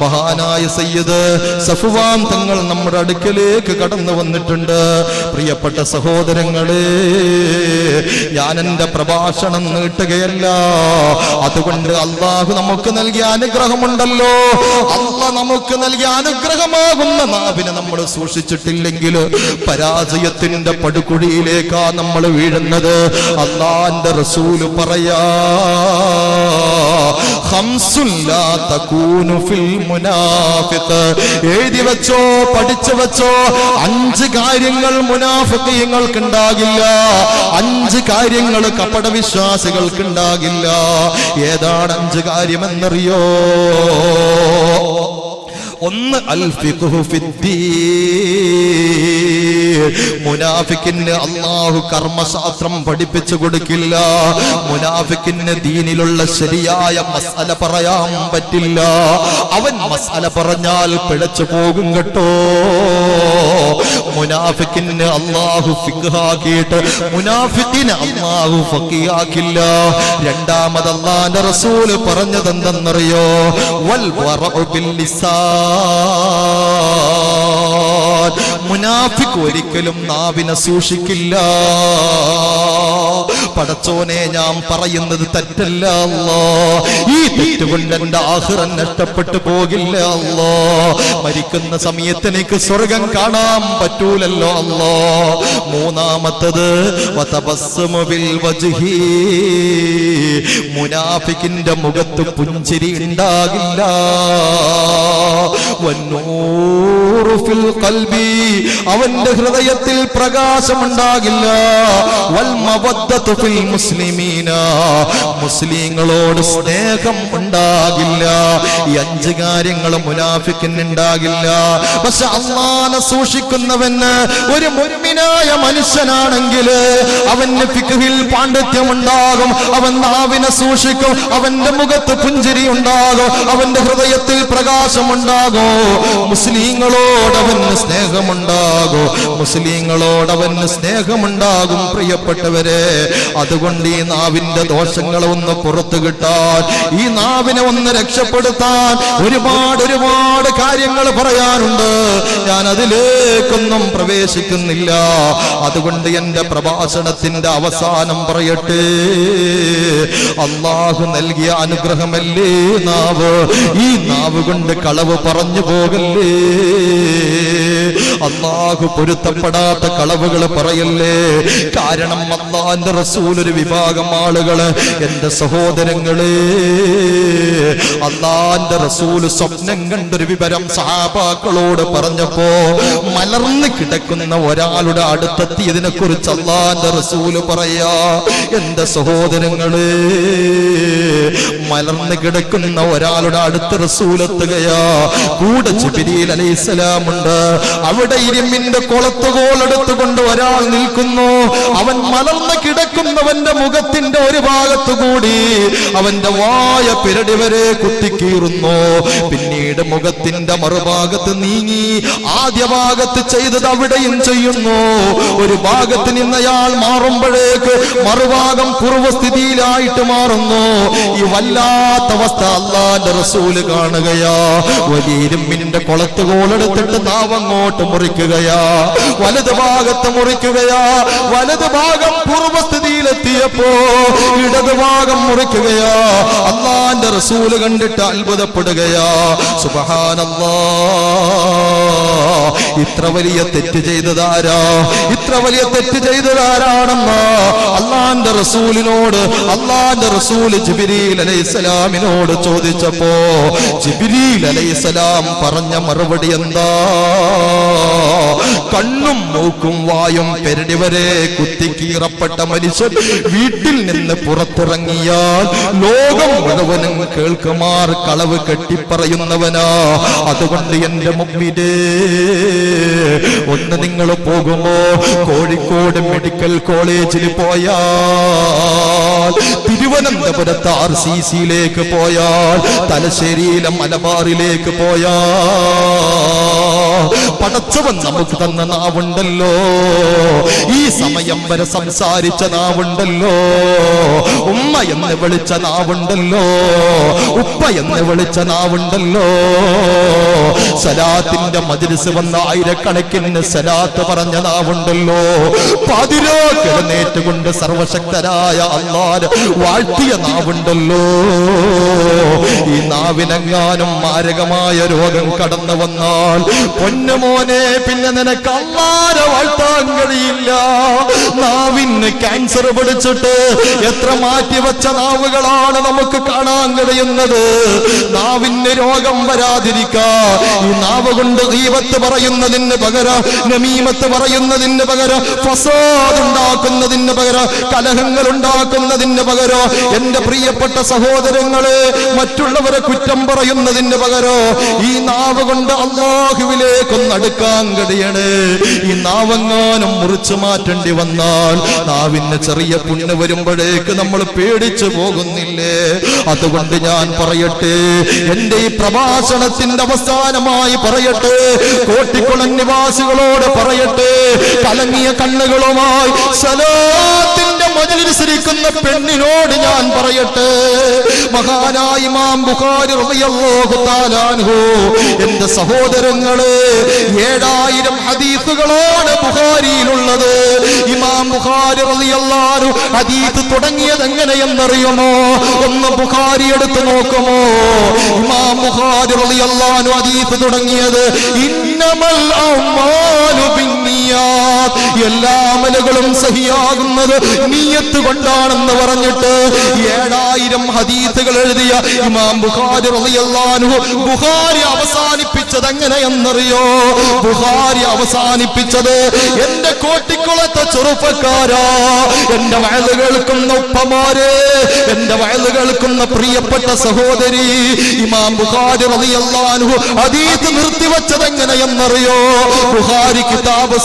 മഹാനായ സയ്യിദ് സഫ്വാൻ തങ്ങൾ നമ്മുടെ അടുക്കലേക്ക് കടന്നു വന്നിട്ടുണ്ട്. പ്രിയപ്പെട്ട സഹോദരങ്ങളെ, ഞാൻ എന്റെ പ്രഭാഷണം നീട്ടുകയല്ല. അതുകൊണ്ട് അല്ലാഹു നമുക്ക് നൽകിയ അനുഗ്രഹമുണ്ടല്ലോ, അല്ലാഹ് നമുക്ക് നൽകിയ അനുഗ്രഹമാകുന്ന നാവിനെ നമ്മൾ സൂക്ഷിച്ചിട്ടില്ലെങ്കിൽ പരാജയത്തിന്റെ പടുകുഴിയിലേക്കാ നമ്മൾ വീഴുന്നത്. അല്ലാഹുവിന്റെ റസൂല് പറയാ, ഖംസുൻ ലാ തകൂനു ഫിൽ മുനാഫിഖ്. എഴുതി വെച്ചോ, പഠിച്ചു വെച്ചോ, 5 കാര്യങ്ങൾ മുനാഫിഖീങ്ങൾക്ക് ഉണ്ടാകില്ല, 5 കാര്യങ്ങൾ കപടവിശ്വാസികൾക്ക് ഉണ്ടാകില്ല. ഏതാണ് 5 കാര്യമെന്നറിയോ? ഒന്ന്, അൽ ഫിഖ്ഹു ഫിദ്ദീൻ. മുനാഫിക്കിന് അല്ലാഹു കർമ്മശാസ്ത്രം പഠിപ്പിച്ചു കൊടുക്കില്ല. മുനാഫിക്കിന് ദീനിലുള്ള ശരിയായ മസ്അല പറയാൻ പറ്റില്ല. അവൻ മസ്അല പറഞ്ഞാൽ പിഴച്ചു പോകും കേട്ടോ. മുനാഫിക്കിന് അല്ലാഹു ഫിഖ്ഹാക്കിയിട്ട് മുനാഫിക്കിനെ അല്ലാഹു ഫഖീഹാക്കില്ല. രണ്ടാമത് അല്ലാഹുവിന്റെ റസൂൽ പറഞ്ഞത് എന്തെന്നറിയോ? വൽ വറഉ ബിൽ ലിസാൻ. മുനാഫിഖ് ഒരിക്കലും നാവിനെ സൂക്ഷിക്കില്ല. പടച്ചോനെ, ഞാൻ പറയുന്നത് തെറ്റല്ല അല്ലാ, ഈ തെറ്റുകൊണ്ട് എന്റെ ആഖിറത്ത് നഷ്ടപ്പെട്ടു പോകില്ല അല്ലാ, മരിക്കുന്ന സമയത്ത് എനിക്ക് സ്വർഗം കാണാൻ പറ്റൂലല്ലോ അല്ലാ. മൂന്നാമത്തത് വതബസ്സുമു ബിൽ വജ്ഹി. മുനാഫിക്കിന്റെ മുഖത്ത് പുഞ്ചിരി ഉണ്ടാകില്ല. വന്നൂറു ഫിൽ ഖൽബി, അവന്റെ ഹൃദയത്തിൽ പ്രകാശമുണ്ടാകില്ല. വൽ മവദ്ദതു ഫിൽ മുസ്ലിമീന, മുസ്ലിങ്ങളോട് സ്നേഹം ഉണ്ടാകില്ല. ഈ 5 കാര്യങ്ങൾ മുനാഫിക്കിന് ഉണ്ടാകില്ല. പക്ഷെ അല്ലാഹുവിനെ സൂക്ഷിക്കുന്നവന്, ഒരു മുഅ്മിനായ മനുഷ്യനാണെങ്കിൽ അവന് ഫിഖ്ഹിൽ പാണ്ഡിത്യം ഉണ്ടാകും, അവൻ നാവിനെ സൂക്ഷിക്കും, അവന്റെ മുഖത്ത് പുഞ്ചിരി ഉണ്ടാകും, അവന്റെ ഹൃദയത്തിൽ പ്രകാശമുണ്ടാകും. മുസ്ലിങ്ങളോട് അവന് സ്നേഹമുണ്ടാകും, മുസ്ലിങ്ങളോട് അവന് സ്നേഹമുണ്ടാകും. പ്രിയപ്പെട്ടവരെ, അതുകൊണ്ട് ഈ നാവിന്റെ ദോഷങ്ങളെ ഒന്ന് പുറത്തു കിട്ടാൻ, ഈ നാവിനെ ഒന്ന് രക്ഷപ്പെടുത്താൻ ഒരുപാട് കാര്യങ്ങൾ പറയാനുണ്ട്. ഞാൻ അതിലേക്കൊന്നും പ്രവേശിക്കുന്നില്ല. അതുകൊണ്ട് എന്റെ പ്രഭാഷണത്തിന്റെ അവസാനം പറയട്ടെ, അള്ളാഹു നൽകിയ അനുഗ്രഹമല്ലേ നാവ്. ഈ നാവ് കൊണ്ട് കളവ് പറഞ്ഞു പോകല്ലേ. അള്ളാഹു പൊരുത്തപ്പെടാത്ത കളവുകൾ പറയല്ലേ. കാരണം അള്ളാന്റെ റസൂൽ ഒരു വിഭാഗം ആളുകള്, എന്റെ സഹോദരങ്ങളെ, അള്ളാന്റെ റസൂല് സ്വപ്നം കണ്ടൊരു വിവരം സഹാബാക്കളോട് പറഞ്ഞപ്പോ മലർന്ന് കിടക്കുന്ന ഒരാളുടെ അടുത്തെത്തിയതിനെ കുറിച്ച് അള്ളാന്റെ റസൂല് പറയാ, എന്റെ സഹോദരങ്ങളെ, മലർന്ന് കിടക്കുന്ന ഒരാളുടെ അടുത്ത് റസൂലെത്തുകയാ. കൂടെ ജിബ്രീൽ അലൈഹിസ്സലാമുണ്ട്. അവിടെ ഇരുമ്പിന്റെ കൊളത്തുകോളെടുത്തുകൊണ്ട് ഒരാൾ നിൽക്കുന്നു. അവൻ മലർന്ന് കിടക്കുന്നവന്റെ മുഖത്തിന്റെ ഒരു ഭാഗത്തുകൂടി അവന്റെ വായ പിരടി വരെ കുത്തിക്കീറുന്നു. പിന്നീട് മുഖത്തിന്റെ മറുഭാഗത്ത് നീങ്ങി ആദ്യ ഭാഗത്ത് ചെയ്തത് അവിടെയും ചെയ്യുന്നു. ഒരു ഭാഗത്ത് നിന്നയാൾ മാറുമ്പോഴേക്ക് മറുഭാഗം പൂർവ്വസ്ഥിതിയിലായിട്ട് മാറുന്നു. ഈ വല്ലാത്ത അവസ്ഥ അല്ലാഹുവിന്റെ റസൂല് കാണുകയാ. വലിയ ഇരുമ്പിന്റെ കൊളത്തുകോളെടുത്തിട്ട് നാവങ്ങോട്ട് മുറിക്കുകയാ, വലത് ഭാഗത്ത് മുറിക്കുകയാ. വലത് ഭാഗം പൂർവ്വസ്ഥിതിയിലെത്തിയപ്പോ ഇടത് ഭാഗം മുറിക്കുകയാ. അല്ലാഹുവിന്റെ റസൂല് കണ്ടിട്ട് അത്ഭുതപ്പെടുകയാ. സുബ്ഹാനല്ലാഹ്, ഇത്ര വലിയ തെറ്റ് ചെയ്തതാരാ? ഇത്ര വലിയ തെറ്റ് ചെയ്തതാരാണെന്ന് അല്ലാഹുവിന്റെ റസൂലിനോട് അല്ലാഹുവിന്റെ റസൂല് ജിബ്രീൽ അലൈഹിസ്സലാമിനോട് ചോദിച്ചപ്പോ ജിബ്രീൽ അലൈഹിസ്സലാം പറഞ്ഞ മറുപടി എന്താ? കണ്ണും മൂക്കും വായും പെരടി വരെ കുത്തിക്കീറപ്പെട്ട മനുഷ്യൻ വീട്ടിൽ നിന്ന് പുറത്തിറങ്ങിയാൽ ലോകം മുഴുവനും കേൾക്കുമാർ കളവ് കെട്ടിപ്പറയുന്നവനാ. അതുകൊണ്ട് എന്റെ മുമ്പിലേ ഒന്ന് നിങ്ങൾ പോകുമോ? കോഴിക്കോട് മെഡിക്കൽ കോളേജിൽ പോയാൽ, തിരുവനന്തപുരത്ത് RCCയിലേക്ക് പോയാൽ, തലശ്ശേരിയിലെ മലബാറിലേക്ക് പോയാൽ, പടച്ചവൻ നമുക്ക് തന്ന നാവുണ്ടല്ലോ, ഈ സമയം വരെ സംസാരിച്ച നാവുണ്ടല്ലോ, ഉമ്മ എന്ന് വിളിച്ച നാവുണ്ടല്ലോ, ഉപ്പ എന്ന് വിളിച്ച നാവുണ്ടല്ലോ, സലാത്തിന്റെ മജ്‌ലിസ് വന്ന ആയിരക്കണക്കിന് സലാത്ത് പറഞ്ഞ നാവുണ്ടല്ലോ, പതിരോ കിടന്നേറ്റുകൊണ്ട് സർവശക്തരായ അല്ലാഹുവിനെ വാഴ്ത്തിയ നാവുണ്ടല്ലോ. ഈ നാവിനെങ്ങാനും മാരകമായ രോഗം കടന്നു വന്നാൽ പൊന്നുമോനെ, പിന്നെ നിനക്ക് അല്ലാഹുവിനെ വാഴ്ത്താൻ കഴിയില്ല. നാവിന് ക്യാൻസർ പിടിച്ചിട്ട് എത്ര മാറ്റിവെച്ച നാവുകളാണ് നമുക്ക് കാണാൻ കഴിയുന്നത്. നാവിന് രോഗം വരാതിരിക്കാൻ ഈ നാവ് കൊണ്ട് ഗീബത്ത് പറയുന്നതിന് പകരം, നമീമത്ത് പറയുന്നതിന് പകരം, ഫസാദ് ഉണ്ടാക്കുന്നതിന് പകരം, കലഹങ്ങൾ ഉണ്ടാക്കുന്നതിന് പകരം, എന്റെ പ്രിയപ്പെട്ട സഹോദരങ്ങളെ, മറ്റുള്ളവരെ കുറ്റം പറയുന്നതിന് പകരം ഈ നാവ് കൊണ്ട് അല്ലാഹുവിലേക്കൊന്ന് അടുക്കാൻ കഴിയണേ. ഈ നാവെങ്ങാനും മുറിച്ചു മാറ്റേണ്ടി വന്നാൽ നാവിന് ചെറിയ പുണ്ണ് വരുമ്പോഴേക്ക് നമ്മൾ പേടിച്ചു പോകുന്നില്ലേ? അതുകൊണ്ട് ഞാൻ പറയട്ടെ, എന്റെ ഈ പ്രഭാഷണത്തിന്റെ അവസാനമായി പറയട്ടെ, കോട്ടിക്കുളം നിവാസികളോട് പറയട്ടെ, കലങ്ങിയ കണ്ണുകളുമായി സലാത്തിന്റെ മജ്‌ലിസിലിരിക്കുന്ന പെണ്ണിനോട് ഞാൻ പറയട്ടെ, മഹാനായ ഇമാം ബുഖാരി റളിയല്ലാഹു തആല അൻഹു, എന്റെ സഹോദരങ്ങളെ, 7000 ഹദീസുകളാണ് ബുഖാരിയിലുള്ളത്. ഇമാം ബുഖാരി റളിയല്ലാഹു അൻഹു ഹദീസ് തുടങ്ങിയത് എങ്ങനെയെന്നറിയുമോ? ഒന്ന് ബുഖാരി എടുത്ത് നോക്കുമോ? ഇമാം ബുഖാരി റളിയല്ലാഹു അൻഹു ഹദീസ് തുടങ്ങിയത് ഇന്നമൽ അഅ്മാലു ബിന്നിയാത്ത്, എല്ലാ അമലുകളും സഹിയാകുന്നത് നിയ്യത്ത് കൊണ്ടാണെന്ന് പറഞ്ഞിട്ട് 7000 ഹദീസുകൾ എഴുതിയ ഇമാം ബുഖാരി റളിയല്ലാഹു അൻഹു ബുഖാരി അവസാനിപ്പിച്ചത് എങ്ങനെയെന്നറിയോ? ബുഖാരി അവസാനിപ്പിച്ചത്, എന്റെ കോട്ടിക്കുളത്തെ ചെറുപ്പക്കാരാ, എന്റെ വയല് കേൾക്കുന്ന ഉപ്പമാരെ, എന്റെ വയല് കേൾക്കുന്ന പ്രിയപ്പെട്ട സഹോദരി, ഇമാം ബുഖാരി റളിയല്ലാഹു അൻഹു ഹദീസ് നിർത്തിവെച്ചത് എങ്ങനെയെന്നറിയോ? ബുഖാരി കിതാബ്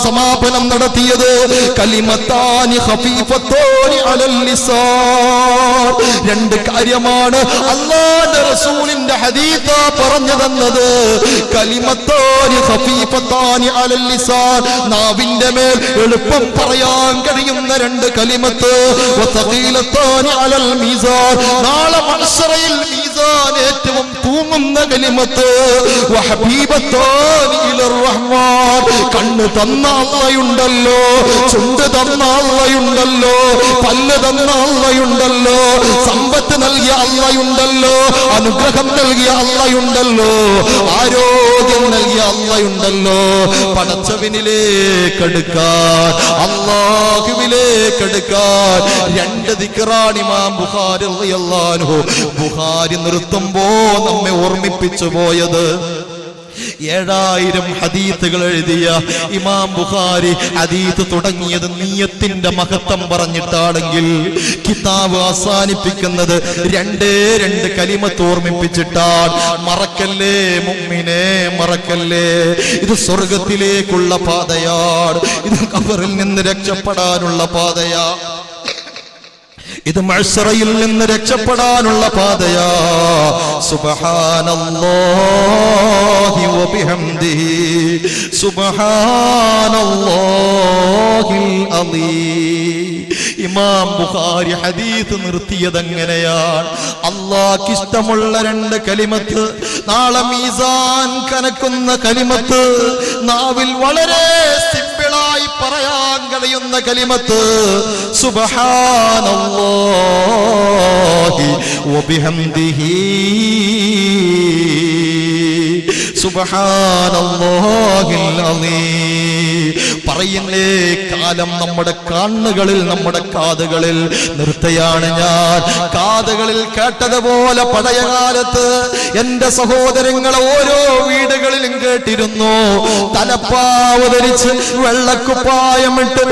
സമാപനം നടത്തിയത് കലിമത്താനി ഖഫീഫത്താനി അലൽ ലിസാൻ, 2 കാര്യമാണ് അല്ലാഹുവിന്റെ റസൂലിന്റെ ഹദീസാ പറഞ്ഞു തന്നത്. കലിമത്താനി ഖഫീഫത്താനി അലൽ ലിസാൻ, നാവിന്റെ മേൽ എളുപ്പം പറയാൻ കഴിയുന്ന 2 കലിമത്ത്, വസഖീലത്താനി അലൽ മീസാൻ, നാളെ മഹ്ശറയിൽ മീസാൻ ഏറ്റവും തൂങ്ങുന്ന കലിമത്ത് വഹബീബത്താനി ഇലർ റഹ്മാൻ. കണ്ണ് തന്ന അല്ലാഹുണ്ടല്ലോ, ചുണ്ട് തന്ന അല്ലാഹുണ്ടല്ലോ, പല്ല് തന്ന അല്ലാഹുണ്ടല്ലോ, സമ്പത്ത് നൽകിയ അല്ലാഹുണ്ടല്ലോ, അനുഗ്രഹം നൽകിയ അല്ലാഹുണ്ടല്ലോ, ആരോഗ്യം നൽകിയ അല്ലാഹുണ്ടല്ലോ. പടച്ചവനിലേക്ക് അടുക്കാൻ, അല്ലാഹുവിലേക്ക് അടുക്കാൻ രണ്ട് ദിക്റാണ് ഇമാം ബുഖാരി റളിയല്ലാഹു അൻഹു ബുഖാരി നിർത്തുമ്പോ നമ്മെ ഓർമ്മിപ്പിച്ചു പോയത്. 7000 ഹദീസുകൾ എഴുതിയ ഇമാം ബുഖാരി ഹദീസ് തുടങ്ങിയത് നിയ്യത്തിന്റെ മഹത്വം പറഞ്ഞിട്ടാണെങ്കിൽ കിതാബ് അവസാനിപ്പിക്കുന്നത് 2 കലിമത്ത് ഓർമ്മിപ്പിച്ചിട്ടാണ്. മറക്കല്ലേ മുഅ്മിനേ, മറക്കല്ലേ, ഇത് സ്വർഗത്തിലേക്കുള്ള പാതയാണ്, ഇത് ഖബറിൽ നിന്ന് രക്ഷപ്പെടാനുള്ള പാതയാണ്, ഇത് മഅ്ശറയിൽ നിന്ന് രക്ഷപ്പെടാനുള്ള പാതയാ. സുബ്ഹാനല്ലാഹി വബിഹംദിഹി സുബ്ഹാനല്ലാഹിൽ അലീം. ഇമാം ബുഖാരി ഹദീസ് നിർത്തിയത് എങ്ങനെയാണ്? അല്ലാഹ്ക്ക് ഇഷ്ടമുള്ള 2 കലിമത്ത്, നാളെ മീസാൻ കനക്കുന്ന കലിമത്ത്, നാവിൽ വളരെ സിമ്പിളായി പറയാൻ കഴിയുന്ന കലിമത്ത് സുബ്ഹാനല്ലാഹി വബിഹംദിഹി സുബ്ഹാനല്ലാഹിൽ അലീം. പറയുന്നേ കാലം നമ്മുടെ കണ്ണുകളിൽ, നമ്മുടെ കാതുകളിൽ നിർത്തയാണ് ഞാൻ. കാതുകളിൽ കേട്ടതുപോലെ പഴയ കാലത്ത് എന്റെ സഹോദരങ്ങളെ ഓരോ വീടുകളിലും കേട്ടിരുന്നു. തലപ്പാവ് ധരിച്ച് വെള്ളക്കുപ്പായമിട്ട്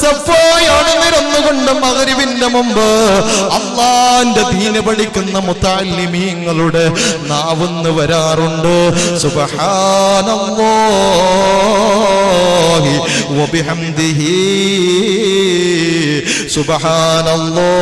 സഫായാണ് നിരന്നുകൊണ്ട് മഗ്‌രിബിന്റെ മുമ്പ് അല്ലാഹുവിന്റെ ദീന് പഠിക്കുന്ന മുതഅല്ലിമീങ്ങളുടെ നാവുന്ന് വരാറുണ്ട് സുബ്ഹാനല്ലാഹി വബിഹംദിഹി സുബ്ഹാനല്ലാഹിൽ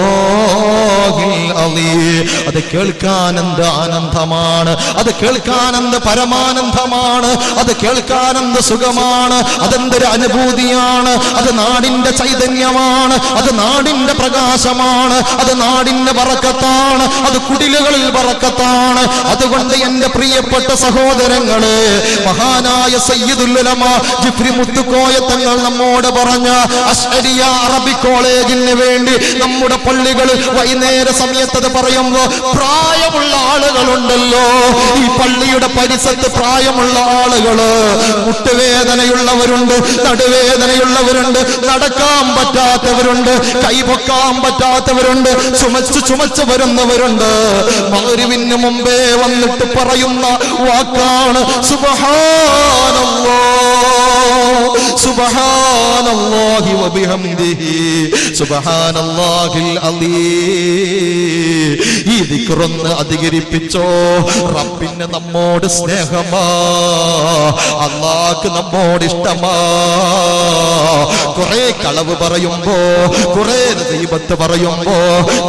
അലീം. അത് കേൾക്കാൻ എന്ത് ആനന്ദമാണ്, അത് കേൾക്കാൻ എന്ത് പരമാനന്ദമാണ്, അത് കേൾക്കാൻ എന്ത് സുഖമാണ്, അതെന്തൊരു അനുഭൂതിയാണ്. അത് നാടിന്റെ ചൈതന്യമാണ്, അത് നാടിന്റെ പ്രകാശമാണ്, അത് നാടിന്റെ ബറക്കത്താണ്, അത് കുടിലുകളിൽ ബറക്കത്താണ്. അതുകൊണ്ട് എന്റെ പ്രിയപ്പെട്ട സഹോദരങ്ങളെ, മഹാനായ സയ്യിദുൽ ഉലമാ ജിഫ്രി മുത്തുക്കോയ തങ്ങൾ നമ്മോട് പറഞ്ഞ അശ്അരിയ അറബിക് കോളേജിന് വേണ്ടി നമ്മുടെ പള്ളികളിൽ വൈകുന്നേര സമയത്ത് അത് പറയുമ്പോ പ്രായമുള്ള ആളുകളുണ്ടല്ലോ, ഈ പള്ളിയുടെ പരിസരത്ത് പ്രായമുള്ള ആളുകള്, മുട്ടുവേദനയുള്ളവരുണ്ട്, നടുവേദനയുള്ളവരുണ്ട്, നടക്കാൻ പറ്റാത്തവരുണ്ട്, കൈപൊക്കാൻ പറ്റാത്തവരുണ്ട്, ചുമച്ച് വരുന്നവരുണ്ട്. മഗ്‌രിബിന് മുമ്പേ വന്നിട്ട് പറയുന്ന വാക്കാണ് സുബ്ഹാനല്ലാഹ് സുബ്ഹാനല്ലാഹി വബിഹംദിഹി സുബ്ഹാനല്ലാഹിൽ അലീം. ഈ ദിക്റൊന്ന് അധികരിപ്പിച്ചോ. റബ്ബിന് നമ്മോട് സ്നേഹമാ, അല്ലാഹ്ക്ക് നമ്മോട് ഇഷ്ടമാ. കുറെ കളവ് പറയുമ്പോ, കുറെ ഗീബത്ത് പറയുമ്പോ,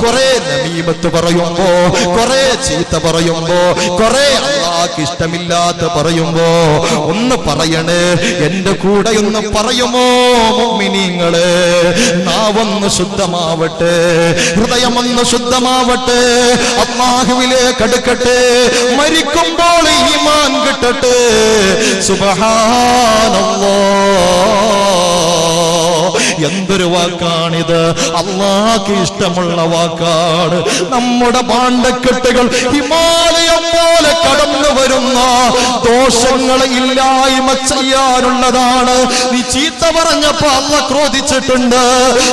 കുറെ നമീമത്ത് പറയുമ്പോ, കുറെ ചീത്ത പറയുമ്പോ, കുറെ അല്ലാഹ്ക്ക് ഇഷ്ടമില്ലാത്ത പറയുമ്പോ ഒന്ന് പറയണേ, എന്റെ കൂടെ ഒന്ന് പറയുമോ മുഅ്മിനീങ്ങളെ? നാവൊന്ന് ശുദ്ധമാവട്ടെ, ഹൃദയമൊന്ന് ശുദ്ധമാവട്ടെ, അല്ലാഹുവിലേക്ക് അടുക്കട്ടെ, മരിക്കുമ്പോൾ ഈമാൻ കിട്ടട്ടെ. സുബ്ഹാനല്ലാഹ്, എന്തൊരു വാക്കാണിത്! അല്ലാഹ്ക്ക് ഇഷ്ടമുള്ള വാക്കാണ്. നമ്മുടെ പാണ്ടക്കെട്ടുകൾ ഹിമാലയം പോലെ കടന്നു വരുന്ന ദോഷങ്ങളെ ഇല്ലായ്മ ചെയ്യാനുള്ളതാണ്. നീ ചീത്ത പറഞ്ഞപ്പോ അല്ലാഹ് ക്രോധിച്ചിട്ടുണ്ട്,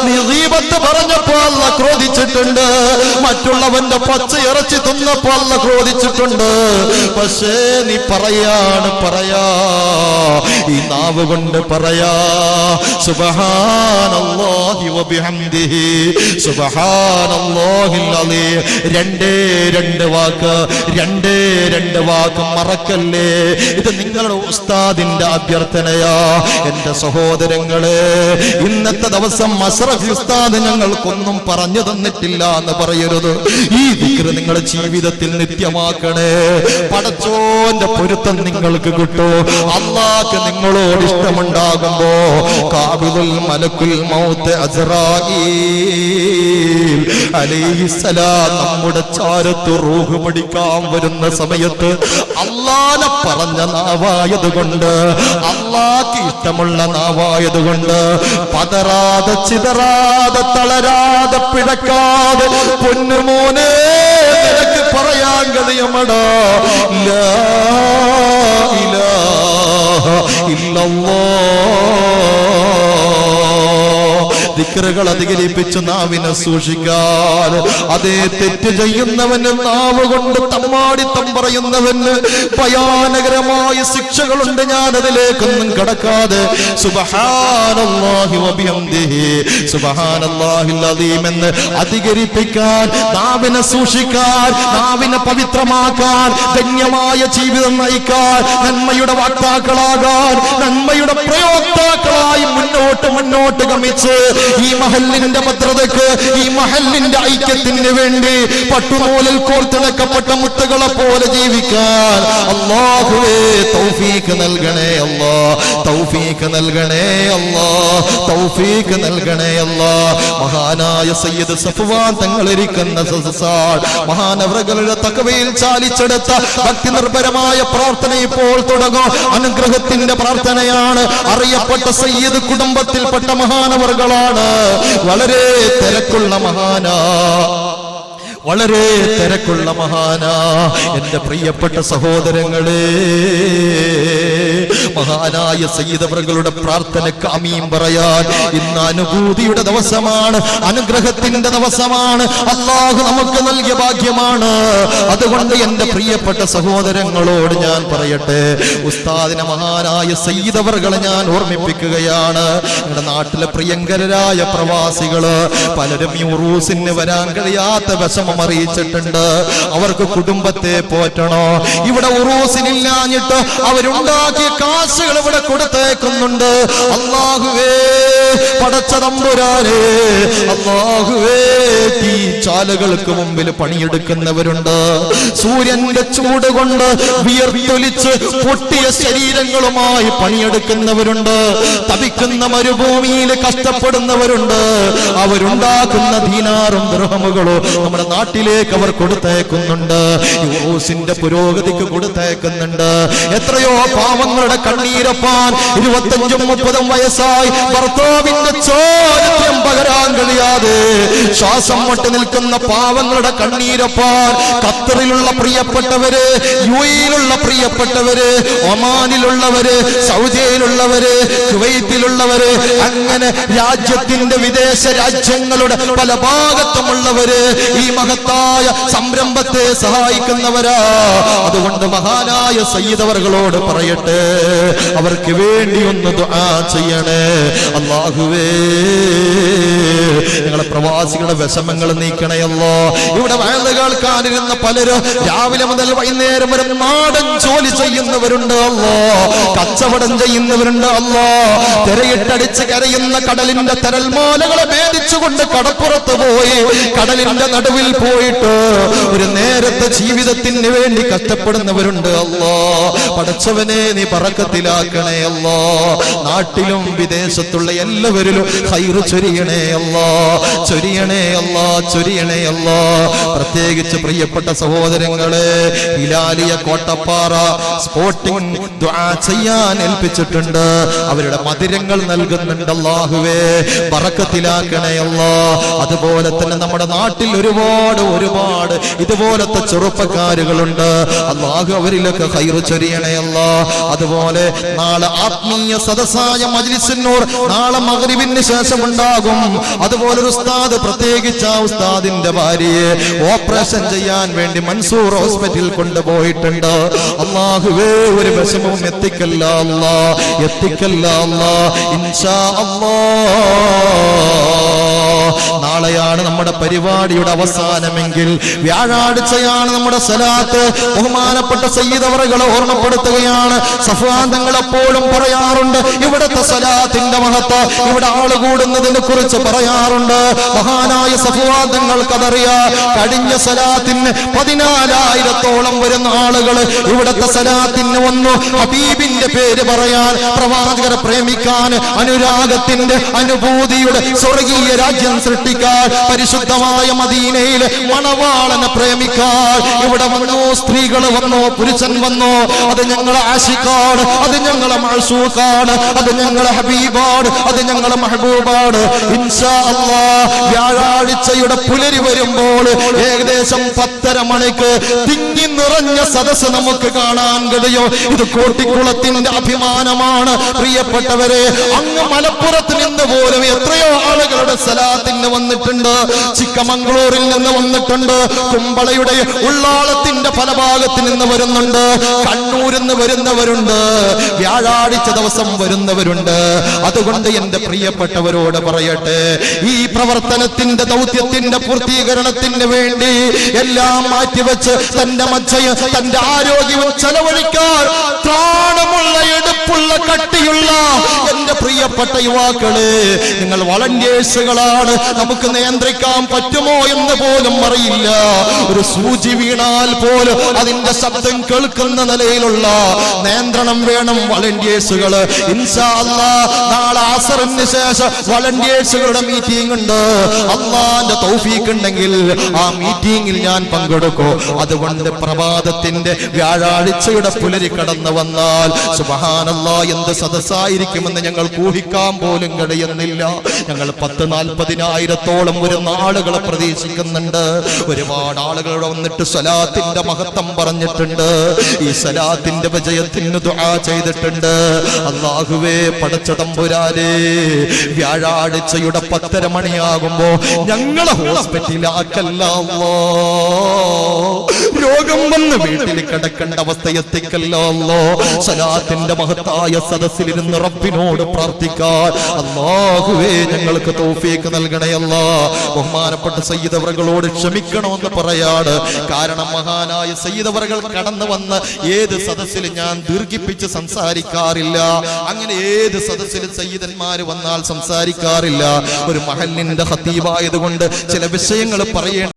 നീ ഗീബത്ത് പറഞ്ഞപ്പോ അല്ലാഹ് ക്രോധിച്ചിട്ടുണ്ട്, മറ്റുള്ളവന്റെ പച്ച ഇറച്ചി തിന്നപ്പോ അല്ലാഹ് ക്രോധിച്ചിട്ടുണ്ട്. പക്ഷേ നീ പറയാ, ഈ നാവ് കൊണ്ട് പറയാ സുബ്ഹാനല്ലാഹി വബിഹംദിഹി സുബ്ഹാനല്ലാഹിൽ അലീം. 2 വാക്ക് മറക്കല്ലേ. ഇത് നിങ്ങളുടെ ഉസ്താദിന്റെ അഭ്യർത്ഥനയാ. എന്റെ സഹോദരങ്ങളെ, ഇന്നത്തെ ദിവസം അഷ്റഫി ഉസ്താദ് ഞങ്ങൾക്കൊന്നും പറഞ്ഞു തന്നിട്ടില്ല എന്ന് പറയരുത്. ഈ ദിക്ർ നിങ്ങളുടെ ജീവിതത്തിൽ നിത്യമാക്കണേ. പടച്ചോന്റെ പൊരുത്തം നിങ്ങൾക്ക് കിട്ടൂ. അല്ലാഹ്ക്ക് നിങ്ങളോട് ഇഷ്ടമുണ്ടാകുമ്പോ ഖാബിദുൽ മലക്കുൽ മലക്കുൽ മൗത്ത് അസ്റായീൽ അലൈഹിസ്സലാം നമ്മുടെ ചാരത്ത് റൂഹ് പിടിക്കാൻ വരുന്ന സമയത്ത് അല്ലാഹനെ പറഞ്ഞ നാവായതുകൊണ്ട്, അല്ലാഹ്ക്ക് ഇഷ്ടമുള്ള നാവായതുകൊണ്ട് പതറാതെ ചിതറാതെ തളരാതെ പിഴക്കാതെ പൊന്നുമോനെ നിനക്ക് പറയാൻ കഴിയുമടാ ലാ ഇലാഹ ദിക്റുകൾ അധികരിപ്പിച്ച് നാവിനെ സൂക്ഷിക്കാൻ. അതേ തെറ്റ് ചെയ്യുന്നവന് നാവ് കൊണ്ട് തമ്മാടിത്തം പറയുന്നവന് ഭയാനകരമായ ശിക്ഷകളുണ്ട്. ഞാൻ അതിലേക്കൊന്നും കടക്കാതെ സുബ്ഹാനല്ലാഹി വബിഹംദിഹി സുബ്ഹാനല്ലാഹിൽ അദീം എന്ന് അധികരിപ്പിക്കാൻ, നാവിനെ സൂക്ഷിക്കാൻ, നാവിനെ പവിത്രമാക്കാൻ, ധന്യമായ ജീവിതം നയിക്കാൻ, നന്മയുടെ വാക്താക്കളാകാൻ, നന്മയുടെ പ്രയോക്താക്കളായി മുന്നോട്ട് ഗമിച്ച് ഈ മഹല്ലിന്റെ ഭദ്രതയ്ക്ക്, ഈ മഹല്ലിന്റെ ഐക്യത്തിന് വേണ്ടി പട്ടുനൂലിൽ കോർത്തിണക്കപ്പെട്ട മുത്തുകളെ പോലെ ജീവിക്കാൻ അല്ലാഹുവേ തൗഫീഖ് നൽകണേ അല്ലാ, തൗഫീഖ് നൽകണേ അല്ലാ, തൗഫീഖ് നൽകണേ അല്ലാ. മഹാനായ സയ്യിദ് സഫ്വാൻ തങ്ങളിരിക്കുന്ന സദസ്സാൽ മഹാനവറുകളുടെ തഖ്വയിൽ ചാലിച്ചെടുത്ത ഭക്തി നിർഭരമായ പ്രാർത്ഥന ഇപ്പോൾ തുടങ്ങും. അനുഗ്രഹത്തിന്റെ പ്രാർത്ഥനയാണ്. അറിയപ്പെട്ട സയ്യിദ് കുടുംബത്തിൽപ്പെട്ട മഹാനവറുകളാണ്. വളരെ തിരക്കുള്ള മഹാനാ, വളരെ തിരക്കുള്ള മഹാനാ. എന്റെ പ്രിയപ്പെട്ട സഹോദരങ്ങളെ, മഹാനായ സയ്യിദ് അവറുകളുടെ പ്രാർത്ഥനയ്ക്ക് ആമീൻ പറയാൻ ഇന്ന് അനുഭൂതിയുടെ ദിവസമാണ്, അനുഗ്രഹത്തിന്റെ ദിവസമാണ്. അല്ലാഹു നമുക്ക് നൽകിയ ഭാഗ്യമാണ്. അതുകൊണ്ട് എന്റെ പ്രിയപ്പെട്ട സഹോദരങ്ങളോട് ഞാൻ പറയട്ടെ, ഉസ്താദിനെ മഹാനായ സയ്യിദ് അവറുകളെ ഞാൻ ഓർമ്മിപ്പിക്കുകയാണ്. നമ്മുടെ നാട്ടിലെ പ്രിയങ്കരായ പ്രവാസികള് പലരും ഈ ഉറൂസിന് വരാൻ കഴിയാത്ത വിഷമം അറിയിച്ചിട്ടുണ്ട്. അവർക്ക് കുടുംബത്തെ പോറ്റണോ, ഇവിടെ ഉറൂസിനില്ലാഞ്ഞിട്ട് അവരുണ്ടാക്കിയ കാശുകൾ ഇവിടെ കൊടുത്തേക്കുന്നുണ്ട്. അല്ലാഹുവേ പടച്ച തമ്പുരാനേ, അല്ലാഹുവേ ഈ ചാലകൾക്ക് മുമ്പിൽ പണിയെടുക്കുന്നവരുണ്ട്. സൂര്യന്റെ ചൂട് കൊണ്ട് വിയർത്തൊലിച്ച് പൊട്ടിയ ശരീരങ്ങളുമായി പണിയെടുക്കുന്നവരുണ്ട്. തപിക്കുന്ന മരുഭൂമിയിൽ കഷ്ടപ്പെടുന്നവരുണ്ട്. അവരുണ്ടാക്കുന്ന ദീനാറും ദിർഹമുകളോ നമ്മുടെ നാട്ടിലേക്ക് അവർ കൊടുത്തേക്കുന്നുണ്ട്. യൂസിന്റെ പുരോഗതിക്ക് കൊടുത്തേക്കുന്നുണ്ട്. എത്രയോ പാവങ്ങളുടെ കണ്ണീരപ്പാൻ 25-30 വയസ്സായി ഭർത്താവിന്റെ ചോരത്യം പകരാൻ കഴിയാതെ ശ്വാസം മുട്ടി നിൽക്കുന്ന പാവങ്ങളുടെ കണ്ണീരപ്പാൻ ഖത്തറിലുള്ള പ്രിയപ്പെട്ടവര്, യുഎഇയിലുള്ള പ്രിയപ്പെട്ടവര്, ഒമാനിലുള്ളവര്, സൗദിയിലുള്ളവര്, കുവൈത്തിലുള്ളവര്, അങ്ങനെ രാജ്യത്തിന്റെ വിദേശ രാജ്യങ്ങളുടെ പല ഭാഗത്തുമുള്ളവര് ഈ മഹത്തായ സംരംഭത്തെ സഹായിക്കുന്നവരാ. അതുകൊണ്ട് മഹാനായ സയ്യിദ് അവറുകളോട് പറയട്ടെ, അവർക്ക് വേണ്ടി ഒന്ന് ദുആ ചെയ്യണേ. അല്ലാഹുവേ നിങ്ങളെ പ്രവാസികളുടെ വിഷമങ്ങൾ നീക്കണയല്ലോ. ഇവിടെ വയല് കേൾക്കാനിരുന്ന പലരും രാവിലെ മുതൽ വൈകുന്നേരം വരെ നാടൻ ജോലി ചെയ്യുന്നവരുണ്ട് അല്ലോ, കച്ചവടം ചെയ്യുന്നവരുണ്ട് അല്ലോ. തിരയിട്ടടിച്ച് കരയുന്ന കടലിന്റെ തരൽമാലകളെ ഭേദിച്ചുകൊണ്ട് കടപ്പുറത്ത് പോയി കടലിന്റെ നടുവിൽ പോയിട്ട് ഒരു നേരത്തെ ജീവിതത്തിന് വേണ്ടി കഷ്ടപ്പെടുന്നവരുണ്ട് അല്ലോ. പടച്ചവനെ നീ ബറക്കത്തിലാക്കണേ അല്ലോ. നാട്ടിലും വിദേശത്തുള്ള എല്ലാവരിലും ഖൈറ് ചൊരിയണേ അല്ലോ, ചൊരിയണേ അല്ലോ, ചൊരിയണേ അല്ലോ. പ്രത്യേകിച്ച് പ്രിയപ്പെട്ട സഹോദരങ്ങളെ, ഹിലാലിയ കോട്ടപ്പാറ സ്പോർട്ടിംഗ് ദുആ ചെയ്യാൻ ഏൽപ്പിച്ചിട്ടുണ്ട്. അവരുടെ മധുരങ്ങൾ നൽകുന്നുണ്ട്. അല്ലാഹുവേ ബറക്കത്തിലാക്കണേ അല്ലോ. അതുപോലെ തന്നെ നമ്മുടെ നാട്ടിൽ ഒരുപാട് ഇതുപോലത്തെ ചെറുപ്പക്കാരുകളുണ്ട്. അല്ലാഹു അവരിലൊക്കെ ഖൈറ് ചൊരിയണേ അല്ലോ. അതുപോലെ നാളെ ആത്മീയ സദസ്സായ മജ്ലിസുന്നൂർ നാളെ മഗ്രിബിന് ശേഷം ഉണ്ടാകും. അതുപോലെ ഒരു ഉസ്താദ്, പ്രത്യേകിച്ച് ആ ഉസ്താദിന്റെ ഭാര്യയെ ഓപ്പറേഷൻ ചെയ്യാൻ വേണ്ടി മൻസൂർ ഹോസ്പിറ്റലിൽ കൊണ്ടുപോയിട്ടുണ്ട്. അല്ലാഹുവേ ഒരു വിഷമവും എത്തിക്കല്ല അല്ലാ, എത്തിക്കല്ല അല്ലാ. ഇൻഷാ അല്ലാഹ് നാളെയാണ് നമ്മുടെ പരിപാടിയുടെ അവസാനമെങ്കിൽ വ്യാഴാഴ്ചയാണ് നമ്മുടെ സലാത്ത്. ബഹുമാനപ്പെട്ട സയ്യിദ് അവറുകളെ ഓർമ്മപ്പെടുത്തുകയാണ്. സഫ്വാൻ തങ്ങൾ എപ്പോഴും പറയാറുണ്ട്, ഇവിടുത്തെ സലാത്തിന്റെ മഹത്വം, ഇവിടെ ആള് കൂടുന്നതിനെ കുറിച്ച് പറയാറുണ്ട്. മഹാനായ സഫ്വാൻ തങ്ങൾക്കതറിയാം. കഴിഞ്ഞ സലാത്തിന് 14,000-ഓളം വരുന്ന ആളുകൾ ഇവിടുത്തെ സലാത്തിന് വന്നു. ഹബീബിന്റെ പേര് പറയാൻ, പ്രവാചകരെ പ്രേമിക്കാൻ, അനുരാഗത്തിന്റെ അനുഭൂതിയുടെ സ്വർഗീയ രാജ്യം സൃഷ്ടിക്കാൻ, പരിശുദ്ധമായ മദീനയിലെ മണവാളനെ പ്രേമിക്കാൻ ഇവിടെ വന്നു. സ്ത്രീകൾ വന്നു, പുരുഷൻ വന്നു. അത് ഞങ്ങളെ ആശിക്കാണ്, അത് ഞങ്ങളെ മഅ്ശൂഖാണ്, അത് ഞങ്ങളെ ഹബീബാണ്, അത് ഞങ്ങളെ മഹബൂബാണ്. ഇൻഷാ അല്ലാഹ് വ്യാഴാഴ്ചയുടെ പുലരി വരുമ്പോൾ ഏകദേശം 10:30 മണിക്ക് തിങ്ങി നിറഞ്ഞ സദസ്സ് നമുക്ക് കാണാൻ കഴിയും. ഇത് കോട്ടിക്കുളത്തിന്റെ അഭിമാനമാണ്. പ്രിയപ്പെട്ടവരെ, അങ്ങ് മലപ്പുറത്ത് നിന്ന് പോലും എത്രയോ ആളുകളുടെ സലാത്തിന് വന്നിട്ടുണ്ട്. ചിക്കമംഗളൂരിൽ നിന്ന് വന്നിട്ടുണ്ട്, കുമ്പളയുടെ ഉള്ളാളത്തിന്റെ പല ഭാഗത്ത് നിന്ന് വരുന്നുണ്ട്, കണ്ണൂരിൽ നിന്ന് വരുന്നവരുണ്ട്, വ്യാഴാഴ്ച ദിവസം വരുന്നവരുണ്ട്. അതുകൊണ്ട് എന്റെ പ്രിയപ്പെട്ടവരോട് പറയട്ടെ, ഈ പ്രവർത്തനത്തിന്റെ ദൗത്യത്തിന്റെ പൂർത്തീകരണത്തിന് വേണ്ടി എല്ലാം മാറ്റിവെച്ച് തന്റെ മജ്ജയും തന്റെ ആരോഗ്യവും ചെലവഴിക്കാൻ ത്രാണമുള്ള, എടുപ്പുള്ള, കട്ടിയുള്ള എന്റെ പ്രിയപ്പെട്ട യുവാക്കളെ, നിങ്ങൾ വളണ്ടിയേഴ്സുകളാണ്. നമുക്ക് നിയന്ത്രിക്കാൻ പറ്റുമോ എന്ന് പോലും അറിയില്ല. ഒരു സൂചി വീണാൽ പോലും അതിന്റെ ശബ്ദം കേൾക്കുന്ന നിലയിലുള്ള നിയന്ത്രണം വേണം വളണ്ടിയേഴ്സുകൾ. ഇൻഷാ അല്ലാഹ് നാളെ അസറിന് ശേഷം വളണ്ടിയേഴ്സുകളുടെ മീറ്റിംഗ് ഉണ്ട്. അള്ളാന്റെ തൗഫീഖ് ഉണ്ടെങ്കിൽ ആ മീറ്റിംഗിൽ ഞാൻ പങ്കെടുക്കും. അതുകൊണ്ട് പ്രഭാതത്തിന്റെ വ്യാഴാഴ്ചയുടെ പുലരി കടന്നു വന്നാൽ സുബ്ഹാനല്ലാഹ് എന്ത് സദസ്സായിരിക്കുമെന്ന് ഞങ്ങൾ ഊഹിക്കാൻ പോലും കഴിയുന്നില്ല. ഞങ്ങൾ 10,000-40,000-ഓളം വരുന്ന ആളുകളെ പ്രതീക്ഷിക്കുന്നുണ്ട്. ഒരുപാട് ആളുകൾ വന്നിട്ട് സലാത്തിന്റെ മഹത്വം പറഞ്ഞിട്ടുണ്ട്. ഈ സലാത്തിന്റെ വിജയത്തിന് ദുആ ചെയ്തിട്ടുണ്ട്. അല്ലാഹുവേ, പടച്ച തമ്പുരാനെ, വ്യാഴാഴ്ചയുടെ 10:30 മണിയാകുമ്പോ ഞങ്ങളെ ഹോസ്പിറ്റലിലാക്കല്ല അല്ലാഹ്. രോഗം വന്ന് വീട്ടിൽ കിടക്കേണ്ട അവസ്ഥ എത്തിക്കല്ലോ അല്ലാഹ്. സലാത്തിന്റെ മഹത്തായ സദസ്സിലിരുന്ന് റബ്ബിനോട് പ്രാർത്ഥിക്കാൻ അല്ലാഹുവേ ഞങ്ങൾക്ക് തൗഫീഖ് നൽകണേ അല്ലാഹ്. ബഹുമാനപ്പെട്ട സയ്യിദ് അവറുകളോട് ക്ഷമിക്കണമെന്ന് പറയാണ്. കാരണം മഹാനായ സയ്യിദ് അവറുകൾ കടന്നു വന്ന് ഏത് സദസ്സിലും ഞാൻ ദീർഘിപ്പിച്ച് സംസാരിക്കാറില്ല. അങ്ങനെ ഏത് സദസ്സിലും സയ്യിദന്മാര് വന്നാൽ സംസാരിക്കാറില്ല. ഒരു മഹല്ലിന്റെ ഖതീബായതുകൊണ്ട് ചില വിഷയങ്ങൾ പറയേണ്ട